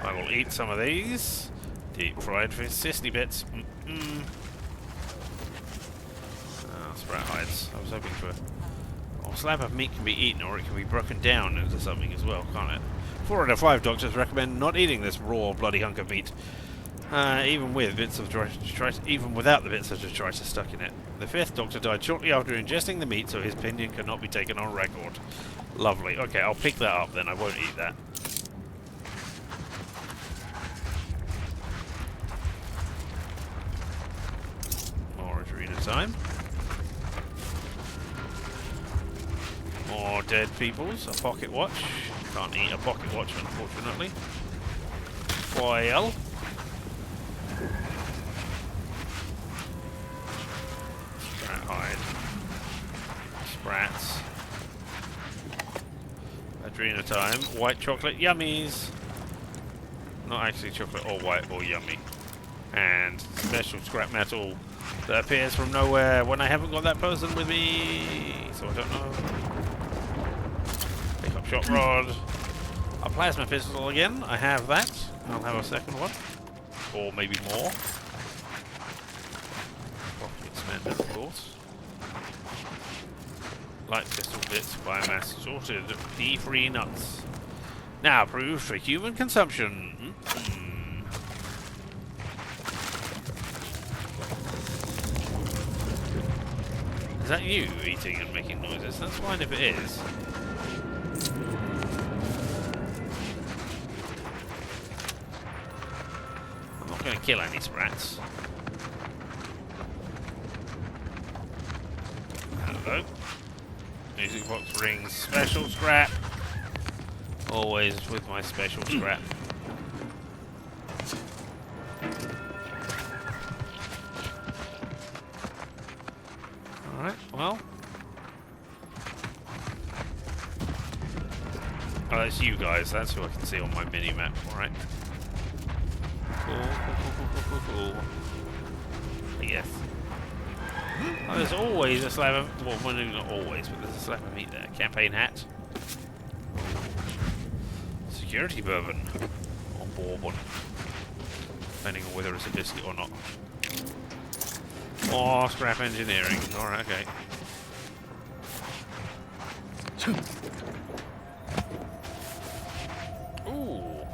[SPEAKER 1] I will eat some of these. Deep fried fish, sisney bits. Sprat hides. I was hoping for a slab of meat can be eaten, or it can be broken down into something as well, can't it? 4 out of 5 doctors recommend not eating this raw, bloody hunk of meat, even with bits of even without the bits of detritus stuck in it. The 5th doctor died shortly after ingesting the meat, so his opinion cannot be taken on record. Lovely. Okay, I'll pick that up then. I won't eat that. More arena time. More dead peoples. A pocket watch. Can't eat a pocket watch, unfortunately. Foil. Sprat hide. Sprats. Adrena time. White chocolate. Yummies. Not actually chocolate or white or yummy. And special scrap metal that appears from nowhere when I haven't got that person with me. So I don't know. Pick up shot rod. A plasma pistol again. I have that. I'll have a second one. Or maybe more. Properly expanded, of course. Light pistol bits, biomass sorted. Pea-free nuts. Now approved for human consumption. Is that you eating and making noises? That's fine if it is. I'm not going to kill any sprats. Hello. Music box rings. Special scrap. Always with my special scrap. Alright, well. Oh, that's you guys. That's who I can see on my mini-map. Alright. Cool. Yes. Oh, there's always a slab of... Well, not always, but there's a slab of meat there. Campaign hat. Security bourbon. Or bourbon. Depending on whether it's a biscuit or not. Oh, scrap engineering. Alright, okay. Ooh.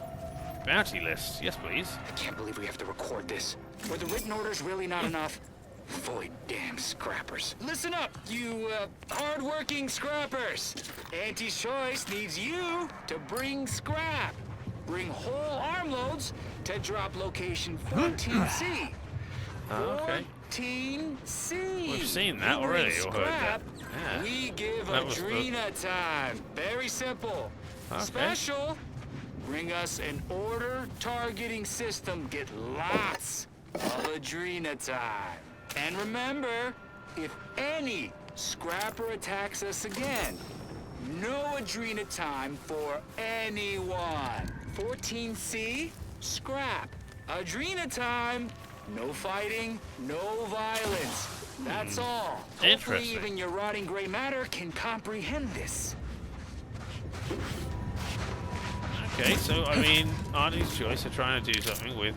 [SPEAKER 1] Bounty list. Yes, please.
[SPEAKER 19] I can't believe we have to record this. Were the written orders really not enough? Void damn scrappers. Listen up, you hard-working scrappers. Auntie's Choice needs you to bring scrap. Bring whole armloads to drop location 14C.
[SPEAKER 1] Okay.
[SPEAKER 19] 14C.
[SPEAKER 1] We've seen that already, or heard that. Yeah.
[SPEAKER 19] We give Adrena time. Very simple.
[SPEAKER 1] Okay.
[SPEAKER 19] Special. Bring us an order targeting system. Get lots of Adrena time. And remember, if any scrapper attacks us again, no Adrena time for anyone. 14C, scrap. Adrena time, no fighting, no violence. That's all. Hopefully even your rotting gray matter can comprehend this.
[SPEAKER 1] Okay, so, I mean, Auntie's Choice are trying to do something with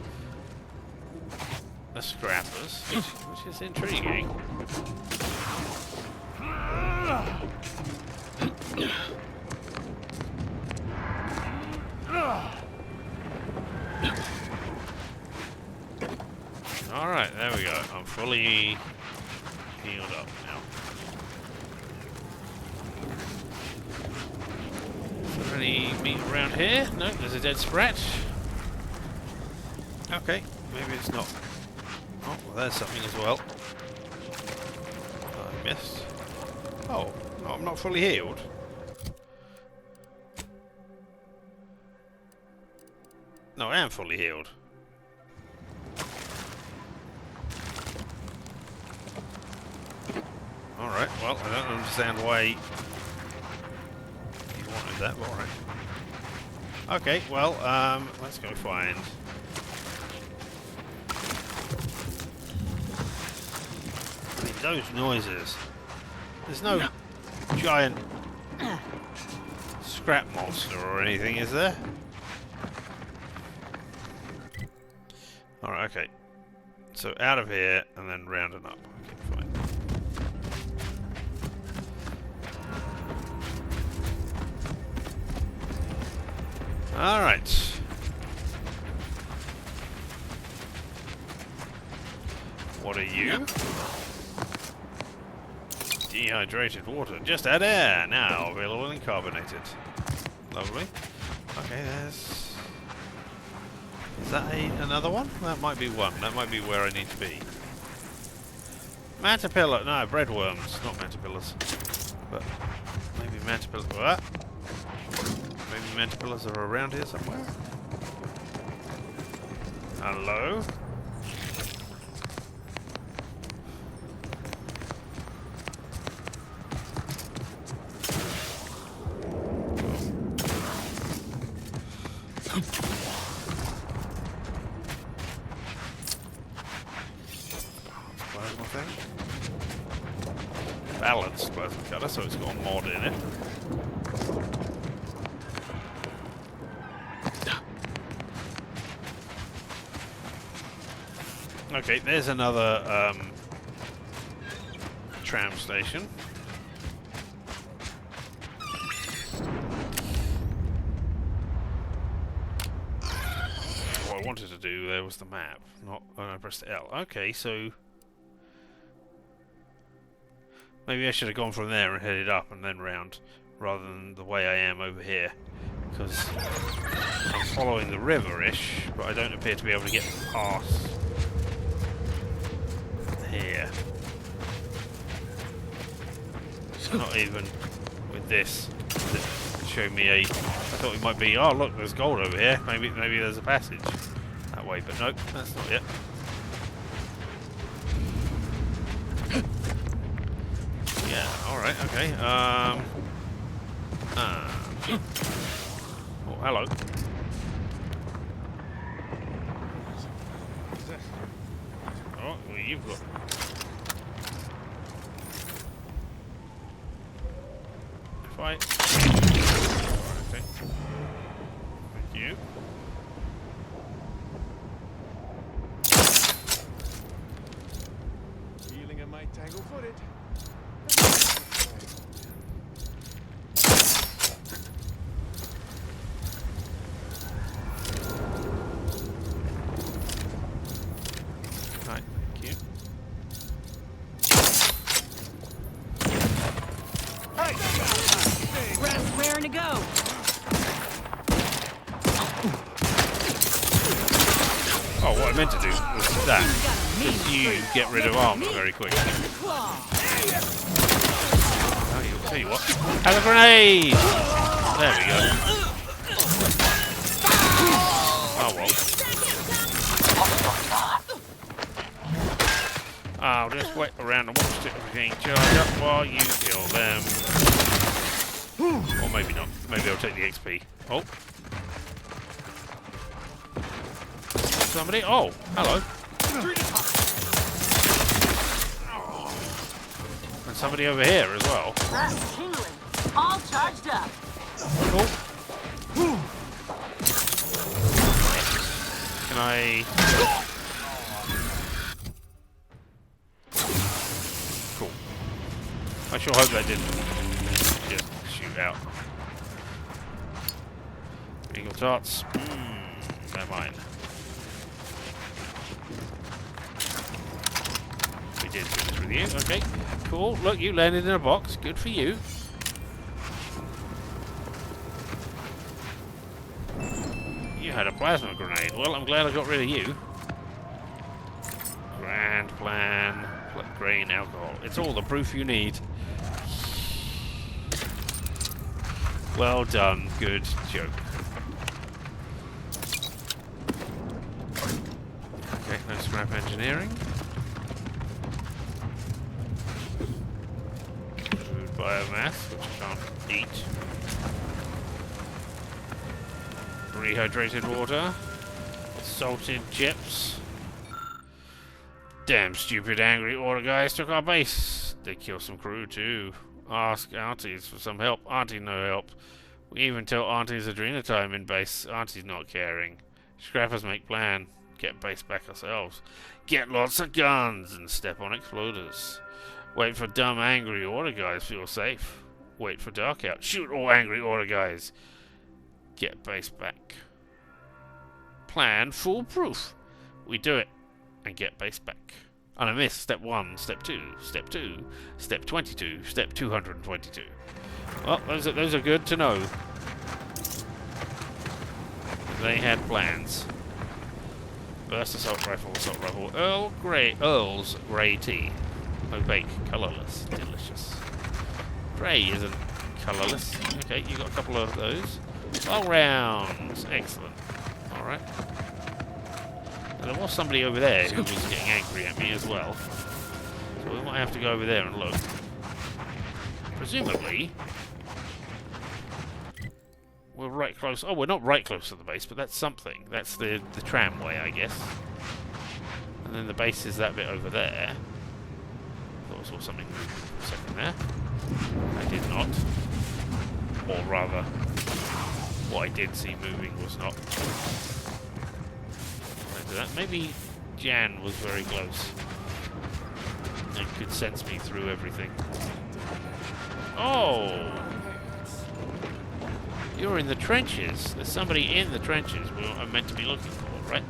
[SPEAKER 1] the scrappers, which is intriguing. Alright, there we go. I'm fully healed up now. Is there any meat around here? No, there's a dead sprat. Okay, maybe it's not. Oh, well, there's something as well. I missed. Oh, no, I'm not fully healed. No, I am fully healed. Alright, well, I don't understand why you wanted that, but alright. Okay, well, let's go find... I mean, those noises. There's no giant scrap monster or anything, is there? Alright, okay. So out of here and then round and up. Okay, fine. Alright. What are you? Dehydrated water. Just add air. Now available and carbonated. Lovely. Okay, there's... Is that another one? That might be one. That might be where I need to be. Caterpillar. No, breadworms, not caterpillars. But maybe caterpillars. What? Maybe caterpillars are around here somewhere. Hello? Balanced plasma cutter, so it's got a mod in it. Okay, there's another tram station. What I wanted to do there was the map, not when I pressed L. Okay, so maybe I should have gone from there and headed up and then round, rather than the way I am over here. Because I'm following the river-ish, but I don't appear to be able to get past here. Not even with this. It showed me a... I thought it might be, oh look, there's gold over here. Maybe there's a passage that way, but nope, that's not it. Yeah, alright, okay. Oh, hello. Oh, well, you've got... Fight. Okay. Thank you.
[SPEAKER 11] Feeling I might tangle-footed.
[SPEAKER 1] Right, thank you.
[SPEAKER 15] Rest raring to go.
[SPEAKER 1] Oh, what I meant to do was that. Because you get rid of armor very quickly. Oh, you'll tell you what. Have a grenade! There we go. Oh, well. I'll just wait around and watch everything charge up while you kill them. Or maybe not. Maybe I'll take the XP. Oh. Somebody? Oh, hello. And somebody over here as well.
[SPEAKER 15] That's tingling. All charged up.
[SPEAKER 1] Cool. Can I... Cool. I sure hope that didn't just shoot out. Eagle tarts. They're mine. We did finish with you. Okay, cool. Look, you landed in a box. Good for you. You had a plasma grenade. Well, I'm glad I got rid of you. Grand plan. Grain alcohol. It's all the proof you need. Well done. Good joke. Okay, no scrap engineering. Food biomass, which I can't eat. Rehydrated water. Salted chips. Damn stupid angry order guys took our base. They killed some crew too. Ask aunties for some help. Auntie no help. We even tell aunties Adrena time in base. Auntie's not caring. Scrappers make plan. Get base back ourselves. Get lots of guns and step on exploders. Wait for dumb angry order guys. Feel safe. Wait for dark out. Shoot all angry order guys. Get base back. Plan foolproof. We do it and get base back. And I missed step 1, step 2, step 2, step 22, step 222. Well, those are good to know. They had plans. Burst assault rifle, Earl's grey tea. Opaque, colourless, delicious. Grey isn't colourless. Okay, you got a couple of those. All rounds, excellent. All right. There was somebody over there who was getting angry at me as well. So we might have to go over there and look. Presumably, we're right close. Oh, we're not right close to the base, but that's something. That's the tramway, I guess. And then the base is that bit over there. I thought I saw something move for a second there. I did not. Or rather, what I did see moving was not. That. Maybe Jan was very close and could sense me through everything. Oh! You're in the trenches. There's somebody in the trenches I'm meant to be looking for, right?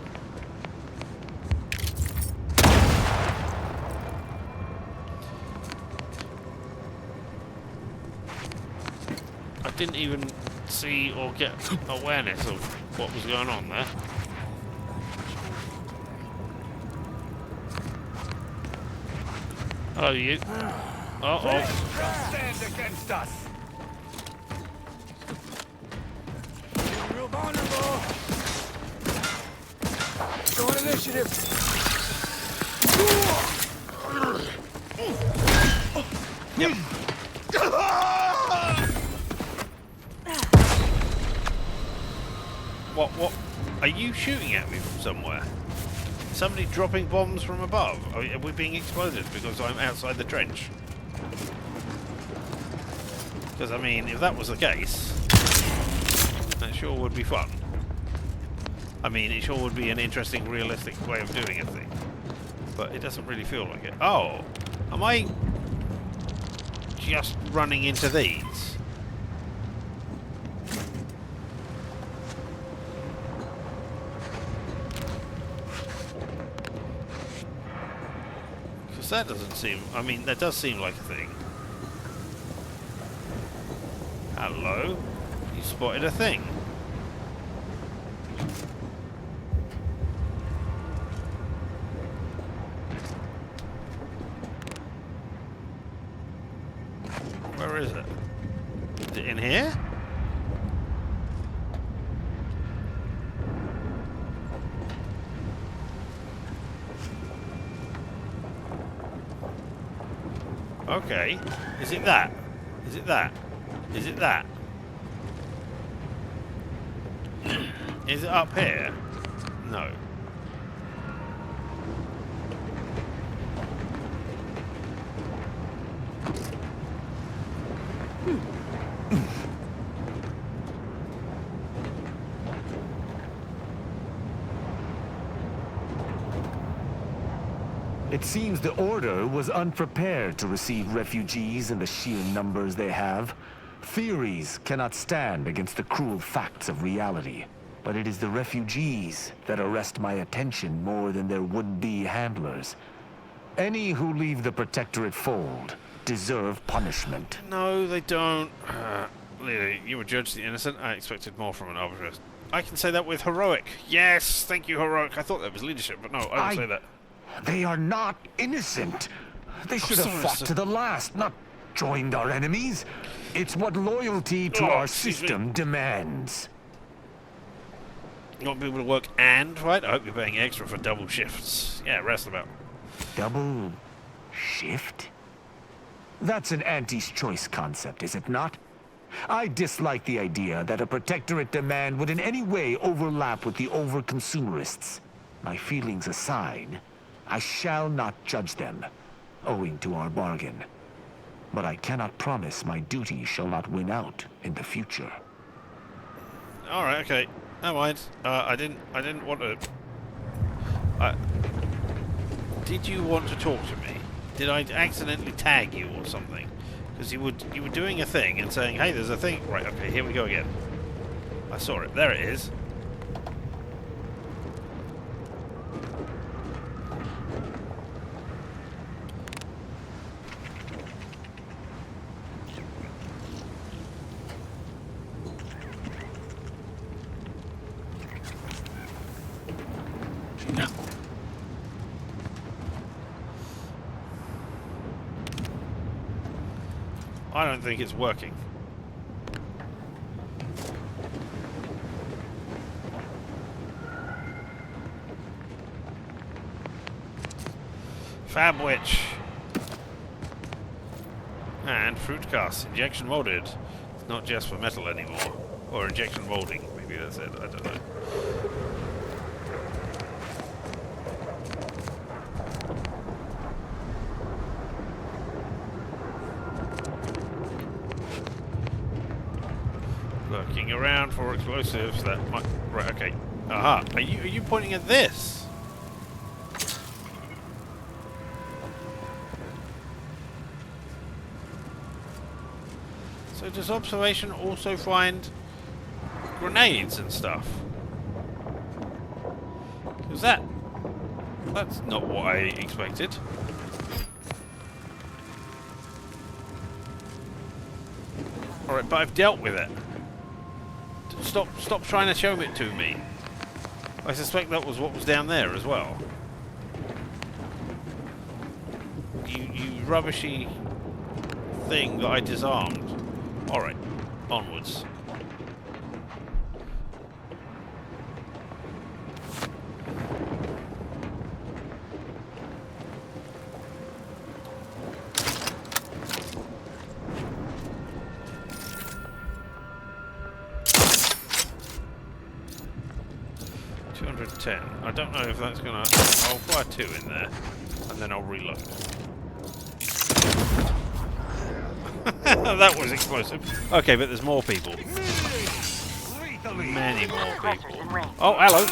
[SPEAKER 1] I didn't even see or get awareness of what was going on there. Hello, you. Uh-oh.
[SPEAKER 4] Stand against us.
[SPEAKER 12] Real vulnerable. Go on initiative.
[SPEAKER 1] Yep. What? Are you shooting at me from somewhere? Somebody dropping bombs from above? Are we being exploded because I'm outside the trench? Because, I mean, if that was the case, that sure would be fun. I mean, it sure would be an interesting, realistic way of doing a thing. But it doesn't really feel like it. Oh! Am I just running into these? That doesn't seem... I mean, that does seem like a thing. Hello? You spotted a thing. Where is it? Is it in here? Okay. Is it that? Is it that? Is it that? Is it up here? No.
[SPEAKER 4] It seems the Order was unprepared to receive refugees in the sheer numbers they have. Theories cannot stand against the cruel facts of reality. But it is the refugees that arrest my attention more than their would-be handlers. Any who leave the Protectorate fold deserve punishment.
[SPEAKER 1] No, they don't. Lily, you were judged the innocent. I expected more from an arbitress. I can say that with heroic. Yes, thank you, heroic. I thought that was leadership, but no, I will say that.
[SPEAKER 4] They are not innocent. They should have fought to the last, not joined our enemies. It's what loyalty to our system demands.
[SPEAKER 1] You want people to work and fight? I hope you're paying extra for double shifts. Yeah, Roustabout.
[SPEAKER 4] Double shift? That's an Auntie's choice concept, is it not? I dislike the idea that a Protectorate demand would in any way overlap with the over-consumerists. My feelings aside, I shall not judge them, owing to our bargain. But I cannot promise my duty shall not win out in the future.
[SPEAKER 1] Alright, okay. Never mind. I didn't want to... Did you want to talk to me? Did I accidentally tag you or something? Because you were doing a thing and saying, hey, there's a thing. Right, okay, here we go again. I saw it. There it is. I don't think it's working. Fab Witch. And fruit cast. Injection molded. It's not just for metal anymore. Or injection molding. Maybe that's it. I don't know. Looking around for explosives that might... Right, okay. Aha. Are you pointing at this? So does observation also find grenades and stuff? Because that's not what I expected. Alright, but I've dealt with it. Stop trying to show it to me. I suspect that was what was down there as well. You rubbishy thing that I disarmed. Alright, onwards. I don't know if that's gonna... I'll fire 2 in there, and then I'll reload. That was explosive. Okay, but there's more people. Many more people. Oh, hello!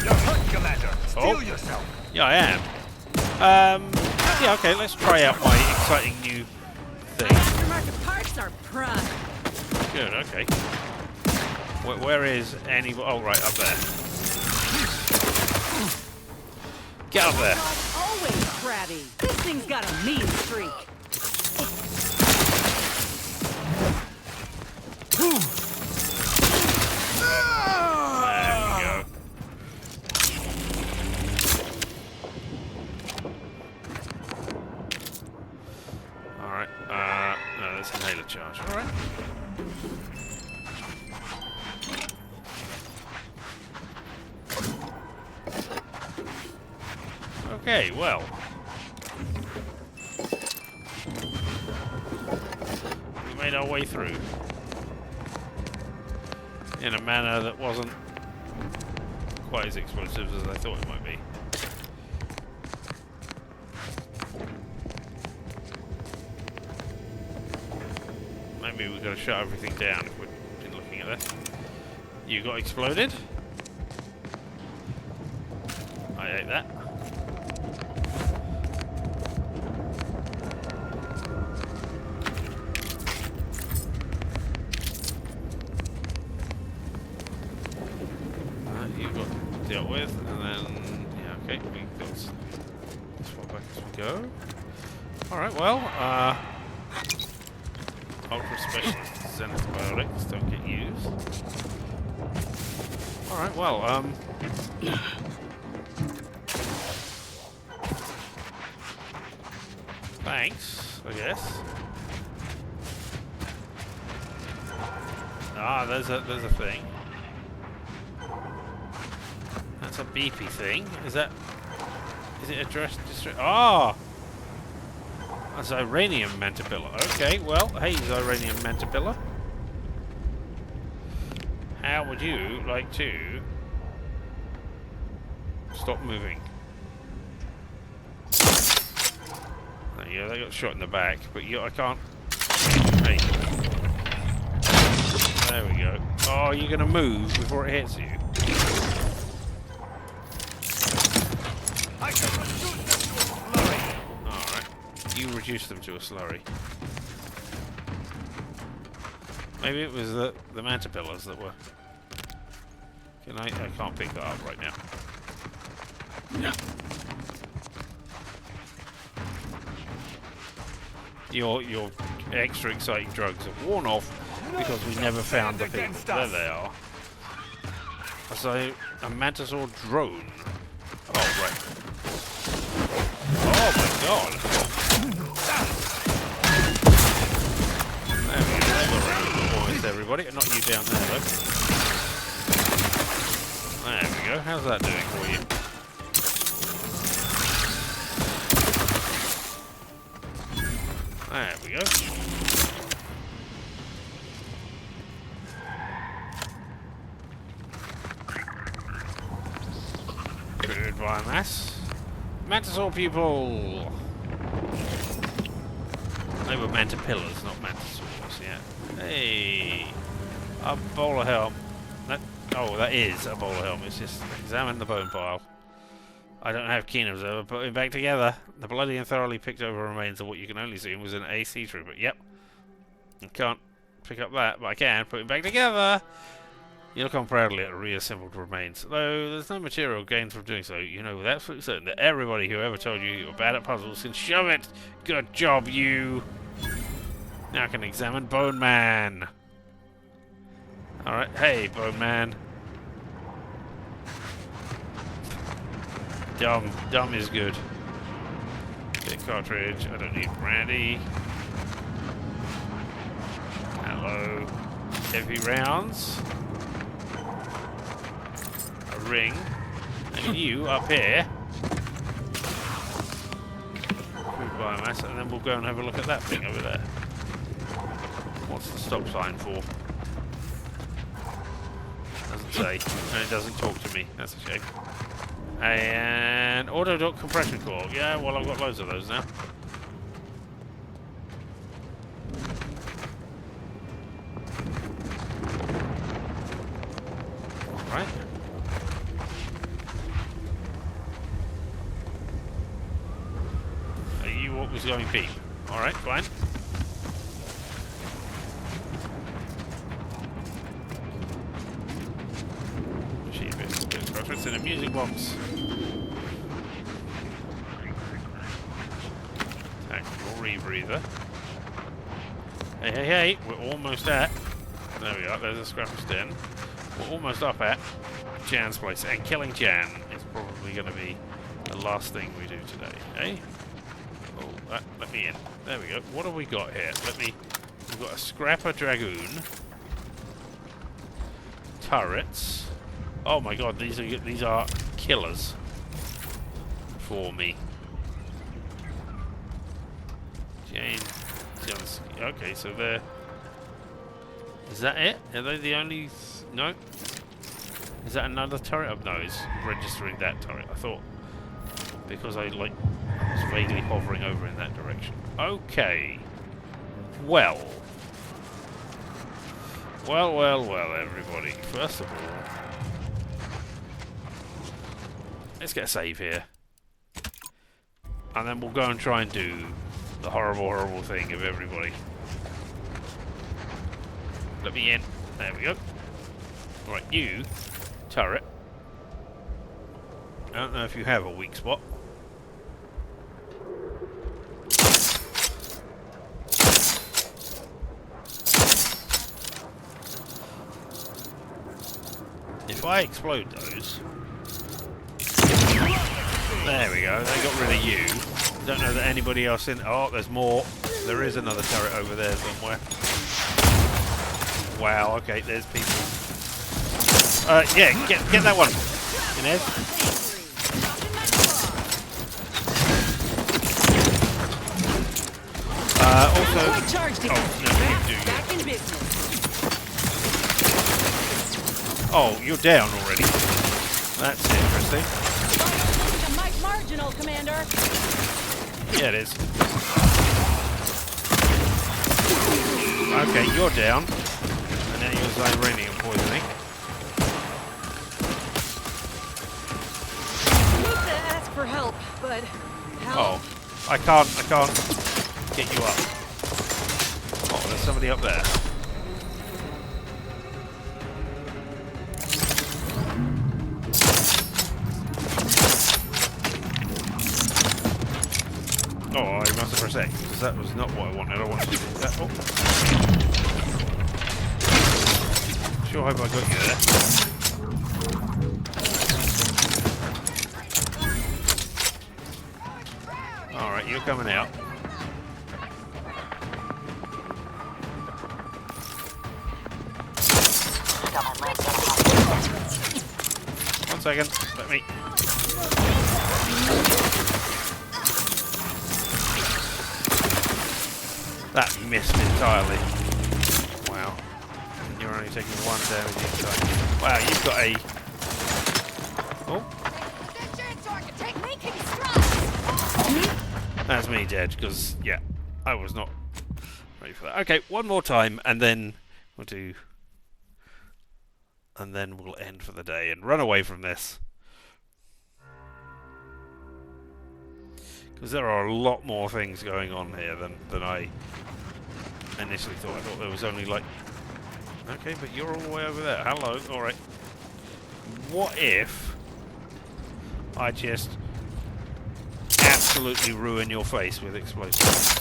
[SPEAKER 4] You're hurt, Commander. Steel yourself.
[SPEAKER 1] Yeah, I am. Yeah, okay, let's try out my exciting new thing.
[SPEAKER 15] Aftermarket parts are prime.
[SPEAKER 1] Good, okay. Where is any... Oh, right, up there. Get up there.
[SPEAKER 15] Always crabby. This thing's got a mean streak.
[SPEAKER 1] There we go. Alright, no, that's inhaler charge. Alright. Okay, well. We made our way through. In a manner that wasn't quite as explosive as I thought it might be. Maybe we've got to shut everything down if we've been looking at this. You got exploded. I ate that. dealt with, and then yeah, okay, we got this far back as we go. All right, well, ultra specialist xenobiotics don't get used. All right, well, thanks, I guess. Ah, there's a thing. That's a beepy thing. Is it addressed? Ah! A Xyranium Mantipilla. Okay, well, hey, Xyranium Mantipilla. How would you like to stop moving? There you go, they got shot in the back, but I can't. Hey. There we go. Oh, you're gonna move before it hits you.
[SPEAKER 4] I can reduce them to a slurry.
[SPEAKER 1] Alright. You reduced them to a slurry. Maybe it was the Mantipillas that were... I can't pick that up right now. No. Your extra exciting drugs have worn off because we never found the people. There they are. So, a Mantisaur drone. Oh, right. Oh my god. There we go. They got rid of almost everybody. Not you down there, though. There we go. How's that doing for you? There we go. Good biomass. Mantisaur people! They were Mantipillas, not Mantisaurs, yeah. Hey! A bowler helm. That is a bowler helm. It's just examine the bone pile. I don't have keen observer, put it back together. The bloody and thoroughly picked over remains of what you can only assume was an AC trooper. Yep. I can't pick up that, but I can put it back together. You look on proudly at the reassembled remains. Though there's no material gained from doing so, you know with absolute certainty that everybody who ever told you you were bad at puzzles can shove it. Good job, you. Now I can examine Bone Man. Alright, hey, Bone Man. Dumb is good. Bit cartridge, I don't need brandy. Hello. Heavy rounds. A ring. And you up here. Food biomass, and then we'll go and have a look at that thing over there. What's the stop sign for? Doesn't say. And it doesn't talk to me. That's a shame. And auto-dock compression core. Yeah, well, I've got loads of those now. Alright. You what was going beep. Alright, fine. It's in a music box. Tactical rebreather. Hey, we're almost at. There we are, there's a scrap of tin. We're almost up at Jan's place, and killing Jan is probably going to be the last thing we do today, eh? Oh, let me in. There we go. What have we got here? We've got a Scrapper Dragoon. Turrets. Oh my god, these are killers for me. Jane, okay, so they're... Is that it? Are they the only... No? Is that another turret? Oh, no, it's registering that turret. I thought, because I was vaguely hovering over in that direction. Okay. Well, everybody. First of all, let's get a save here. And then we'll go and try and do the horrible thing of everybody. Let me in. There we go. Right, you, turret. I don't know if you have a weak spot. If I explode those... There we go, they got rid of you. Don't know that anybody else in... Oh, there's more. There is another turret over there somewhere. Wow, okay, there's people. Yeah, get that one. Inez. Also... Oh, no, you do you. Oh, you're down already. That's interesting.
[SPEAKER 15] Marginal, Commander.
[SPEAKER 1] Yeah, it is. Okay, you're down. And now you're Zyranium poisoning.
[SPEAKER 15] I need to ask for help, but how?
[SPEAKER 1] Oh, I can't get you up. Oh, there's somebody up there. Oh, I must have for a sec, because that was not what I wanted. I wanted to do that. Oh. Sure hope I got you there. Alright, you're coming out. One second, let me... That missed entirely. Wow. You're only taking 1 damage each time. Wow, you've got a... Oh. That's me dead, because, yeah, I was not ready for that. Okay, one more time, and then we'll do... And then we'll end for the day and run away from this. Because there are a lot more things going on here than I initially thought. I thought there was only like... Okay, but you're all the way over there. Hello, alright. What if I just absolutely ruin your face with explosives?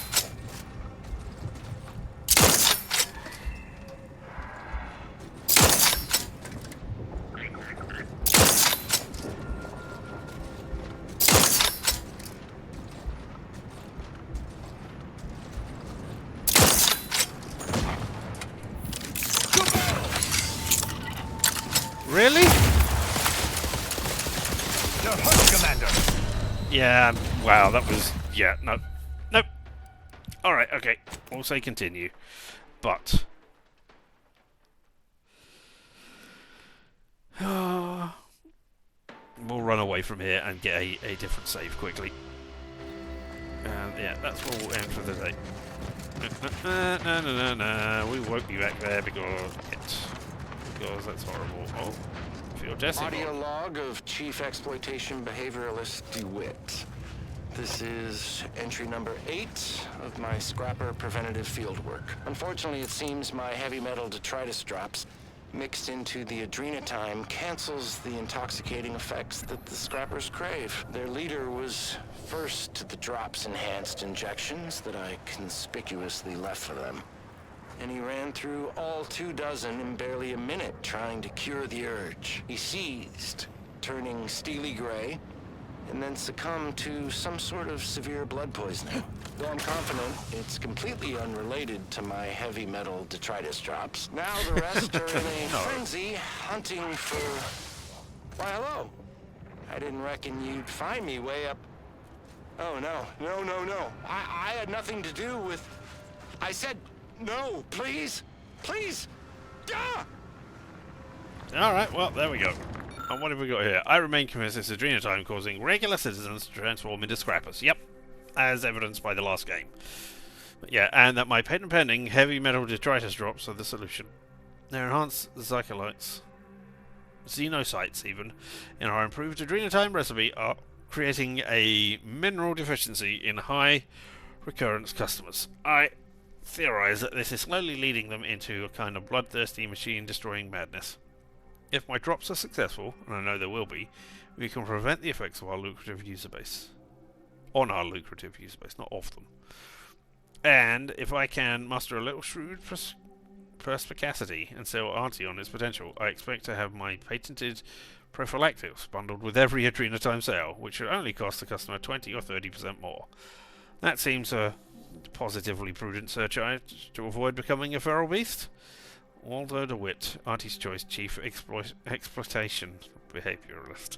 [SPEAKER 1] Really?
[SPEAKER 4] The hunt, Commander.
[SPEAKER 1] Yeah, wow, that was... Yeah, no. Nope. Alright, okay. We'll say continue. But... we'll run away from here and get a different save quickly. And yeah, that's where we'll end for the day. No. We won't be back there because that's horrible. Oh, field Jesse.
[SPEAKER 9] Audio log of Chief Exploitation Behavioralist DeWitt. This is entry number 8 of my scrapper preventative field work. Unfortunately, it seems my heavy metal detritus drops mixed into the adrenatime cancels the intoxicating effects that the scrappers crave. Their leader was first to the drops-enhanced injections that I conspicuously left for them. And he ran through all 24 in barely a minute trying to cure the urge. He seized, turning steely gray, and then succumbed to some sort of severe blood poisoning. Though I'm confident it's completely unrelated to my heavy metal detritus drops. Now the rest are in a frenzy hunting for... Why, hello. I didn't reckon you'd find me way up... Oh, no. I had nothing to do with... I said... No, please! Please! Ah!
[SPEAKER 1] Alright, well, there we go. And what have we got here? I remain convinced it's adrenatime causing regular citizens to transform into scrappers. Yep, as evidenced by the last game. But yeah, and that my patent pending heavy metal detritus drops are the solution. Their enhanced xycolites, xenocytes even, in our improved adrenatime recipe are creating a mineral deficiency in high recurrence customers. I theorize that this is slowly leading them into a kind of bloodthirsty machine-destroying madness. If my drops are successful, and I know there will be, we can prevent the effects of our lucrative user base. On our lucrative user base, not of them. And if I can muster a little shrewd perspicacity and sell Auntie on its potential, I expect to have my patented prophylactics bundled with every Adrena time sale, which should only cost the customer 20 or 30% more. That seems a positively prudent surcharge to avoid becoming a feral beast. Waldo DeWitt, Auntie's Choice Chief Exploitation Behavioralist.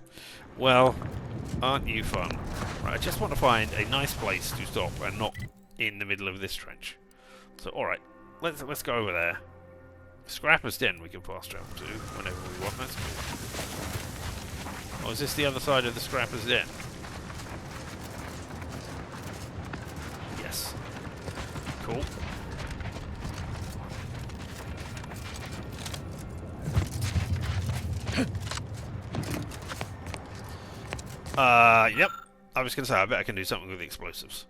[SPEAKER 1] Well, aren't you fun? Right, I just want to find a nice place to stop and not in the middle of this trench. So, alright, let's go over there. Scrapper's Den we can fast travel to whenever we want. That's cool. Oh, is this the other side of the Scrapper's Den? Yes. Cool. Yep. I was going to say, I bet I can do something with the explosives.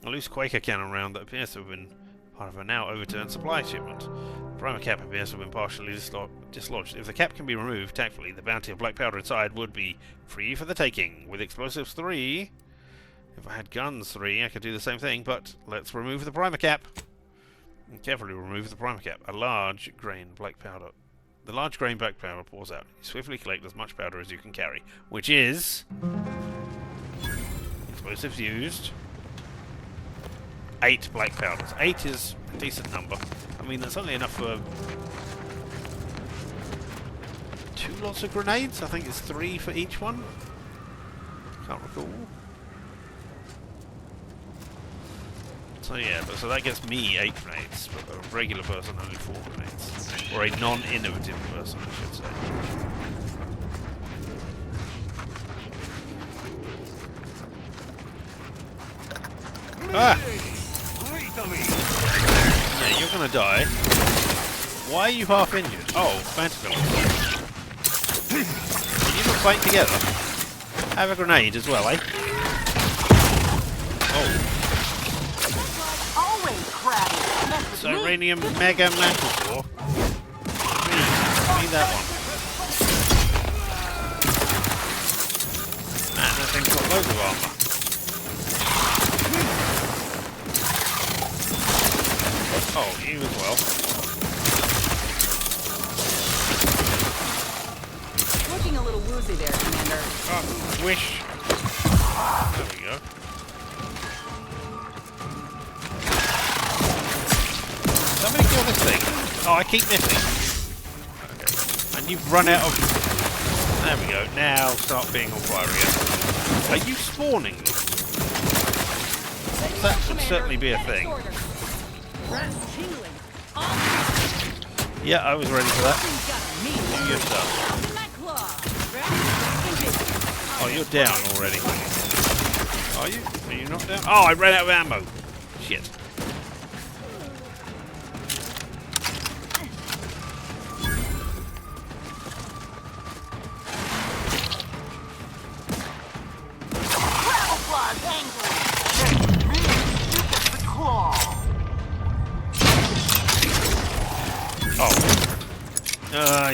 [SPEAKER 1] A loose Quaker cannon round that appears to have been part of a now overturned supply shipment. The primer cap appears to have been partially dislodged. If the cap can be removed tactfully, the bounty of black powder inside would be free for the taking. With explosives 3, if I had guns 3, I could do the same thing, but let's remove the primer cap. And carefully remove the primer cap. A large grain black powder. The large grain black powder pours out. You swiftly collect as much powder as you can carry, which is explosives used. 8 black powders. 8 is a decent number. I mean, that's only enough for 2 lots of grenades. I think it's 3 for each one. Can't recall. So yeah, so that gets me 8 grenades, but a regular person only 4 grenades. Or a non-innovative person, I should say. Ah! Yeah, you're gonna die. Why are you half injured? Oh, Manticore. Can you not fight together? Have a grenade as well, eh? Oh. Iranium Mega Manticore. Need that one. Man, that thing's got loads of armor. Oh, you as well.
[SPEAKER 3] Looking a little woozy there, Commander.
[SPEAKER 1] Oh, wish. There we go. Somebody kill this thing. Oh, I keep missing. Okay. And you've run out of... There we go. Now start being on fire again. Are you spawning them? That should certainly be a thing. Yeah, I was ready for that. Do your stuff. Oh, you're down already. Are you? Are you not down? Oh, I ran out of ammo. Shit.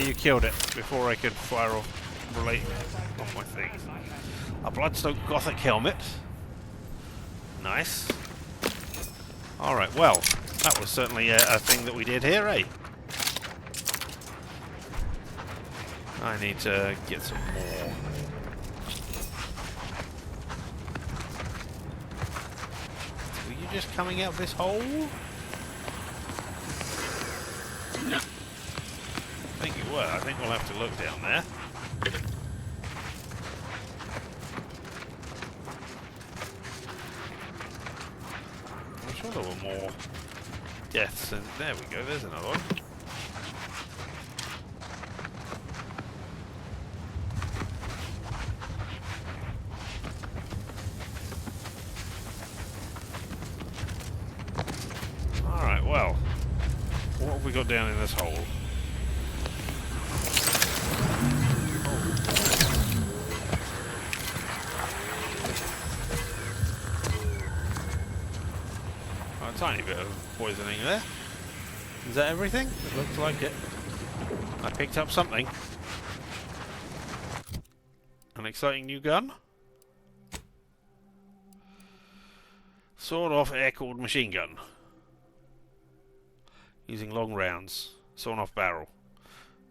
[SPEAKER 1] You killed it before I could fire off my thing. A bloodsoaked gothic helmet. Nice. Alright, well, that was certainly a thing that we did here, eh? I need to get some more. Were you just coming out of this hole? I think you were. I think we'll have to look down there. I'm sure there were more deaths, and there we go. There's another one. All right. Well, what have we got down in this hole? Tiny bit of poisoning there. Is that everything? It looks like it. I picked up something. An exciting new gun. Sawed-off air-cooled machine gun. Using long rounds. Sawn-off barrel.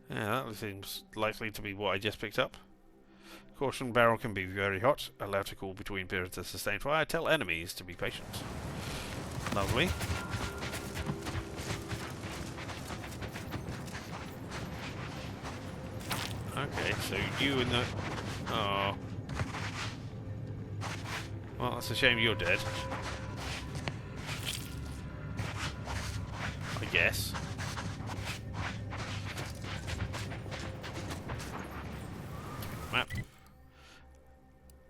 [SPEAKER 1] Yeah, that seems likely to be what I just picked up. Caution, barrel can be very hot. Allowed to cool between periods of sustained fire. Tell enemies to be patient. Lovely. Okay, so you and the... Oh. Well, that's a shame you're dead. I guess. Map.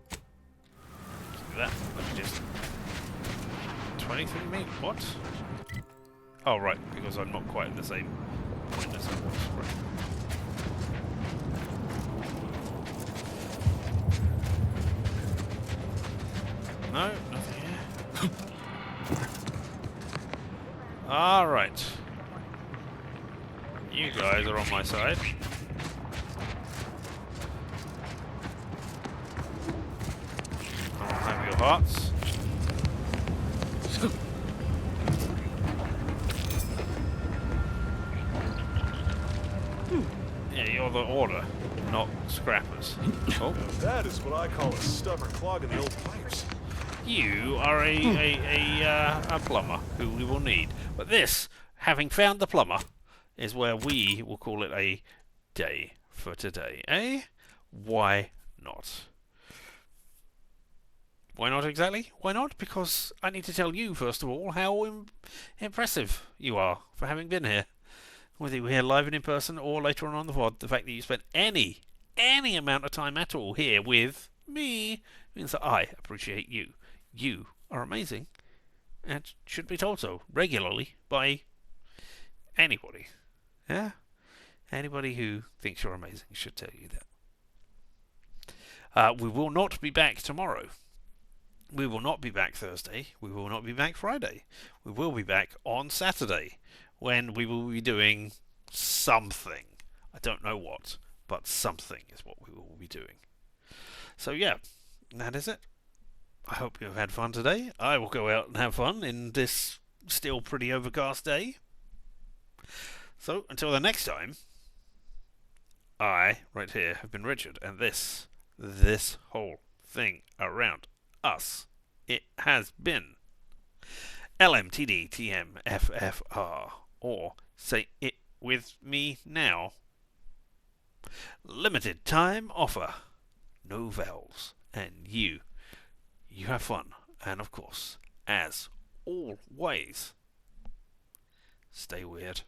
[SPEAKER 1] Let's do that. Let me just... 23 me? What? Oh, right, because I'm not quite at the same point as I was. Right. No, nothing here. Alright. You guys are on my side. I'll have your hearts. Yeah, you're the order, not scrappers. Oh.
[SPEAKER 10] That is what I call a stubborn clog in the old tires.
[SPEAKER 1] You are a plumber who we will need. But this, having found the plumber, is where we will call it a day for today. Eh? Why not? Why not exactly? Why not? Because I need to tell you, first of all, how impressive you are for having been here. Whether you were here live and in person or later on the VOD, the fact that you spent any amount of time at all here with me means that I appreciate you. You are amazing and should be told so regularly by anybody. Yeah? Anybody who thinks you're amazing should tell you that. We will not be back tomorrow. We will not be back Thursday. We will not be back Friday. We will be back on Saturday when we will be doing something. I don't know what, but something is what we will be doing. So yeah, that is it. I hope you've had fun today. I will go out and have fun in this still pretty overcast day. So, until the next time, I, right here, have been Richard, and this whole thing around us, it has been LMTDTMFFR, or say it with me now, limited time offer, no vowels, and you have fun, and of course, as always, stay weird.